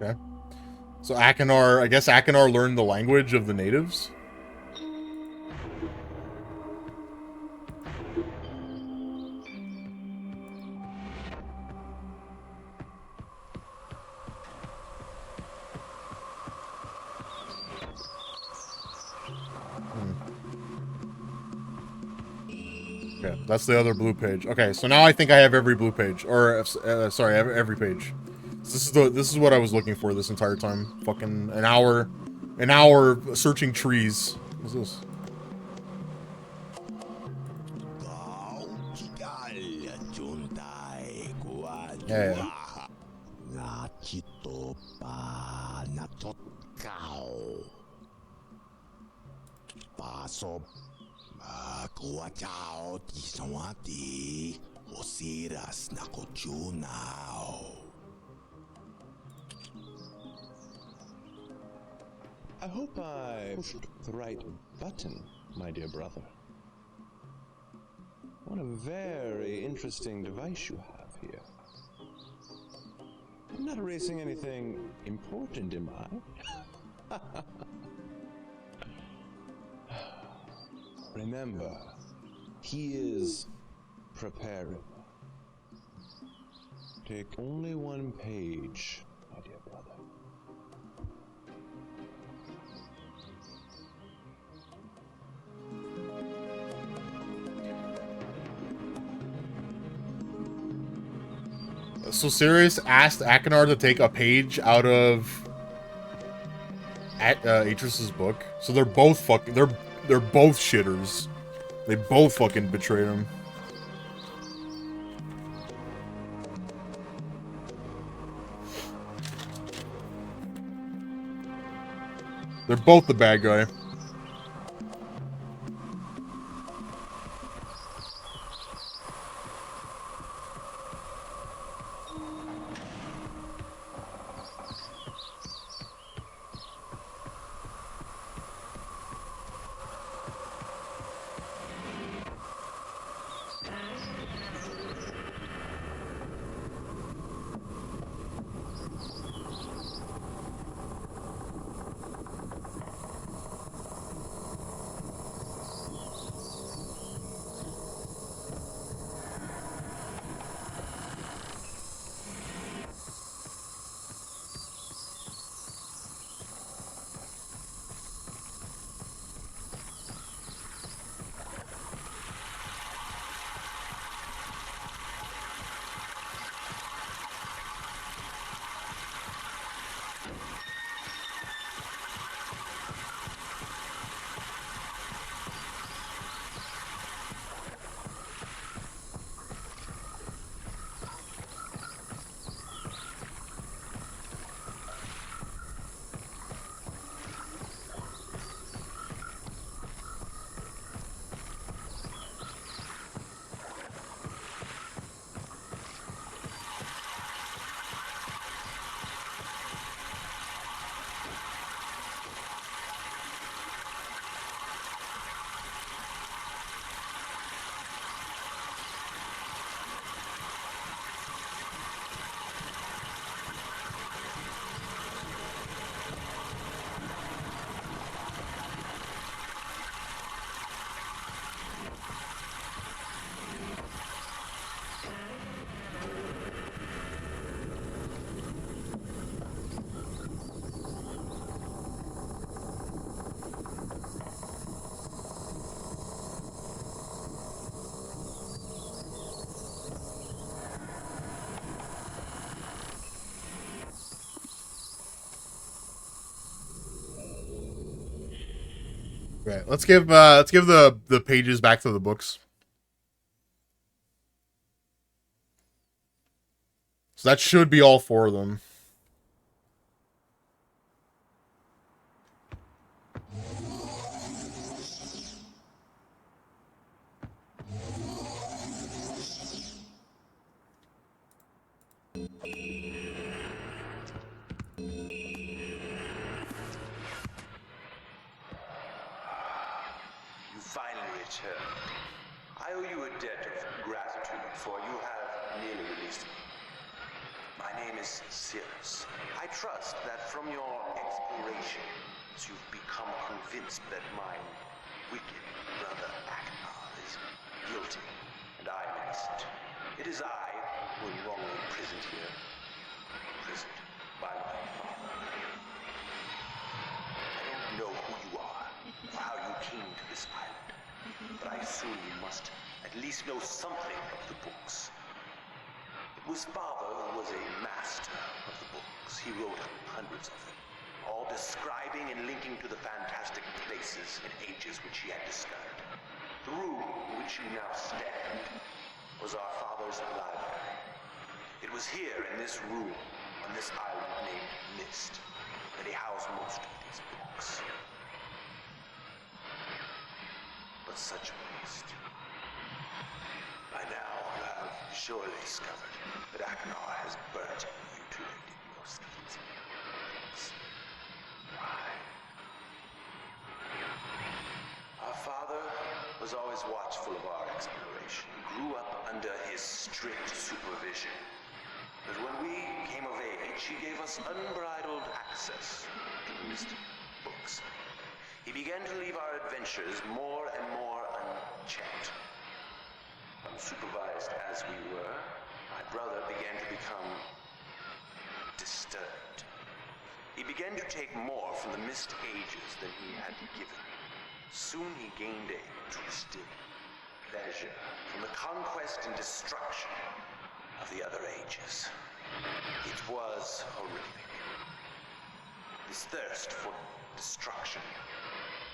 Okay. So Akinar, I guess Akinar learned the language of the natives? Okay, that's the other blue page. Okay, so now I think I have every blue page, or sorry, every page. So this is what I was looking for this entire time. Fucking an hour searching trees. What's this? Yeah. Wosiras nakochunao. I hope I pushed the right button, my dear brother. What a very interesting device you have here. I'm not erasing anything important, am I? Remember, he is preparing. Take only one page, my dear brother. So Sirius asked Akinar to take a page out of Atris's book. So they're both fucking. They're both shitters. They both fucking betrayed him. They're both the bad guy. Right. Let's give the pages back to the books. So that should be all four of them. You finally returned. I owe you a debt of gratitude, for you have nearly released me. My name is Sirius. I trust that from your explorations, you've become convinced that my wicked brother Akbar is guilty, and I am innocent. It is I who am wrongly imprisoned here. Imprisoned by my father. I don't know who you are, or how you came to this island, but I assume you must at least know something of the books. It was father who was a master of the books. He wrote hundreds of them, all describing and linking to the fantastic places and ages which he had discovered. The room in which you now stand was our father's library. It was here in this room, on this island named Myst, that he housed most of these books. But such a waste. By now, you have surely discovered that Achenar has burnt mutilated most of its books. Why? Our father was always watchful of our exploration, grew up under his strict supervision. But when we came of age, he gave us unbridled access to the Myst books. He began to leave our adventures more and more unchecked. Unsupervised as we were, my brother began to become disturbed. He began to take more from the Myst ages than he had given. Soon he gained a twisted pleasure from the conquest and destruction of the other ages. It was horrific. His thirst for destruction.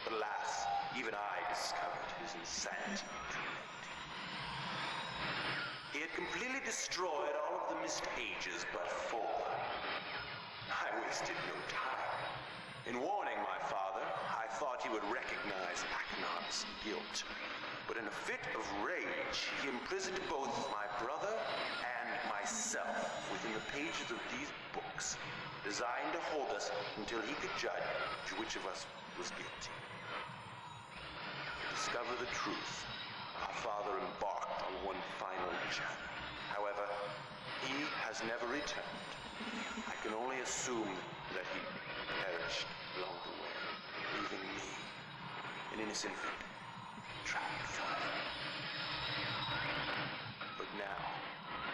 But alas, even I discovered his insanity too late. He had completely destroyed all of the Myst ages but 4. I wasted no time. In warning my father, I thought he would recognize Achenar's guilt. But in a fit of rage, he imprisoned both my brother and myself within the pages of these books, designed to hold us until he could judge which of us was guilty. To discover the truth, our father embarked on one final journey. However, he has never returned. I can only assume that he perished along the way, leaving me, an innocent victim, trapped forever. But now,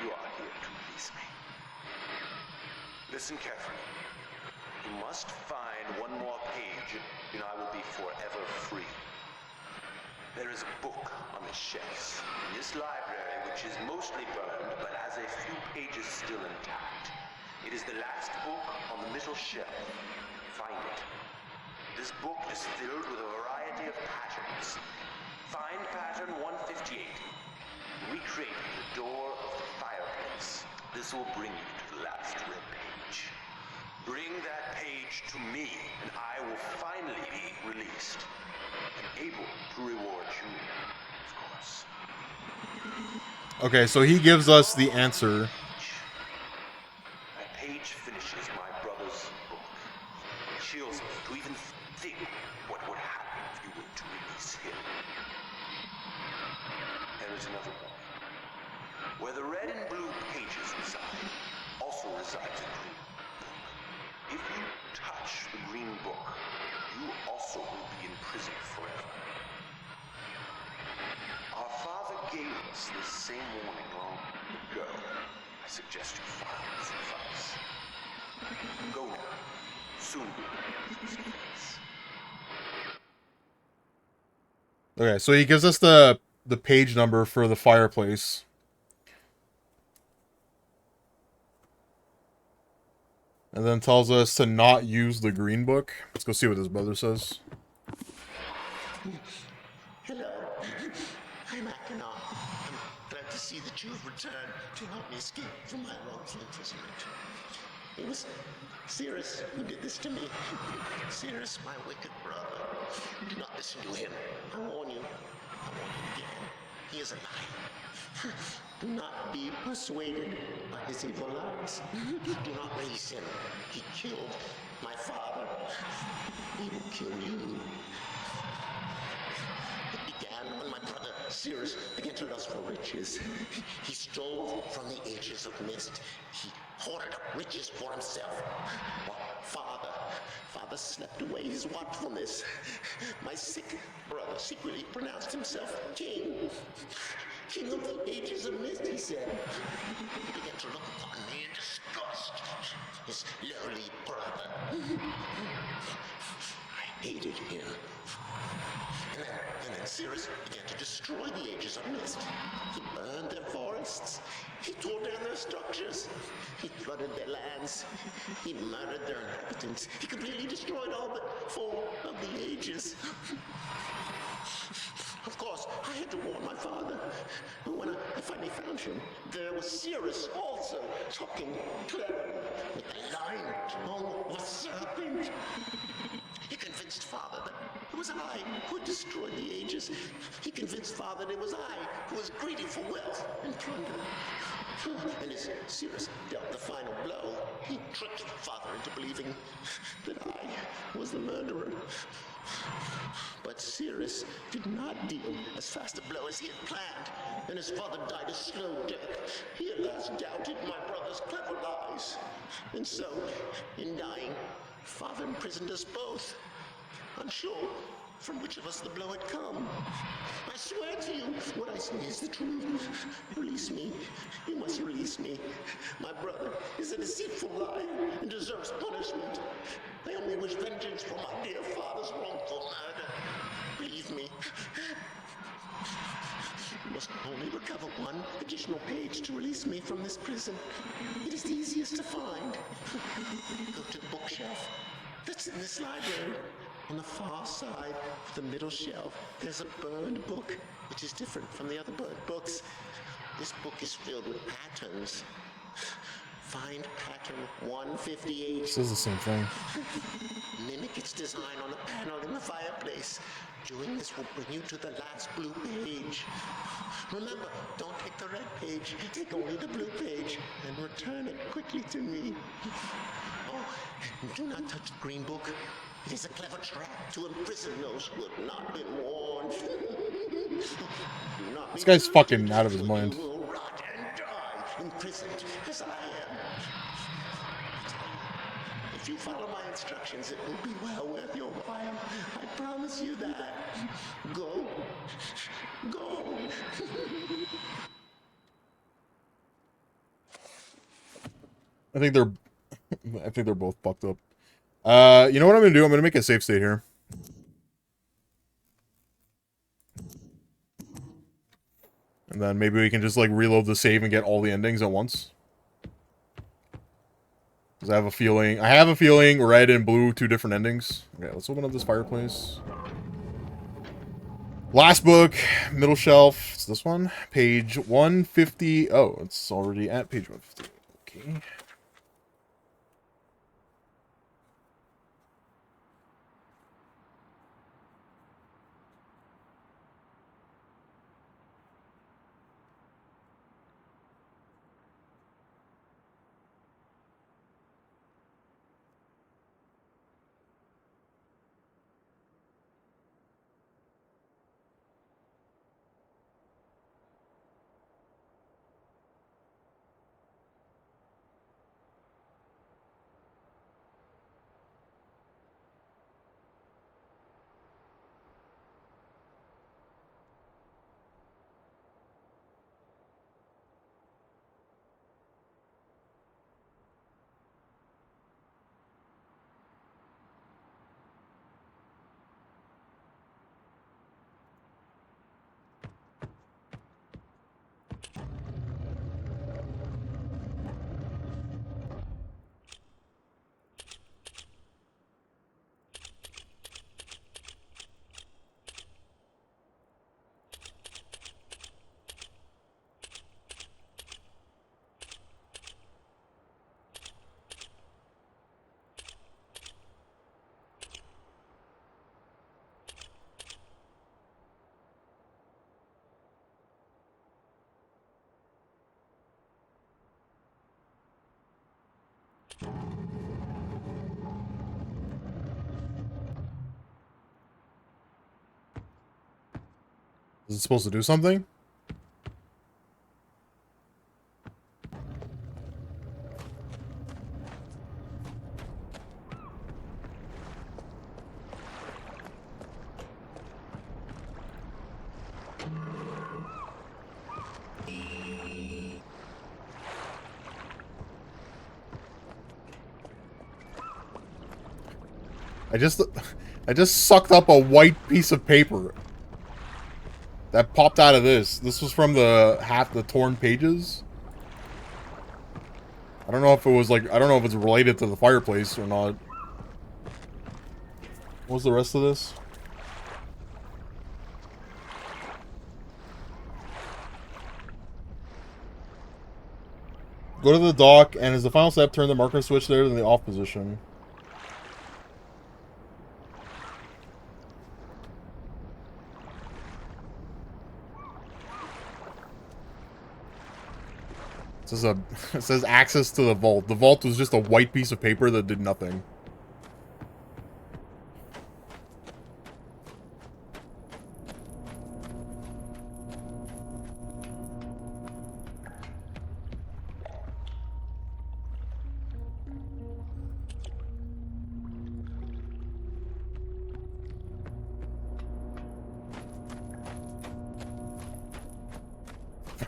you are here to release me. Listen carefully. You must find one more page, and I will be forever free. There is a book on the shelves in this library which is mostly burned, but has a few pages still intact. It is the last book on the middle shelf. Find it. This book is filled with a variety of patterns. Find pattern 158. Recreate the door of the fireplace. This will bring you to the last red page. Bring that page to me, and I will finally be released. And able to reward you, of course. Okay, so he gives us the answer. That page finishes my brother's book. It chills me to even think what would happen if you were to release him. There is another one. Where the red and blue pages reside, also resides a green book. If you touch the green book, you also will be imprisoned forever. Our father gave us this same warning long ago. I suggest you follow his advice. Go now. Soon we will be face to face. Okay, so he gives us the page number for the fireplace. And then tells us to not use the green book. Let's go see what his brother says. Hello, I'm Achenar. I'm glad to see that you have returned to help me escape from my wrongful imprisonment. It was Cirrus who did this to me. Cirrus, my wicked brother. Do not listen to him. I warn you. I warn you again. He is a liar. Do not be persuaded by his evil lies. Do not release him. He killed my father. He will kill you. It began when my brother Cirrus began to lust for riches. He stole from the ages of Myst. He hoarded up riches for himself. While Father slept away his watchfulness. My sick brother secretly pronounced himself king. King of the ages of Myst, he said. He began to look upon me in disgust. His lowly brother. I hated him. And then Cirrus began to destroy the ages of Myst. He burned their forests. He tore down their structures. He flooded their lands. He murdered their inhabitants. He completely destroyed all but 4 of the ages. Of course, I had to warn my father. But when I finally found him, there was Cirrus also talking cleverly with the lion tongue of a serpent. He convinced Father that It was I who destroyed the ages. He convinced Father that it was I who was greedy for wealth and plunder. And as Cirrus dealt the final blow, he tricked Father into believing that I was the murderer. But Cirrus did not deal as fast a blow as he had planned, and his father died a slow death. He at last doubted my brother's clever lies. And so, in dying, Father imprisoned us both, unsure from which of us the blow had come. I swear to you, what I say is the truth. Release me. You must release me. My brother is a deceitful liar and deserves punishment. I only wish vengeance for my dear father's wrongful murder. Believe me. You must only recover one additional page to release me from this prison. It is the easiest to find. Go to the bookshelf that's in this library. On the far side of the middle shelf, there's a burned book, which is different from the other burned books. This book is filled with patterns. Find pattern 158. This is the same thing. Mimic its design on the panel in the fireplace. Doing this will bring you to the last blue page. Remember, don't take the red page. Take only the blue page and return it quickly to me. Oh, and do not touch the green book. It is a clever trap to imprison those who have not been warned. This guy's fucking out of his mind. You will rot and die, imprisoned as I am. If you follow my instructions, it will be well worth your while. I promise you that. Go. Go. I think they're both fucked up. You know what I'm gonna do? I'm gonna make a save state here. And then maybe we can just like reload the save and get all the endings at once. Because I have a feeling red and blue, two different endings. Okay, let's open up this fireplace. Last book, middle shelf. It's this one. Page 150. Oh, it's already at page 150. Okay. Is it supposed to do something? I just sucked up a white piece of paper that popped out of this. This was from the torn pages. I don't know if it was like, I don't know if it's related to the fireplace or not. What was the rest of this? Go to the dock, and as the final step, turn the marker switch there in the off position. says it says access to the vault. The vault was just a white piece of paper that did nothing.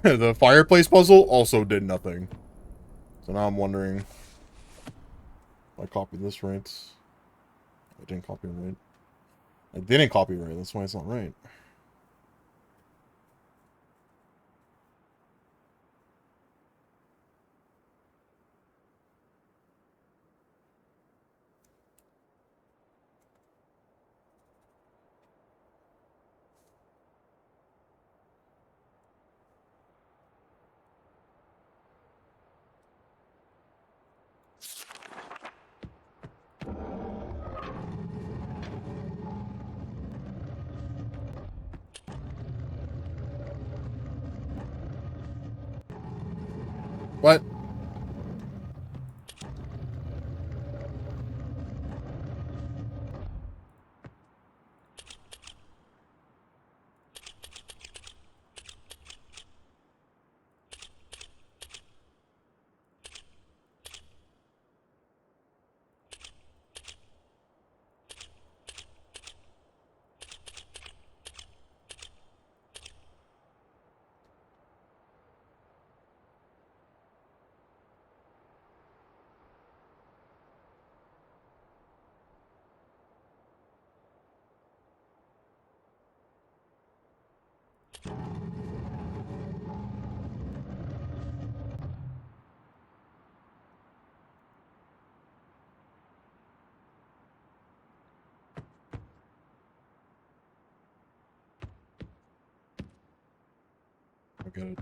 The fireplace puzzle also did nothing. So now I'm wondering if I copied this right. I didn't copy it right. I didn't copy it right. That's why it's not right. What? I get it.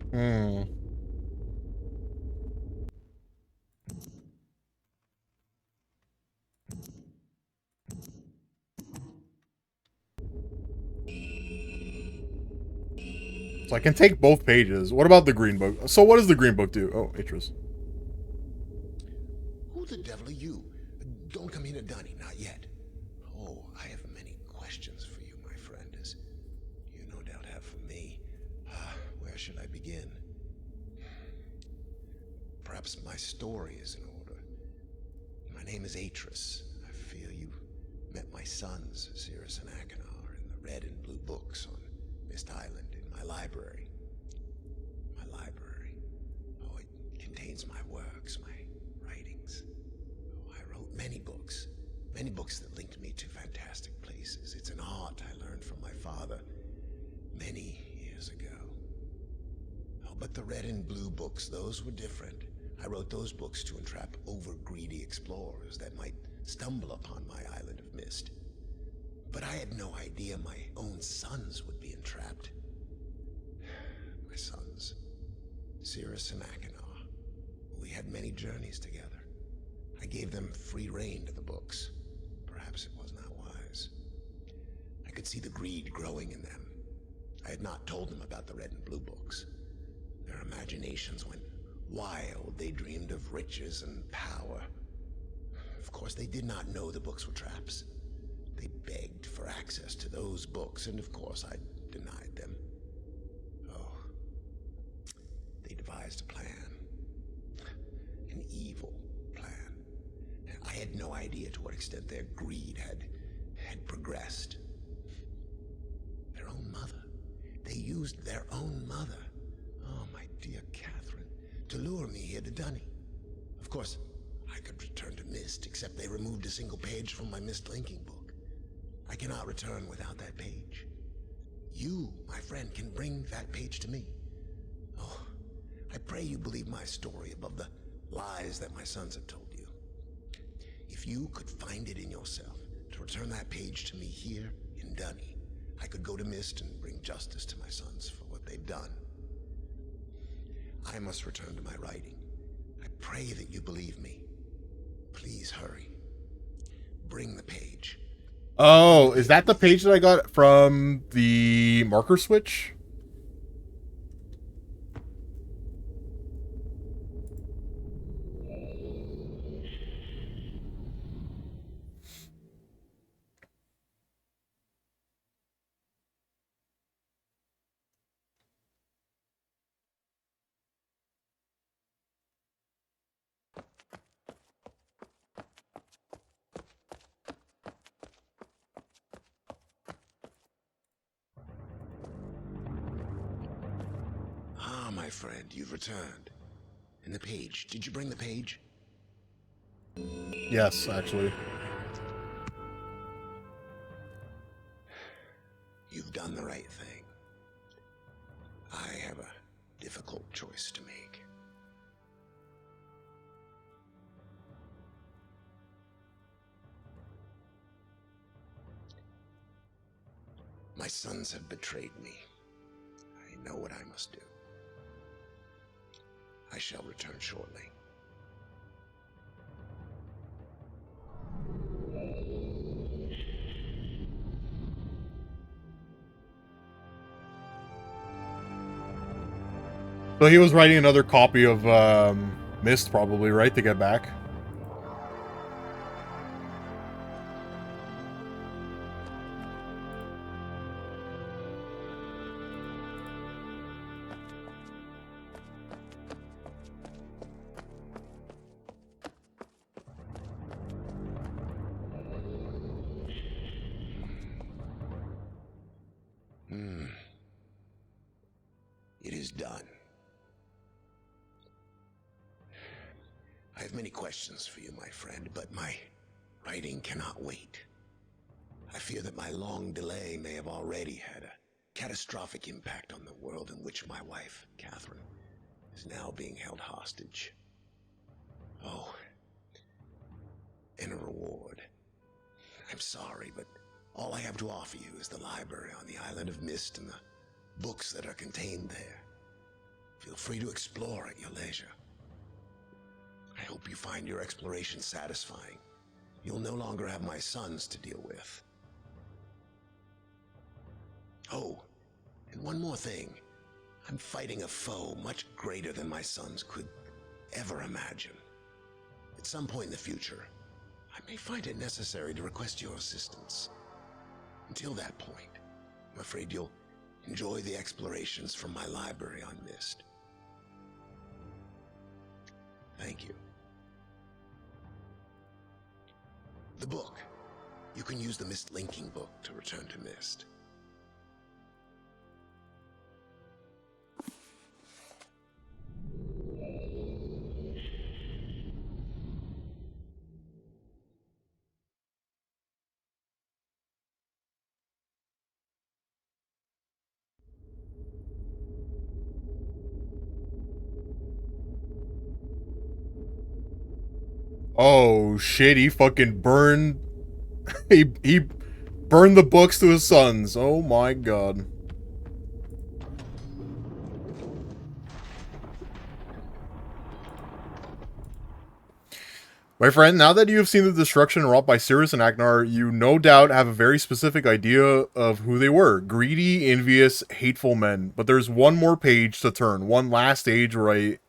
Hmm. So I can take both pages. What about the green book? So what does the green book do? Oh, Atris. Who the devil are you? Don't come here, Dunny, not yet. Oh, I have many questions for you, my friend, as you no doubt have for me. Where should I begin? Perhaps my story is in order. My name is Atris. I fear you met my sons, Cirrus and Achenar, in the red and blue books on Myst Island in my library. My library. Oh, it contains my works, my writings. Oh, I wrote many books that linked me to fantastic places. It's an art I learned from my father many years ago. Oh, but the red and blue books, those were different. I wrote those books to entrap over-greedy explorers that might stumble upon my island of Myst. But I had no idea my own sons would be entrapped. My sons, Cirrus and Achenar. We had many journeys together. I gave them free rein to the books. Perhaps it was not wise. I could see the greed growing in them. I had not told them about the red and blue books. Their imaginations went Wild, they dreamed of riches and power. Of course, they did not know the books were traps. They begged for access to those books, and of course, I denied them. Oh, they devised a plan. An evil plan. I had no idea to what extent their greed had progressed. Their own mother. They used their own mother. Oh, my dear Catherine, to lure me here to Dunny. Of course, I could return to Myst, except they removed a single page from my Myst linking book. I cannot return without that page. You, my friend, can bring that page to me. Oh, I pray you believe my story above the lies that my sons have told you. If you could find it in yourself to return that page to me here in Dunny, I could go to Myst and bring justice to my sons for what they've done. I must return to my writing. I pray that you believe me. Please hurry. Bring the page. Oh, is that the page that I got from the marker switch? Ah, my friend, you've returned. And the page. Did you bring the page? Yes, actually. You've done the right thing. I have a difficult choice to make. My sons have betrayed me. I know what I must do. I shall return shortly. So he was writing another copy of Myst, probably, right, to get back? It is done. I have many questions for you, my friend, but my writing cannot wait. I fear that my long delay may have already had a catastrophic impact on the world in which my wife, Catherine, is now being held hostage. Oh, and a reward. I'm sorry, but all I have to offer you is the library on the island of Myst and the books that are contained there. Feel free to explore at your leisure. I hope you find your exploration satisfying. You'll no longer have my sons to deal with. Oh, and one more thing. I'm fighting a foe much greater than my sons could ever imagine. At some point in the future, I may find it necessary to request your assistance. Until that point, I'm afraid you'll enjoy the explorations from my library on Myst. Thank you. The book. You can use the Myst linking book to return to Myst. Oh shit, he fucking burned he burned the books to his sons. Oh my god. My friend, now that you have seen the destruction wrought by Sirius and Agnar, you no doubt have a very specific idea of who they were. Greedy, envious, hateful men. But there's one more page to turn, one last stage where I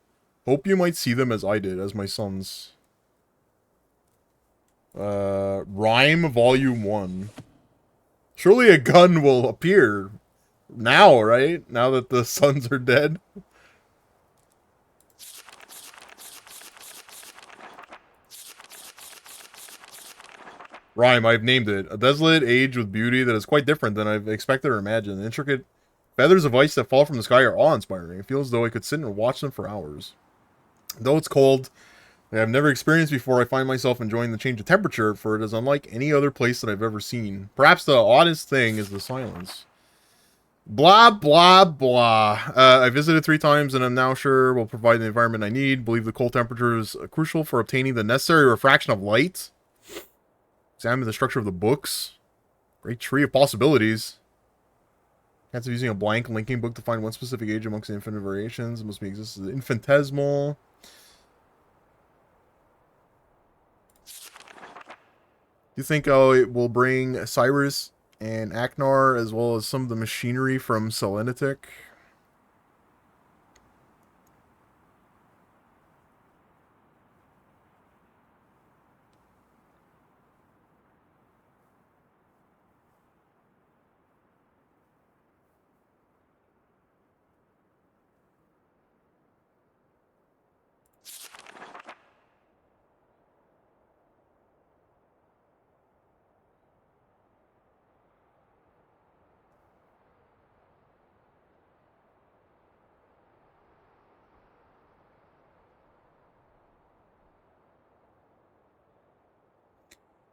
Hope you might see them as I did, as my sons. Rhyme Volume 1. Surely a gun will appear now, right? Now that the sons are dead. Rhyme, I've named it. A desolate age with beauty that is quite different than I've expected or imagined. Intricate feathers of ice that fall from the sky are awe-inspiring. It feels as though I could sit and watch them for hours. Though it's cold, that I've never experienced before, I find myself enjoying the change of temperature, for it is unlike any other place that I've ever seen. Perhaps the oddest thing is the silence. Blah, blah, blah. I visited 3 times and I'm now sure will provide the environment I need. Believe the cold temperature is crucial for obtaining the necessary refraction of light. Examine the structure of the books. Great tree of possibilities. Chance of using a blank linking book to find one specific age amongst the infinite variations. It must be exists as infinitesimal. You think it will bring Cyrus and Aknar as well as some of the machinery from Selenitic?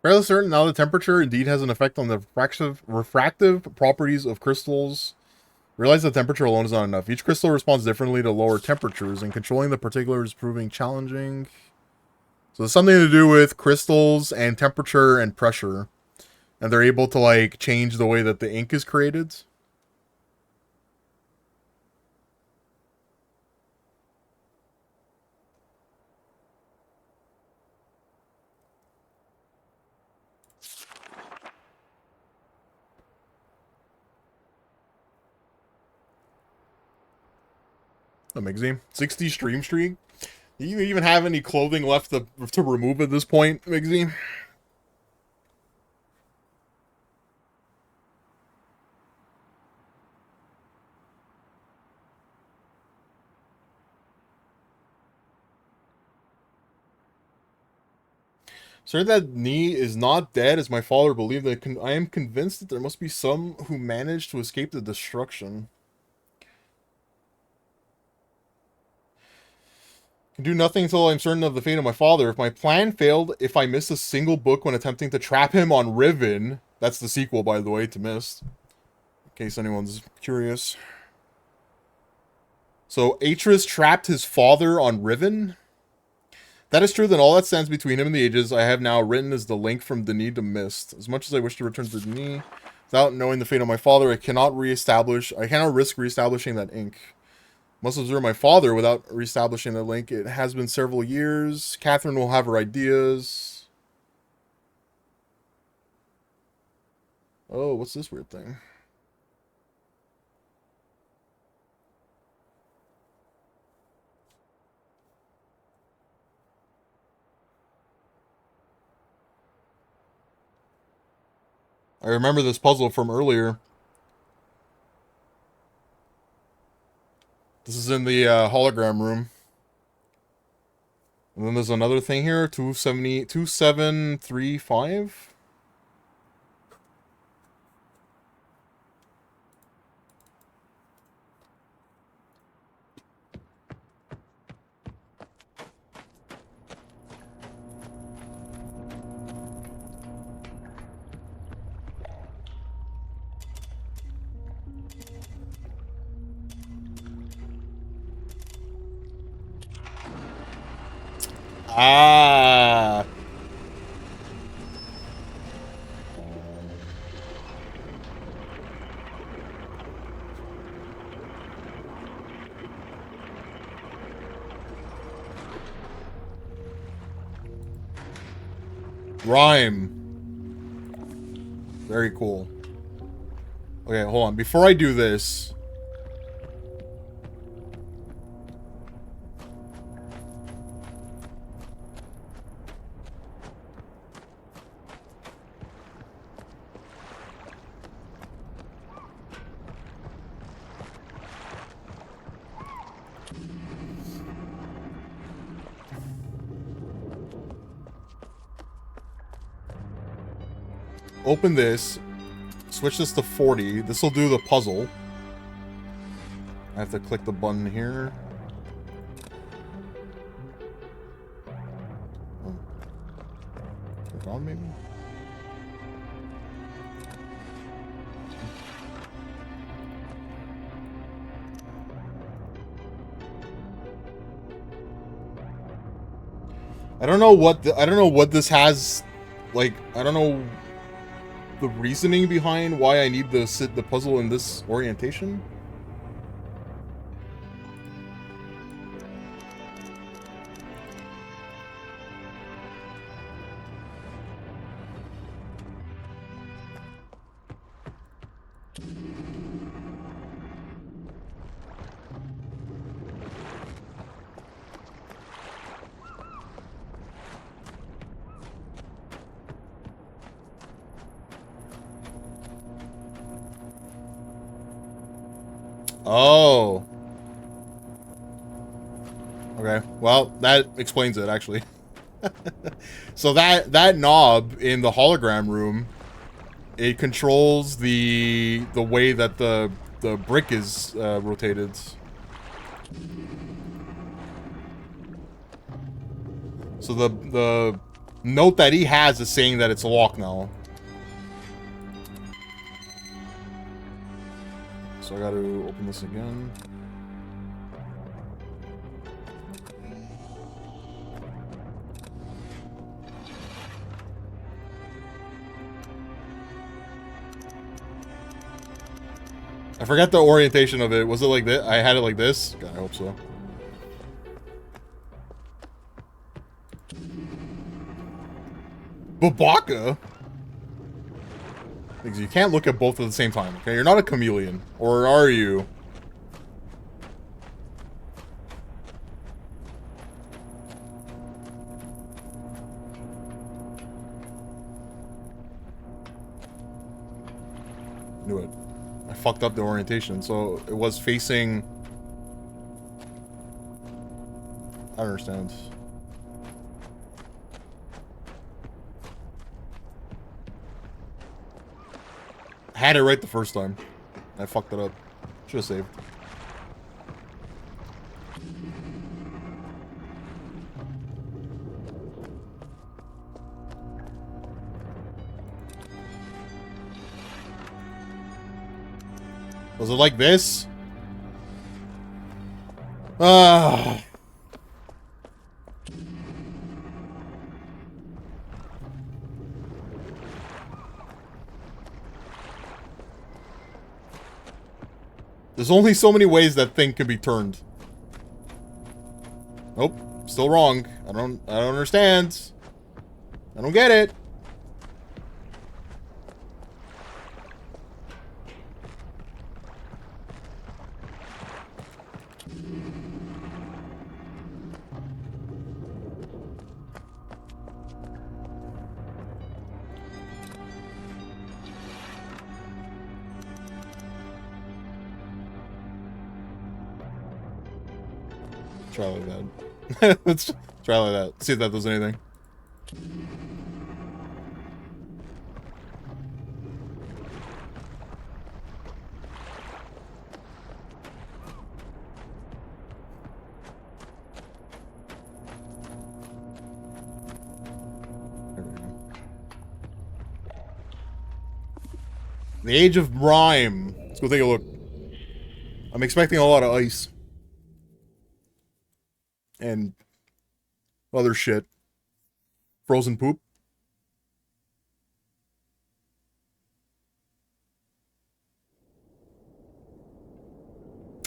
Fairly certain now the temperature indeed has an effect on the refractive properties of crystals. Realize that temperature alone is not enough. Each crystal responds differently to lower temperatures, and controlling the particulars is proving challenging. So it's something to do with crystals and temperature and pressure. And they're able to, like, change the way that the ink is created. Amazing. 60 stream streak. Do you even have any clothing left to remove at this point, Migsy? Sir, that knee is not dead, as my father believed. I am convinced that there must be some who managed to escape the destruction. Can do nothing until I'm certain of the fate of my father. If my plan failed, if I missed a single book when attempting to trap him on Riven, that's the sequel, by the way, to Myst, in case anyone's curious. So Atreus trapped his father on Riven? That is true, then all that stands between him and the ages I have now written is the link from Denis to Myst. As much as I wish to return to Denis, without knowing the fate of my father, I cannot risk reestablishing that ink. Must observe my father without reestablishing the link. It has been several years. Catherine will have her ideas. Oh, what's this weird thing? I remember this puzzle from earlier. This is in the hologram room. And then there's another thing here, 2735. Ah. Rhyme. Very cool. Okay, hold on. Before I do this... open this, switch this to 40. This will do the puzzle. I have to click the button here. Oh. Click on, maybe? I don't know what I don't know what this has, like, I don't know the reasoning behind why I need the puzzle in this orientation. Oh. Okay. Well, that explains it, actually. So that knob in the hologram room, it controls the way that the brick is rotated. So the note that he has is saying that it's locked now. So I got to open this again. I forgot the orientation of it. Was it like this? I had it like this? God, I hope so. Babaka? Because you can't look at both at the same time, okay? You're not a chameleon. Or are you? Knew it. I fucked up the orientation, so it was facing... I don't understand. I had it right the first time. I fucked it up. Should have saved. Was it like this? Ah. There's only so many ways that thing can be turned. Nope, still wrong. I don't understand. I don't get it. Try like that. Let's try like that. See if that does anything. There we go. The Age of Rhyme. Let's go take a look. I'm expecting a lot of ice. And other shit. Frozen poop.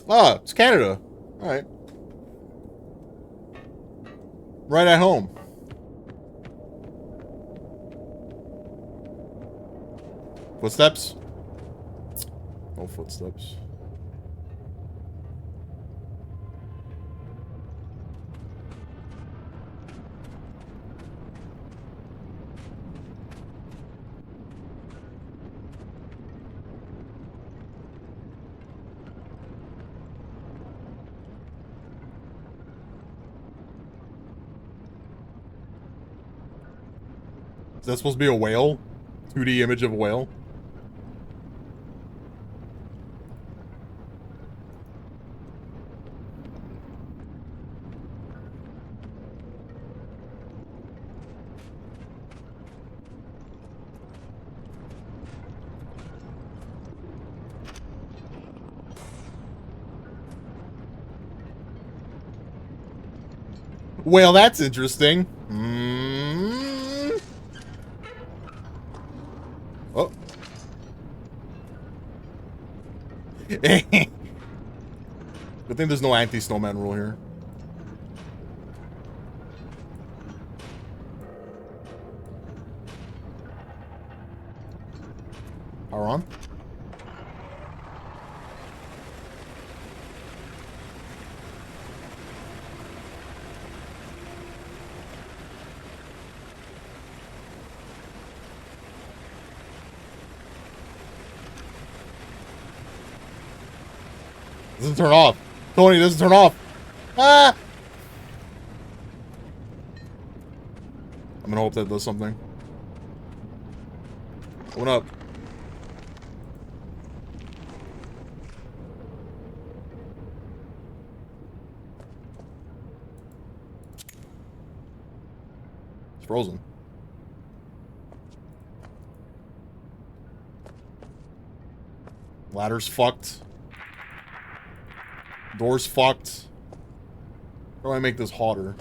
Ah, it's Canada. Alright. Right at home. Footsteps? No footsteps. Is that supposed to be a whale? 2D image of a whale. Well, that's interesting. Oh. Good thing there's no anti-snowman rule here. Power on. Doesn't turn off. Tony, doesn't turn off. Ah! I'm gonna hope that does something. Open up. It's frozen. Ladder's fucked. Door's fucked. How do I make this hotter?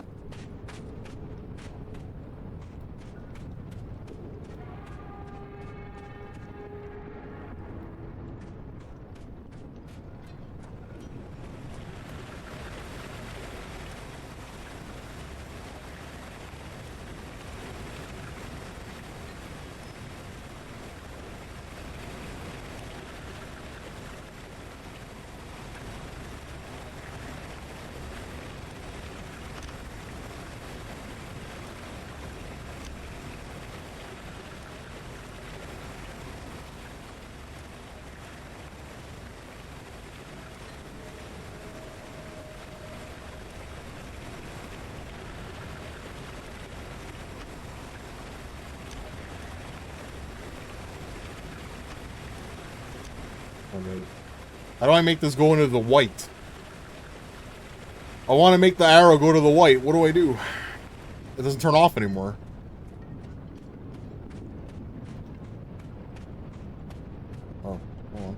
How do I make this go into the white? I want to make the arrow go to the white. What do I do? It doesn't turn off anymore. Oh, hold on.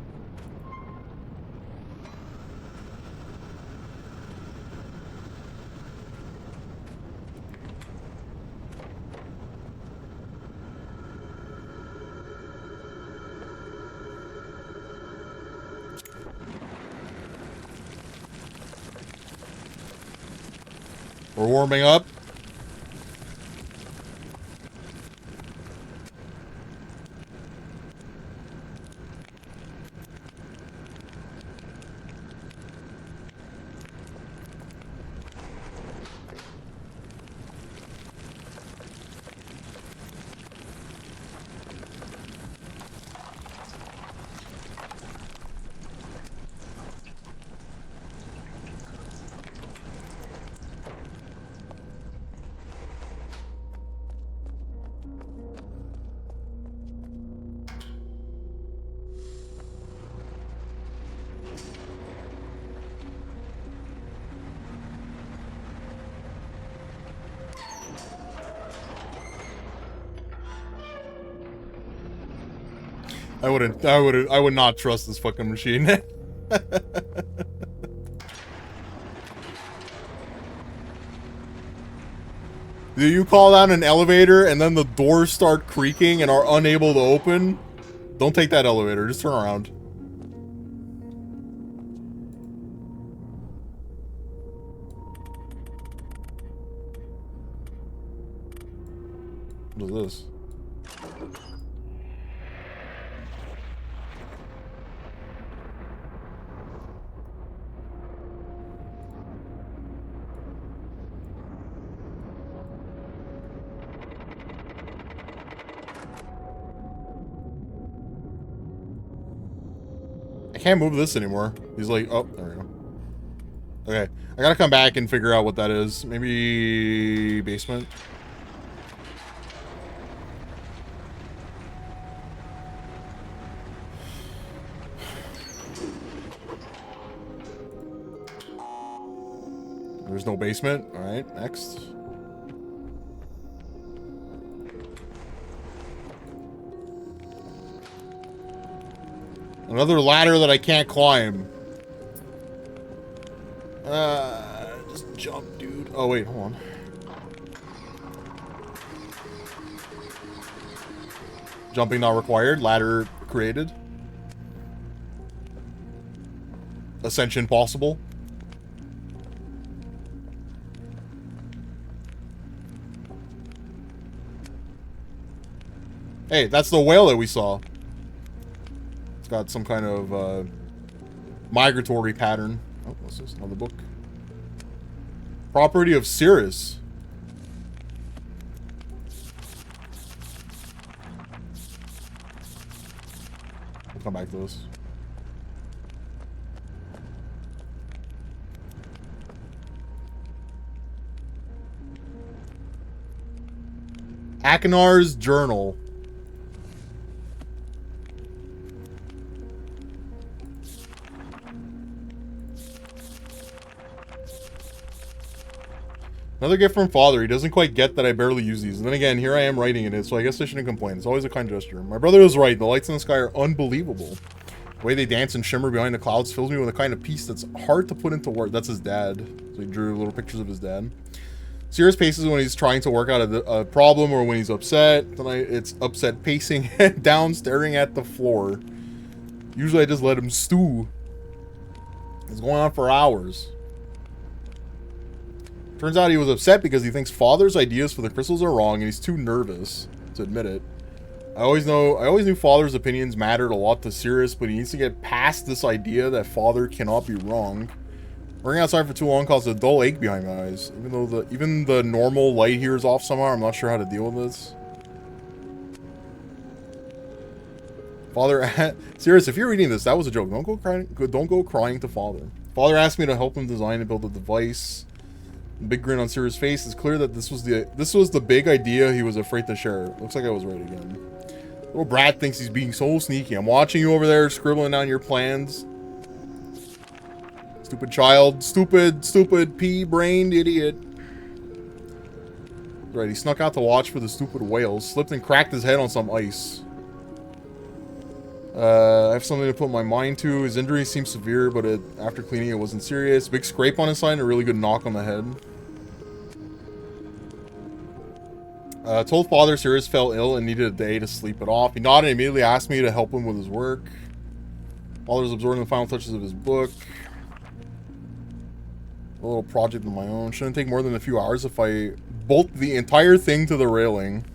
We're warming up. I would not trust this fucking machine. Do you call down an elevator and then the doors start creaking and are unable to open? Don't take that elevator, just turn around. What is this? I can't move this anymore. He's like, oh, there we go. Okay, I gotta come back and figure out what that is. Maybe basement? There's no basement. Alright, next. Another ladder that I can't climb. Just jump, dude. Oh, wait, hold on. Jumping not required. Ladder created. Ascension possible. Hey, that's the whale that we saw. It's got some kind of migratory pattern. Oh, what's this? Another book. Property of Cirrus. We'll come back to this. Akinar's journal. Another gift from father. He doesn't quite get that I barely use these. And then again, here I am writing in it, so I guess I shouldn't complain. It's always a kind gesture. My brother was right. The lights in the sky are unbelievable. The way they dance and shimmer behind the clouds fills me with a kind of peace that's hard to put into words. That's his dad. So he drew little pictures of his dad. Sirius paces when he's trying to work out a problem or when he's upset. Tonight it's upset pacing, head down, staring at the floor. Usually I just let him stew. It's going on for hours. Turns out he was upset because he thinks father's ideas for the crystals are wrong and he's too nervous to admit it. I always knew father's opinions mattered a lot to Sirius, but he needs to get past this idea that father cannot be wrong. Working outside for too long caused a dull ache behind my eyes. Even the normal light here is off somehow. I'm not sure how to deal with this. Father, Sirius, if you're reading this, that was a joke. Don't go crying to father. Father asked me to help him design and build a device. Big grin on Sirius' face. It's clear that this was the big idea he was afraid to share. Looks like I was right again. Little brat thinks he's being so sneaky. I'm watching you over there scribbling down your plans. Stupid child. Stupid pea-brained idiot. Right, he snuck out to watch for the stupid whales. Slipped and cracked his head on some ice. I have something to put my mind to. His injury seemed severe, but after cleaning it wasn't serious. Big scrape on his side and a really good knock on the head. Told father Sirius fell ill and needed a day to sleep it off. He nodded and immediately asked me to help him with his work. Father was absorbing the final touches of his book. A little project of my own. Shouldn't take more than a few hours if I bolt the entire thing to the railing.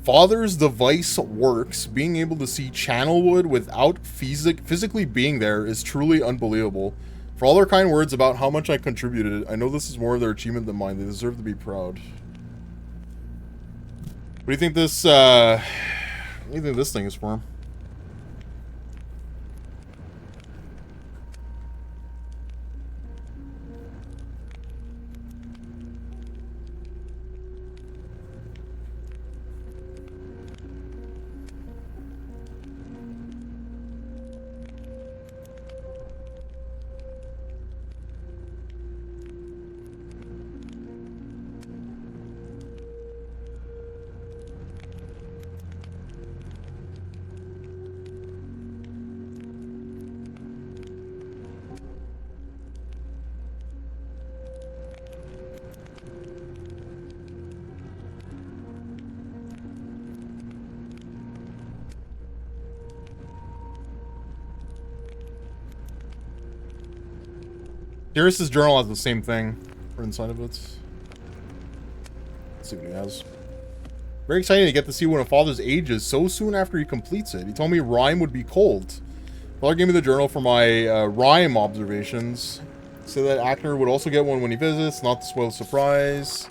Father's device works. Being able to see Channelwood without physically being there is truly unbelievable. For all their kind words about how much I contributed, I know this is more of their achievement than mine. They deserve to be proud. What do you think this thing is for? Sirius's journal has the same thing for inside of it. Let's see what he has. Very exciting to get to see one of father's ages so soon after he completes it. He told me rhyme would be cold. Father gave me the journal for my rhyme observations. Said that Ackner would also get one when he visits, not to spoil the surprise.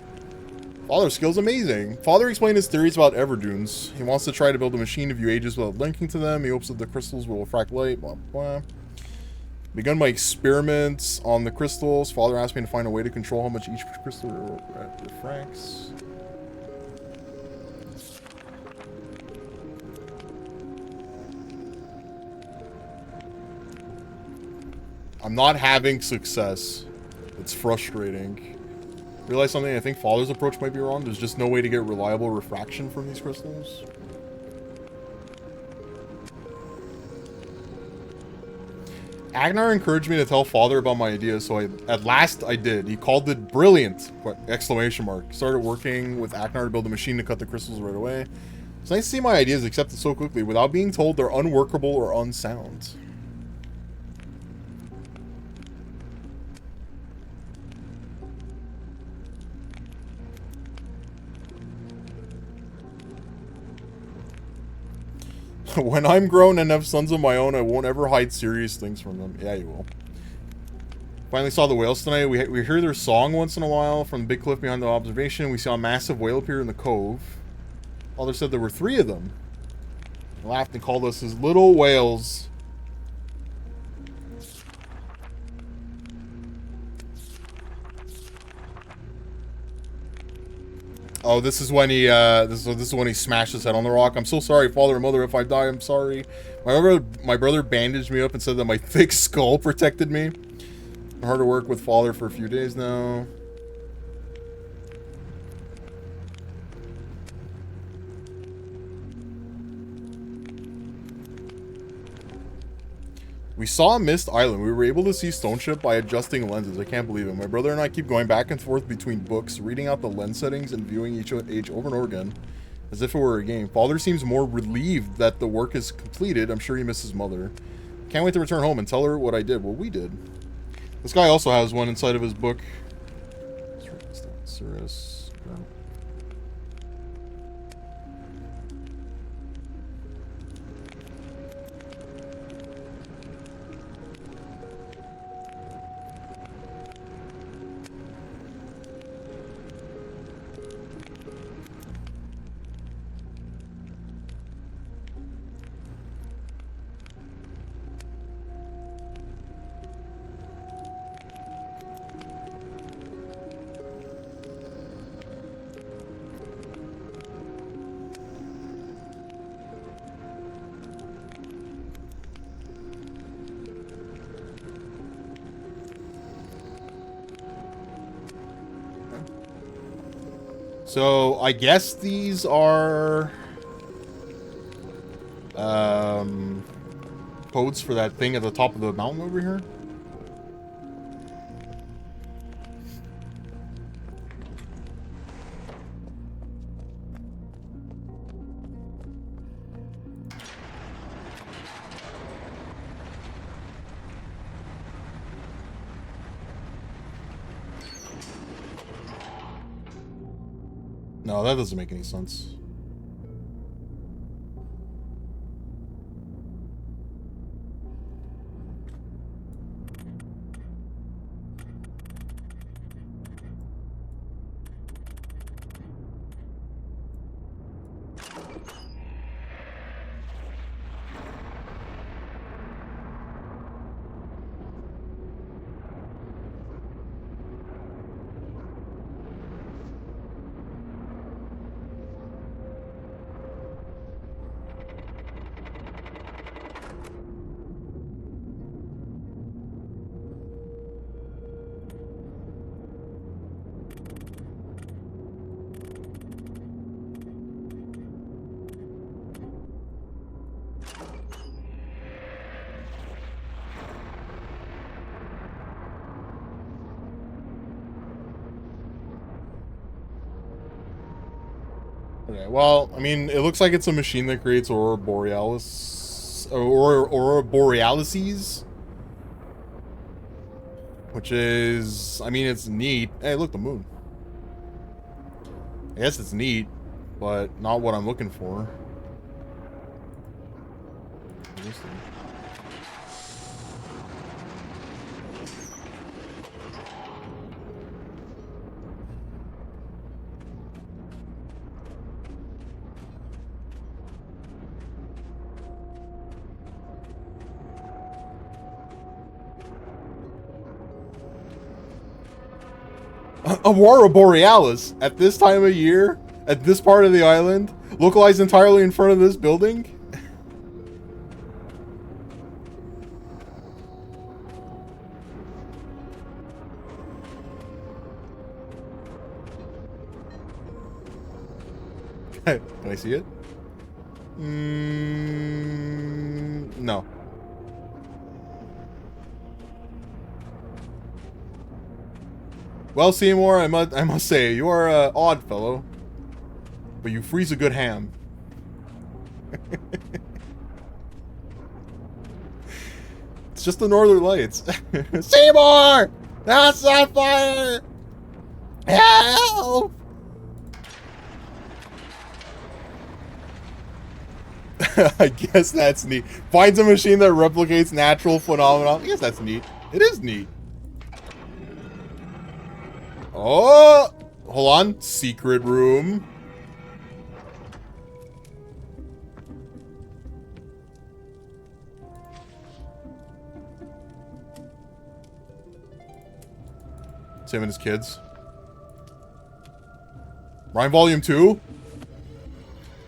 Father's skill's amazing. Father explained his theories about Everdunes. He wants to try to build a machine to view ages without linking to them. He hopes that the crystals will refract light, blah, blah, blah. Begun my experiments on the crystals. Father asked me to find a way to control how much each crystal refracts. I'm not having success It's frustrating. Realize something, I think Father's approach might be wrong. There's just no way to get reliable refraction from these crystals. Agnar encouraged me to tell Father about my idea, so at last I did. He called it brilliant! Exclamation mark. Started working with Agnar to build a machine to cut the crystals right away. It's nice to see my ideas accepted so quickly without being told they're unworkable or unsound. When I'm grown and have sons of my own, I won't ever hide serious things from them. Yeah, you will. Finally saw the whales tonight. We hear their song once in a while from the big cliff behind the observation. We saw a massive whale appear in the cove. Father said there were 3 of them. He laughed and called us his little whales. Oh, this is when he this is when he smashed his head on the rock. I'm so sorry, Father and Mother, if I die, I'm sorry. My brother bandaged me up and said that my thick skull protected me. I'm hard to work with Father for a few days now. We saw Myst Island. We were able to see Stoneship by adjusting lenses. I can't believe it. My brother and I keep going back and forth between books, reading out the lens settings and viewing each age over and over again, as if it were a game. Father seems more relieved that the work is completed. I'm sure he misses Mother. Can't wait to return home and tell her what I did. Well, we did. This guy also has one inside of his book. Cirrus. So, I guess these are codes for that thing at the top of the mountain over here. No, that doesn't make any sense. Okay, well, I mean, it looks like it's a machine that creates Aurora Borealis, or Aurora Borealises, which is, I mean, it's neat. Hey, look, the moon. I guess it's neat, but not what I'm looking for. Aurora Borealis at this time of year, at this part of the island, localized entirely in front of this building. Can I see it? No. Well, Seymour, I must say, you are an odd fellow. But you freeze a good ham. It's just the Northern Lights. Seymour! That's on fire! Help! I guess that's neat. Finds a machine that replicates natural phenomena. I guess that's neat. It is neat. Oh! Hold on. Secret room. Him and his kids. Rhyme Volume 2?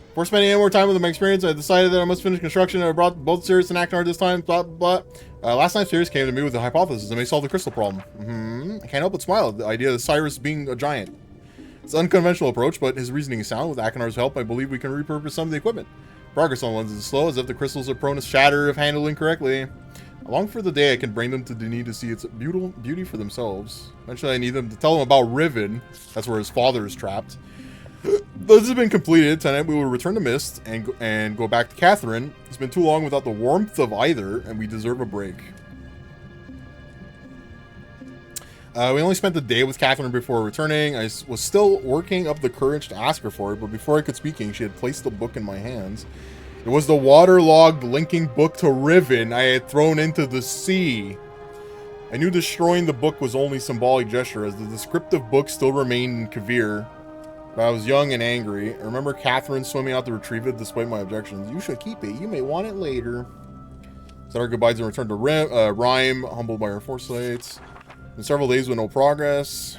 Before spending any more time with my experience, I decided that I must finish construction, and I brought both Sirius and Aknar this time, blah, blah, blah. Last time Sirius came to me with a hypothesis and may solve the crystal problem. I can't help but smile at the idea of Cyrus being a giant. It's an unconventional approach, but his reasoning is sound. With Aknar's help, I believe we can repurpose some of the equipment. Progress on ones is slow, as if the crystals are prone to shatter if handled incorrectly. I long for the day I can bring them to Denis to see its beauty for themselves. Eventually, I need them to tell them about Riven. That's where his father is trapped. This has been completed. Tonight, we will return to Myst and go back to Catherine. It's been too long without the warmth of either, and we deserve a break. We only spent the day with Catherine before returning. I was still working up the courage to ask her for it, but before I could speak, she had placed the book in my hands. It was the waterlogged linking book to Riven I had thrown into the sea. I knew destroying the book was only symbolic gesture, as the descriptive book still remained in Kavir. But I was young and angry. I remember Catherine swimming out to retrieve it despite my objections. You should keep it. You may want it later. Said our goodbyes and returned to Rhyme, humbled by our foresights. In several days with no progress.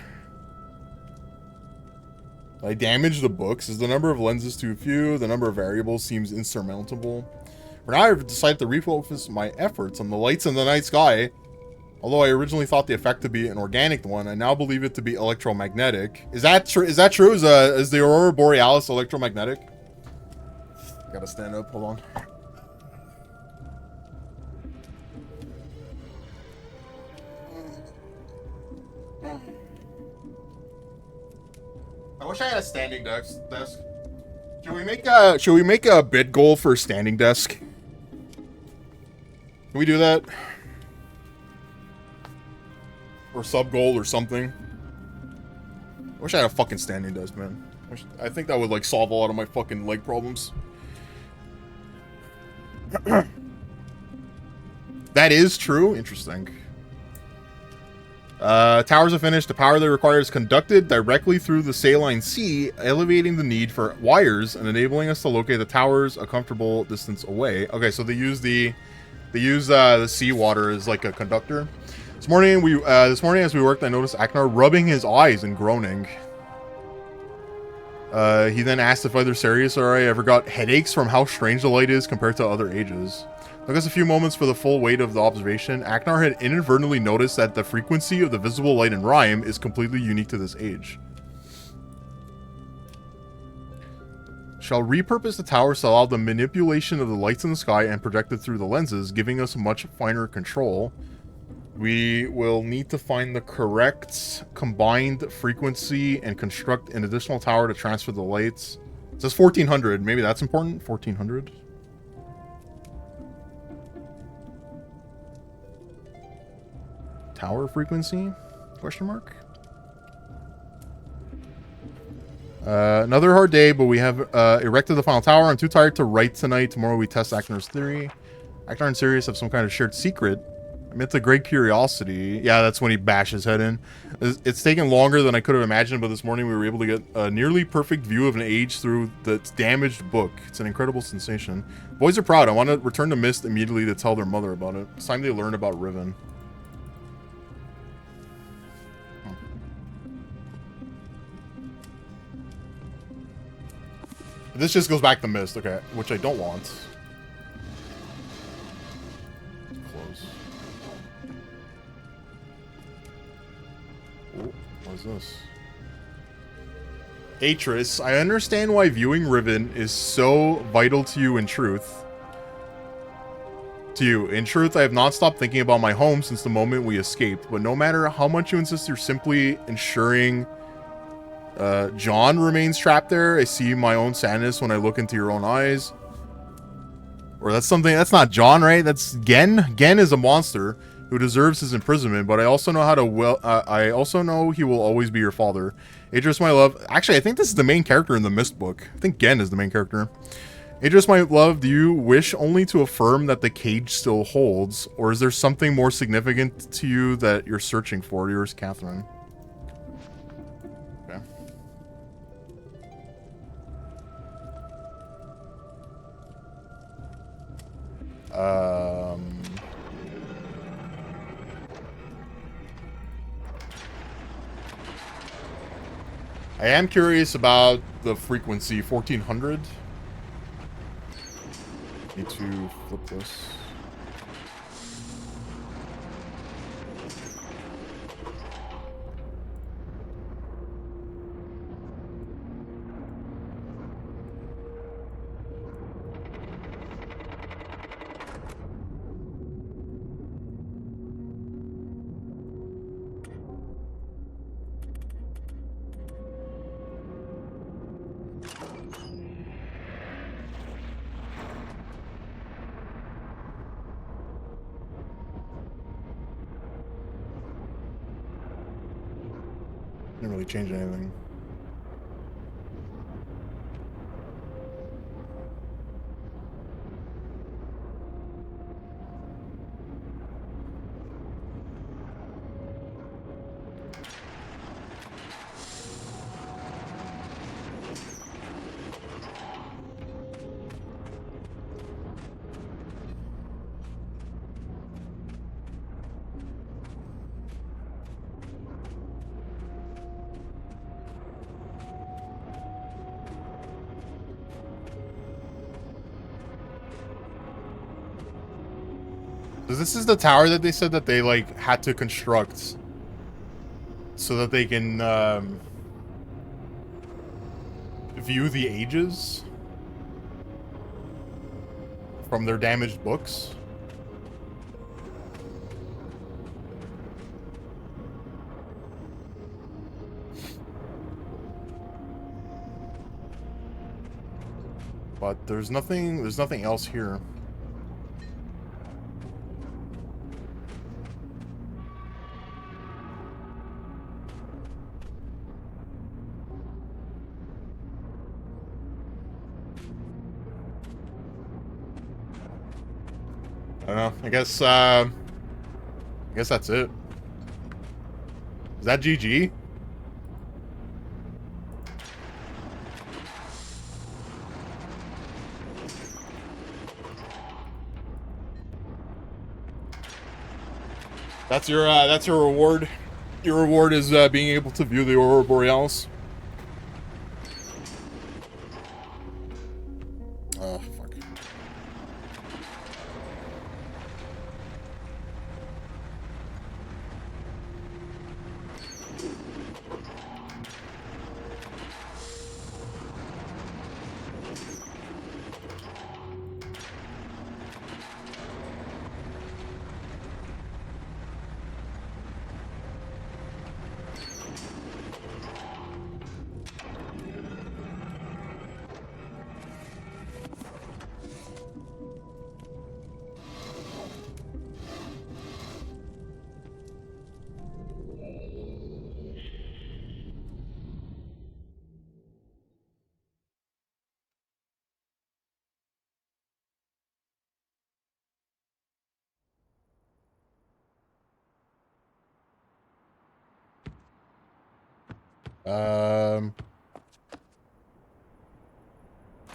I damaged the books. Is the number of lenses too few? The number of variables seems insurmountable. For now, I've decided to refocus my efforts on the lights in the night sky. Although I originally thought the effect to be an organic one, I now believe it to be electromagnetic. Is that true? Is that true? Is the Aurora Borealis electromagnetic? Gotta stand up. Hold on. I wish I had a standing desk. Should we make a bid goal for a standing desk? Can we do that? Or sub goal or something? I wish I had a fucking standing desk, man. I think that would like solve a lot of my fucking leg problems. That is true. Interesting. Towers are finished. The power they require is conducted directly through the saline sea, elevating the need for wires and enabling us to locate the towers a comfortable distance away. Okay, so they use the seawater as like a conductor. This morning as we worked, I noticed Aknar rubbing his eyes and groaning. He then asked if either Sirius or I ever got headaches from how strange the light is compared to other ages. Took us a few moments for the full weight of the observation. Aknar had inadvertently noticed that the frequency of the visible light in Rhyme is completely unique to this age. Shall repurpose the towers to allow the manipulation of the lights in the sky and projected through the lenses, giving us much finer control. We will need to find the correct combined frequency and construct an additional tower to transfer the lights. It says 1400. Maybe that's important. 1400. Tower frequency? Question mark. Another hard day, but we have erected the final tower. I'm too tired to write tonight. Tomorrow we test Aknar's theory. Aknar and Sirius have some kind of shared secret. Amidst a great curiosity. Yeah, that's when he bashed his head in. It's taken longer than I could have imagined, but this morning we were able to get a nearly perfect view of an age through the damaged book. It's an incredible sensation. Boys are proud. I want to return to Myst immediately to tell their mother about it. It's time they learn about Riven. This just goes back to Myst, okay, which I don't want. Close. Oh, what is this? Atris, I understand why viewing Riven is so vital to you in truth. In truth, I have not stopped thinking about my home since the moment we escaped, but no matter how much you insist you're simply ensuring John remains trapped there, I see my own sadness when I look into your own eyes. Or that's not John, right? That's Gen. Gen is a monster who deserves his imprisonment, but I also know I also know he will always be your father. Idris, my love. Actually, I think this is the main character in the Myst book. I think Gen is the main character. Idris, my love, do you wish only to affirm that the cage still holds, or is there something more significant to you that you're searching for? Yours, Catherine. Okay. I am curious about the frequency, 1400. Need to flip this. Didn't really change anything. So this is the tower that they said that they like had to construct so that they can view the ages from their damaged books. But there's nothing else here. I don't know. I guess that's it. Is that GG? That's your reward. Your reward is being able to view the Aurora Borealis. Oh, fuck.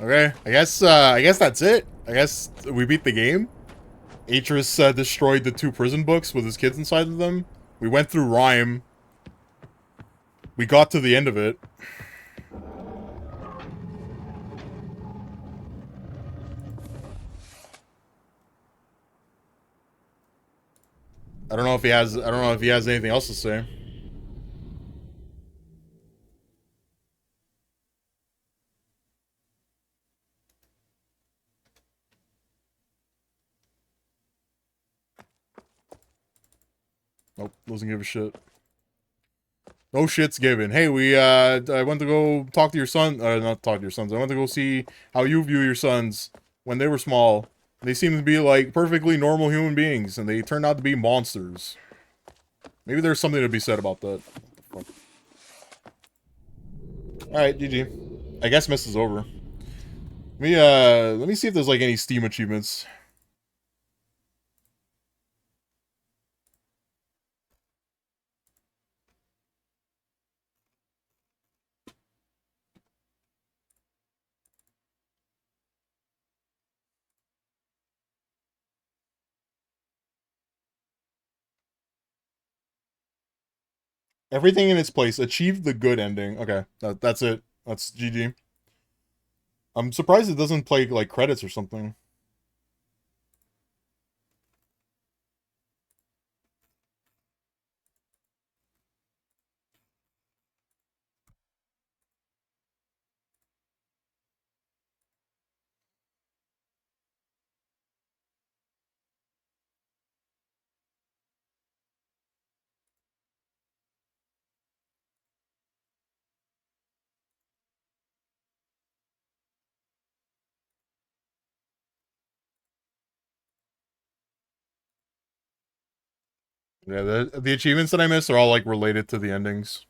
Okay, I guess that's it. I guess we beat the game. Atris destroyed the 2 prison books with his kids inside of them. We went through Rhyme. We got to the end of it. I don't know if he has anything else to say. Nope, doesn't give a shit. No shit's given. Hey, I went to go talk to your son. Not talk to your sons. I went to go see how you view your sons when they were small. They seem to be like perfectly normal human beings, and they turned out to be monsters. Maybe there's something to be said about that. What the fuck? Alright, GG. I guess Myst is over. Let me see if there's like any Steam achievements. Everything in its place. Achieved the good ending. Okay, that's it. That's GG. I'm surprised it doesn't play like credits or something. Yeah, the achievements that I missed are all like related to the endings.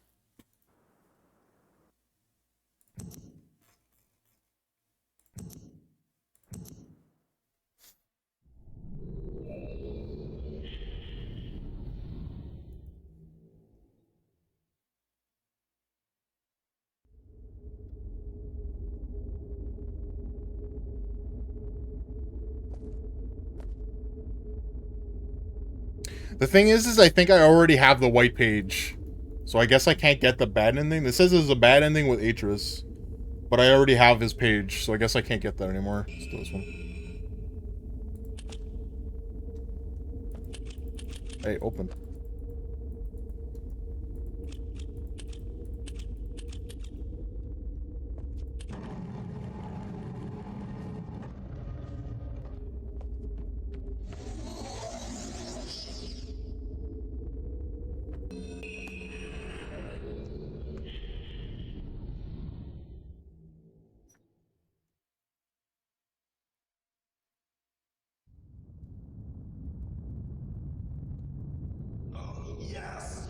The thing is I think I already have the white page. So I guess I can't get the bad ending. This says there's a bad ending with Atris. But I already have his page, so I guess I can't get that anymore. Let's do this one. Hey, open. Yes.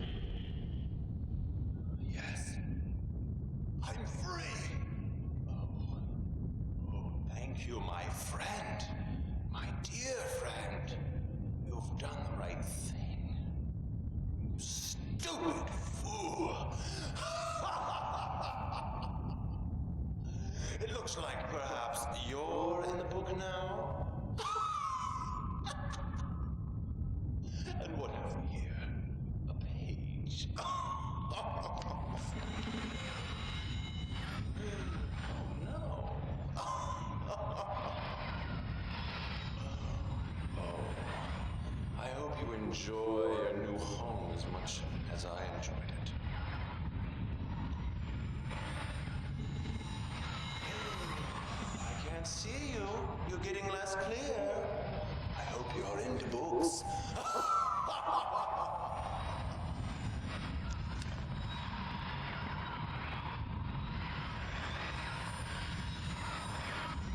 Yes. I'm free. Oh. Oh, thank you, my friend. My dear friend. You've done the right thing. You stupid fool. It looks like perhaps you're in the book now. And what have we here? A page. Oh no. Oh, I hope you enjoy your new home as much as I enjoyed it. I can't see you. You're getting less clear. I hope you're into books.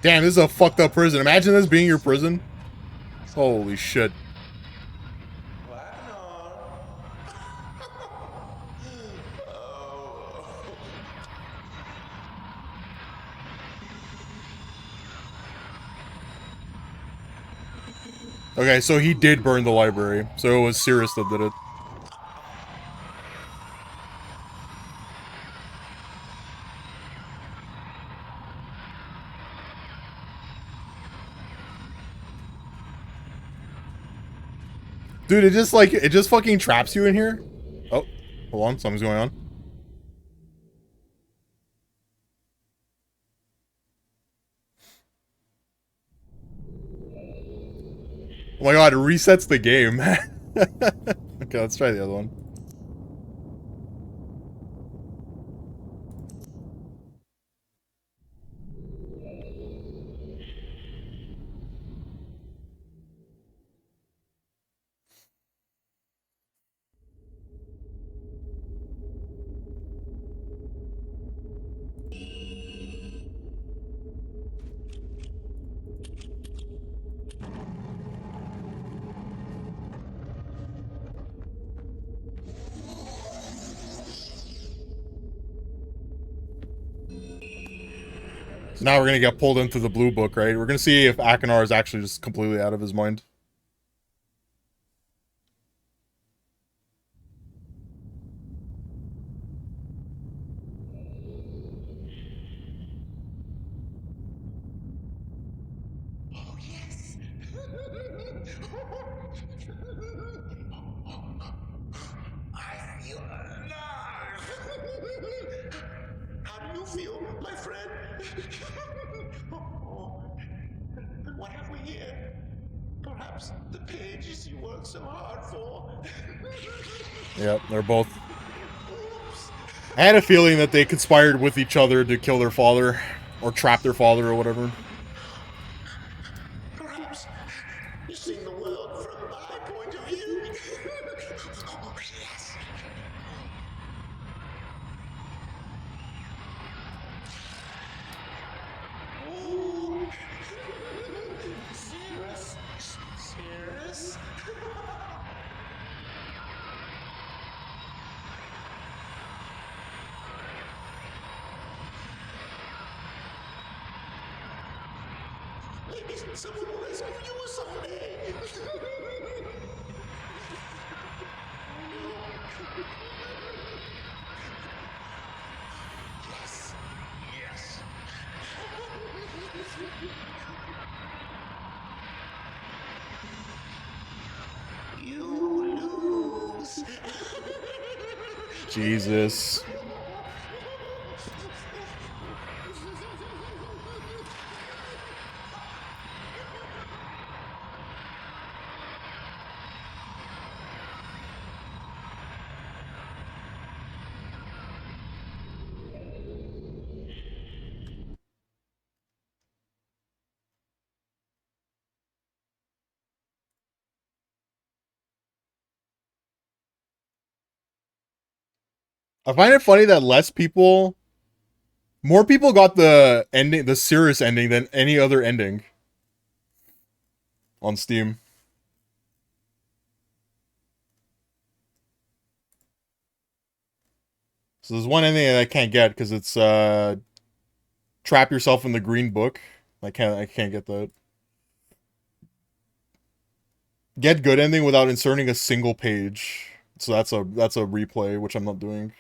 Damn, this is a fucked up prison. Imagine this being your prison. Holy shit. Okay, so he did burn the library. So it was Cirrus that did it. Dude, it just fucking traps you in here. Oh, hold on, something's going on. Oh my god, it resets the game. Okay, let's try the other one. So now we're gonna get pulled into the blue book, right? We're gonna see if Akinar is actually just completely out of his mind. Oh, yes. I feel alive. How do you feel, my friend? Oh, what have we here? Perhaps the pages you worked so hard for. Yep, they're both. Oops. I had a feeling that they conspired with each other to kill their father, or trap their father, or whatever. Perhaps you've seen the world from my point of view. Oh, yes. Ooh. Serious? Serious? Maybe someone will rescue you someday. Yes. Yes. You lose. Jesus. I find it funny that more people got the ending, the Cirrus ending, than any other ending on Steam. So there's one ending that I can't get because it's trap yourself in the green book. I can't get that. Get good ending without inserting a single page. So that's a replay, which I'm not doing.